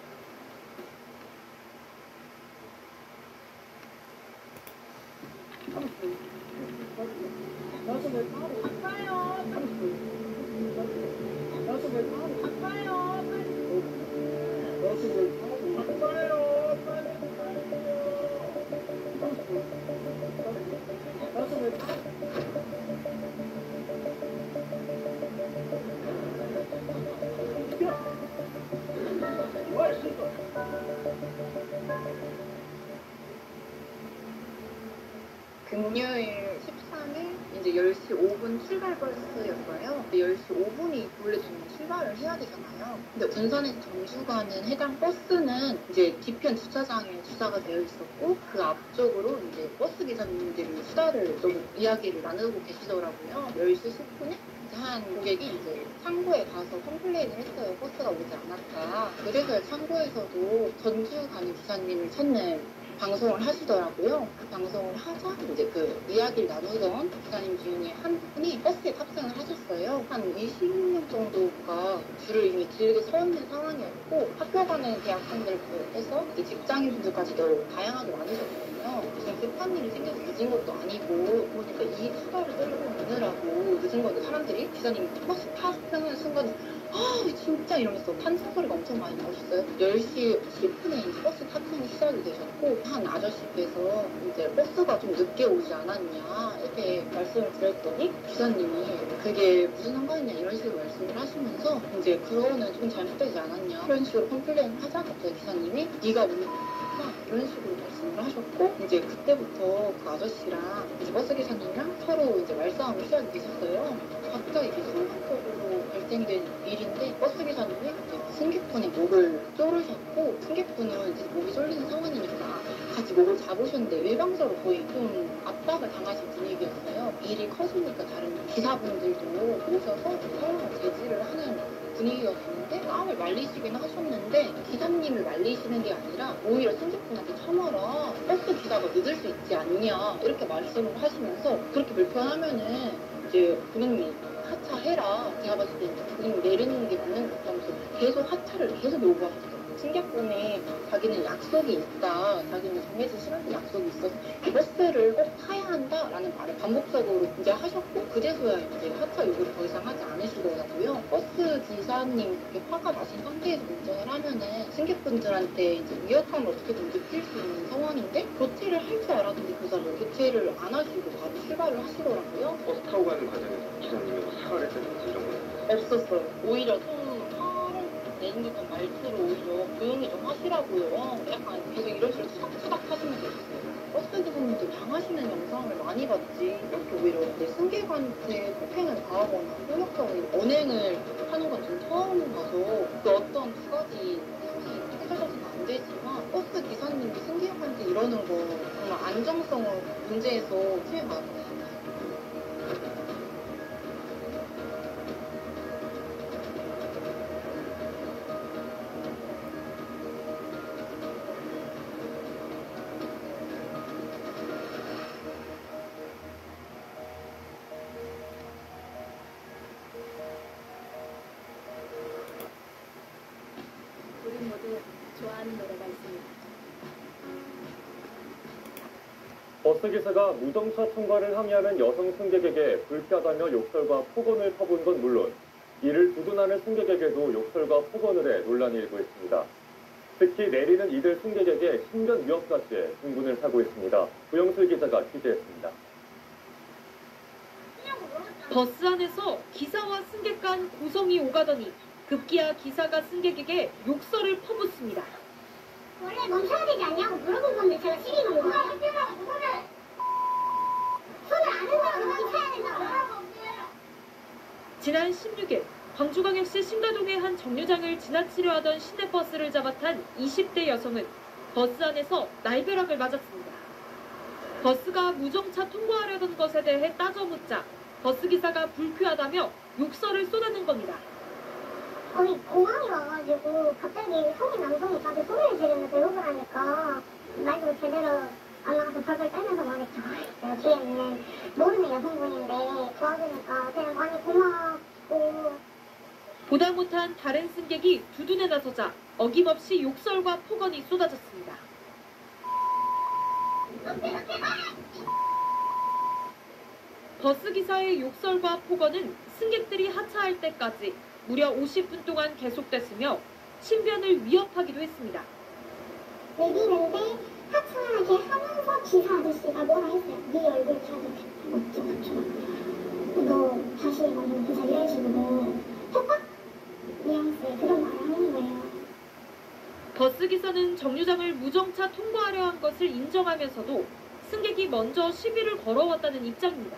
금요일 13일 이제 10시 5분 출발 버스였어요. 10시 5분이 원래 저는 출발을 해야 되잖아요. 근데 운산에서 전주 가는 해당 버스는 이제 뒤편 주차장에 주차가 되어 있었고 그 앞쪽으로 이제 버스 기사님들이 수다를 좀 이야기를 나누고 계시더라고요. 10시 10분에 한 고객이 이제 창고에 가서 컴플레인을 했어요. 버스가 오지 않았다. 그래서 창고에서도 전주 가는 기사님을 찾는 방송을 하시더라고요. 그 방송을 하자 이제 그 이야기를 나누던 기사님 중에 한 분이 버스에 탑승을 하셨어요. 한 20명 정도가 줄을 이미 길게 서 있는 상황이었고 학교 가는 대학생들부터 해서 직장인분들까지도 다양하게 많으셨거든요. 무슨 급한 일이 생겨서 늦은 것도 아니고 보니까 이 수다를 떨고 오느라고 늦은 건데 사람들이 기사님 버스 탑승하는 순간 진짜 이러면서 탄성 소리가 엄청 많이 나오셨어요. 10시 10분에 이제 버스 탑승이 시작이 되셨고 한 아저씨께서 이제 버스가 좀 늦게 오지 않았냐 이렇게 말씀을 드렸더니 기사님이 그게 무슨 상관이냐 이런 식으로 말씀을 하시면서 이제 그거는 좀 잘못되지 않았냐 이런 식으로 컴플레인을 하자 갑자기 기사님이 네가 오는 이런 식으로 말씀을 하셨고 이제 그때부터 그 아저씨랑 이제 버스 기사님이랑 서로 이제 말싸움이 시작이 되셨어요. 갑자기 이게 순간적으로 발생된 일인데 버스 기사님이 이제 승객분의 목을 조르셨고 승객분은 이제 목이 쏠리는 상황이니까 같이 목을 잡으셨는데 일방적으로 거의 좀 압박을 당하신 분위기였어요. 일이 커지니까 다른 기사분들도 오셔서 상황을 제지를 하는 분위기가 됐는데 땀을 말리시긴 하셨는데 기사님을 말리시는 게 아니라 오히려 승객분한테 참아라. 버스 기사가 늦을 수 있지 않냐 이렇게 말씀을 하시면서 그렇게 불편하면은 이제 고객님이 하차해라. 제가 봤을 때 고객님 내리는 게 맞는 것 같다면서 계속 하차를 계속 요구하셨어요. 승객분이 자기는 약속이 있다. 자기는 정해진 시간대 약속이 있어서 이 버스를 꼭 타야 한다라는 말을 반복적으로 이제 하셨고 그제서야 이제 하차 요구를 더 이상 하지 않으시더라고요. 버스 기사님 그렇게 화가 나신 상태에서 운전을 하면은 승객분들한테 이제 위협감을 어떻게든 느낄 수 있는 상황인데 교체를 할 줄 알았는데 그 사람 교체를 안 하시고 바로 출발을 하시더라고요. 버스 타고 가는 과정에서 기사님이 사과를 했다든지 이런 건 없었어요. 오히려 좀 화를 내는 말투로 오히려 조용히 좀 하시라고요. 약간 계속 이런 식으로 투닥투닥 하시면서 있었어요. 버스 기사님들 당하시는 영상을 많이 봤지 이렇게 오히려 내 승객한테 폭행을 가하거나 폭력적인 언행을 하는 건 좀 처음 봐서 그 어떤 두 가지 해결해서는 안 되지만 버스 기사님이 승객한테 이러는 거 정말 안정성을 문제에서 피해가요. 우리 모두 좋아하는 노래가 있습니다. 버스기사가 무정차 통과를 항의하는 여성 승객에게 불쾌하다며 욕설과 폭언을 퍼부은 건 물론 이를 두둔하는 승객에게도 욕설과 폭언을 해 논란이 일고 있습니다. 특히 내리는 이들 승객에게 신변 위협까지 분분을 사고 있습니다. 구영슬 기자가 취재했습니다. 버스 안에서 기사와 승객 간 고성이 오가더니 급기야 기사가 승객에게 욕설을 퍼붓습니다. 원래 멈춰야 되지 않냐고 물어본 건데 제가 시비는 거예요. 손을 안 흔들고 멈춰야 된다고. 지난 16일 광주광역시 신가동의 한 정류장을 지나치려 하던 시내버스를 잡아탄 20대 여성은 버스 안에서 날벼락을 맞았습니다. 버스가 무정차 통과하려던 것에 대해 따져 묻자 버스기사가 불쾌하다며 욕설을 쏟아낸 겁니다. 거의 공항이 와가지고 갑자기 성인 남성이 저한테 소리를 지르면서 욕을 하니까 말도 제대로 안 나가서 벽을 빼면서 말했죠. 뒤에 있는 모르는 여성분인데 도와주니까 그냥 많이 고맙고. 보다 못한 다른 승객이 두둔에 나서자 어김없이 욕설과 폭언이 쏟아졌습니다. 버스기사의 욕설과 폭언은 승객들이 하차할 때까지 무려 50분 동안 계속됐으며 신변을 위협하기도 했습니다. 내리는데 하차하게 하면서 기사 아저씨가 뭐라 했어요. 네 얼굴 켜도 어쩌고저쩌고 너 다시 만나면 기사 이런 식으로 협박 뉘앙스의 그런 말을 하는 거예요. 버스기사는 정류장을 무정차 통과하려 한 것을 인정하면서도 승객이 먼저 시비를 걸어왔다는 입장입니다.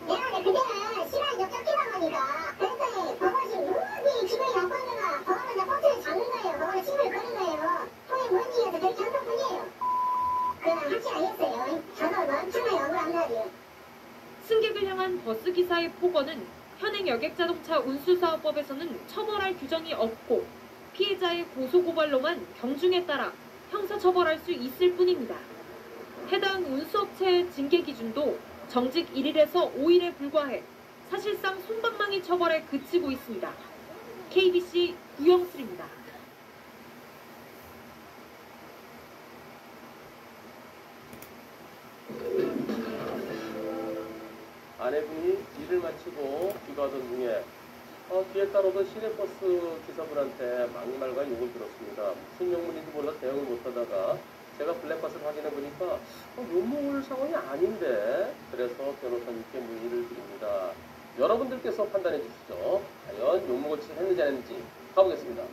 미안하게 그때는 시간이 좀 쫓기다 보니까 그랬더니 버거지 무지 기분이 나빴느라 버거는 이제 버스를 잡는 거예요. 버거는 시비를 거는 거예요. 통이 뭔지에서 그렇게 한 것뿐이에요. 그냥 하지 않았어요. 저도 엄청나게 억울한 날이에요. 승객을 향한 버스기사의 폭언은 현행 여객자동차 운수사업법에서는 처벌할 규정이 없고 피해자의 고소고발로만 경중에 따라 형사처벌할 수 있을 뿐입니다. 해당 운수업체의 징계 기준도 정직 1일에서 5일에 불과해 사실상 솜방망이 처벌에 그치고 있습니다. KBC 구영슬입니다. 아내분이 일을 마치고 귀가하던 중에 뒤에 따라오던 시내버스 기사분한테 막말과 욕을 들었습니다. 무슨 욕문인지 몰라 대응을 못하다가 제가 블랙박스를 확인해 보니까 욕먹을 상황이 아닌데 그래서 변호사님께 문의를 드립니다. 여러분들께서 판단해 주시죠. 과연 욕먹을 짓을 했는지 안 했는지 가보겠습니다.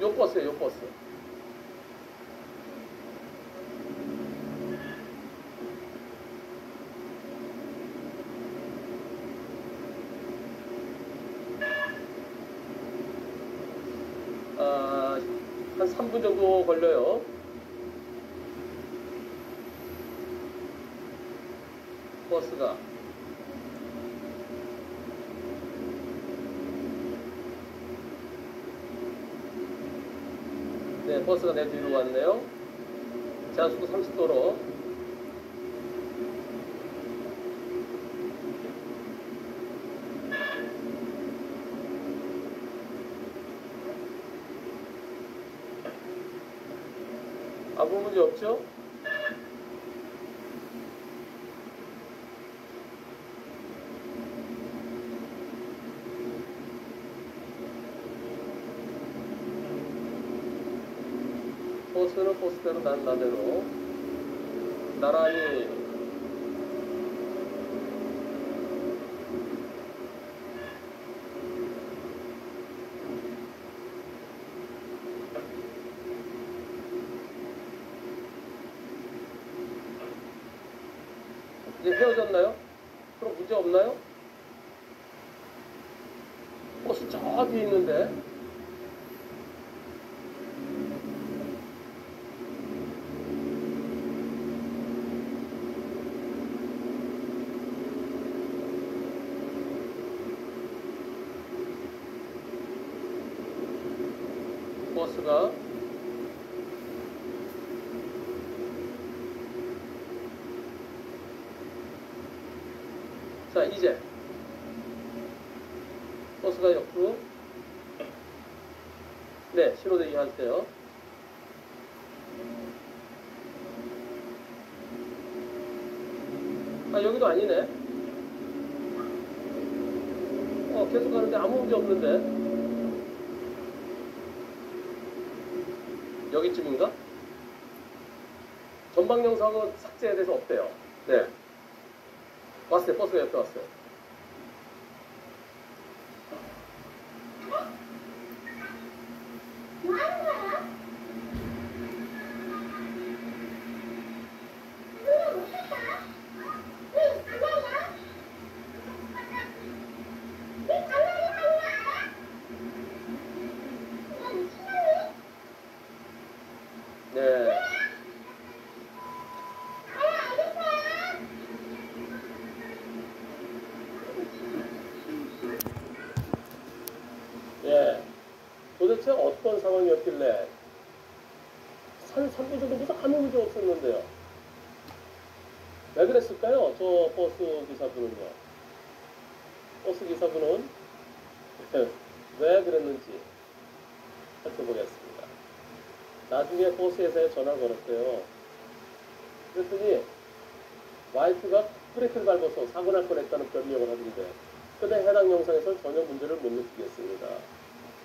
요 버스예요, 요 버스. 3분 정도 걸려요. 버스가. 네, 버스가 내 뒤로 왔네요. 제한속도 30도로. 아무 문제 없죠? 버스는 버스대로 난 나대로 나란히 이제 헤어졌나요? 그럼 문제 없나요? 버스 저 뒤에 있는데 버스가 자 이제 버스가 옆으로 네 신호대기 할 때요. 아 여기도 아니네. 계속 가는데 아무 문제 없는데. 여기쯤인가? 전방 영상은 삭제돼서 없대요. 네. 왔어요. 버스가 옆에 왔어요. 뭐 하는 거야? 눈을 못 떴다. 왜 가만히야? 왜 가만히 하냐? 너 미친놈이? 네. 예. 도대체 어떤 상황이었길래 한 3분 정도 무슨 아무 문제 없었는데요. 왜 그랬을까요? 저 버스 기사분은요. 버스 기사분은 왜 그랬는지 살펴보겠습니다. 나중에 버스 회사에 전화를 걸었대요. 그랬더니 와이프가 브레이크를 밟아서 사고 날 뻔했다는 변명을 하던데 근데 해당 영상에서 전혀 문제를 못 느끼겠습니다.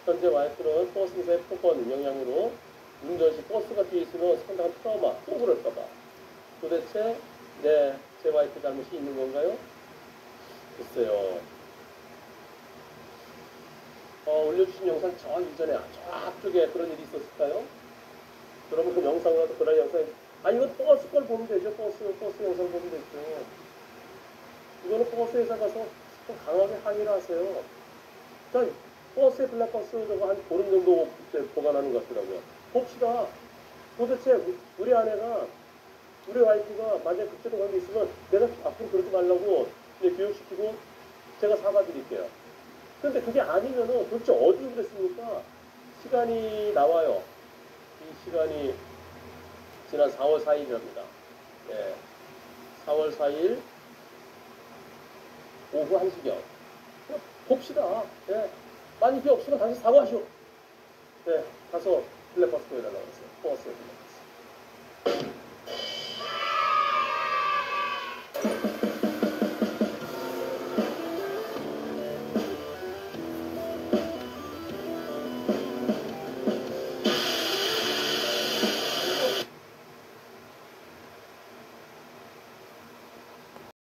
현재 와이프는 버스 기사의 폭언 영향으로 운전 시 버스가 뒤에 있으면 상당한 트라우마 또 그럴까봐 도대체 제 와이프 잘못이 있는 건가요? 글쎄요. 올려주신 영상 저 이전에 저 앞쪽에 그런 일이 있었을까요? 그러면 그 영상이라도 그런 영상이 이거 버스 걸 보면 되죠. 버스 영상 보면 되죠. 이거는 버스 회사 가서 좀 강하게 항의를 하세요. 자, 버스에 블랙박스 저거 한 보름 정도 보관하는 것 같더라고요. 봅시다. 도대체 우리 아내가 우리 와이프가 만약에 그때도 관계 있으면 내가 앞으로 그러지 말라고 교육시키고 제가 사과드릴게요. 그런데 그게 아니면은 도대체 어디로 그랬습니까? 시간이 나와요. 이 시간이 지난 4월 4일입니다. 예, 4월 4일 오후 1시경. 봅시다. 예, 만약에 없으면 다시 사과하시오. 네, 가서 블랙박스 보여달라고 했어요. 버스에.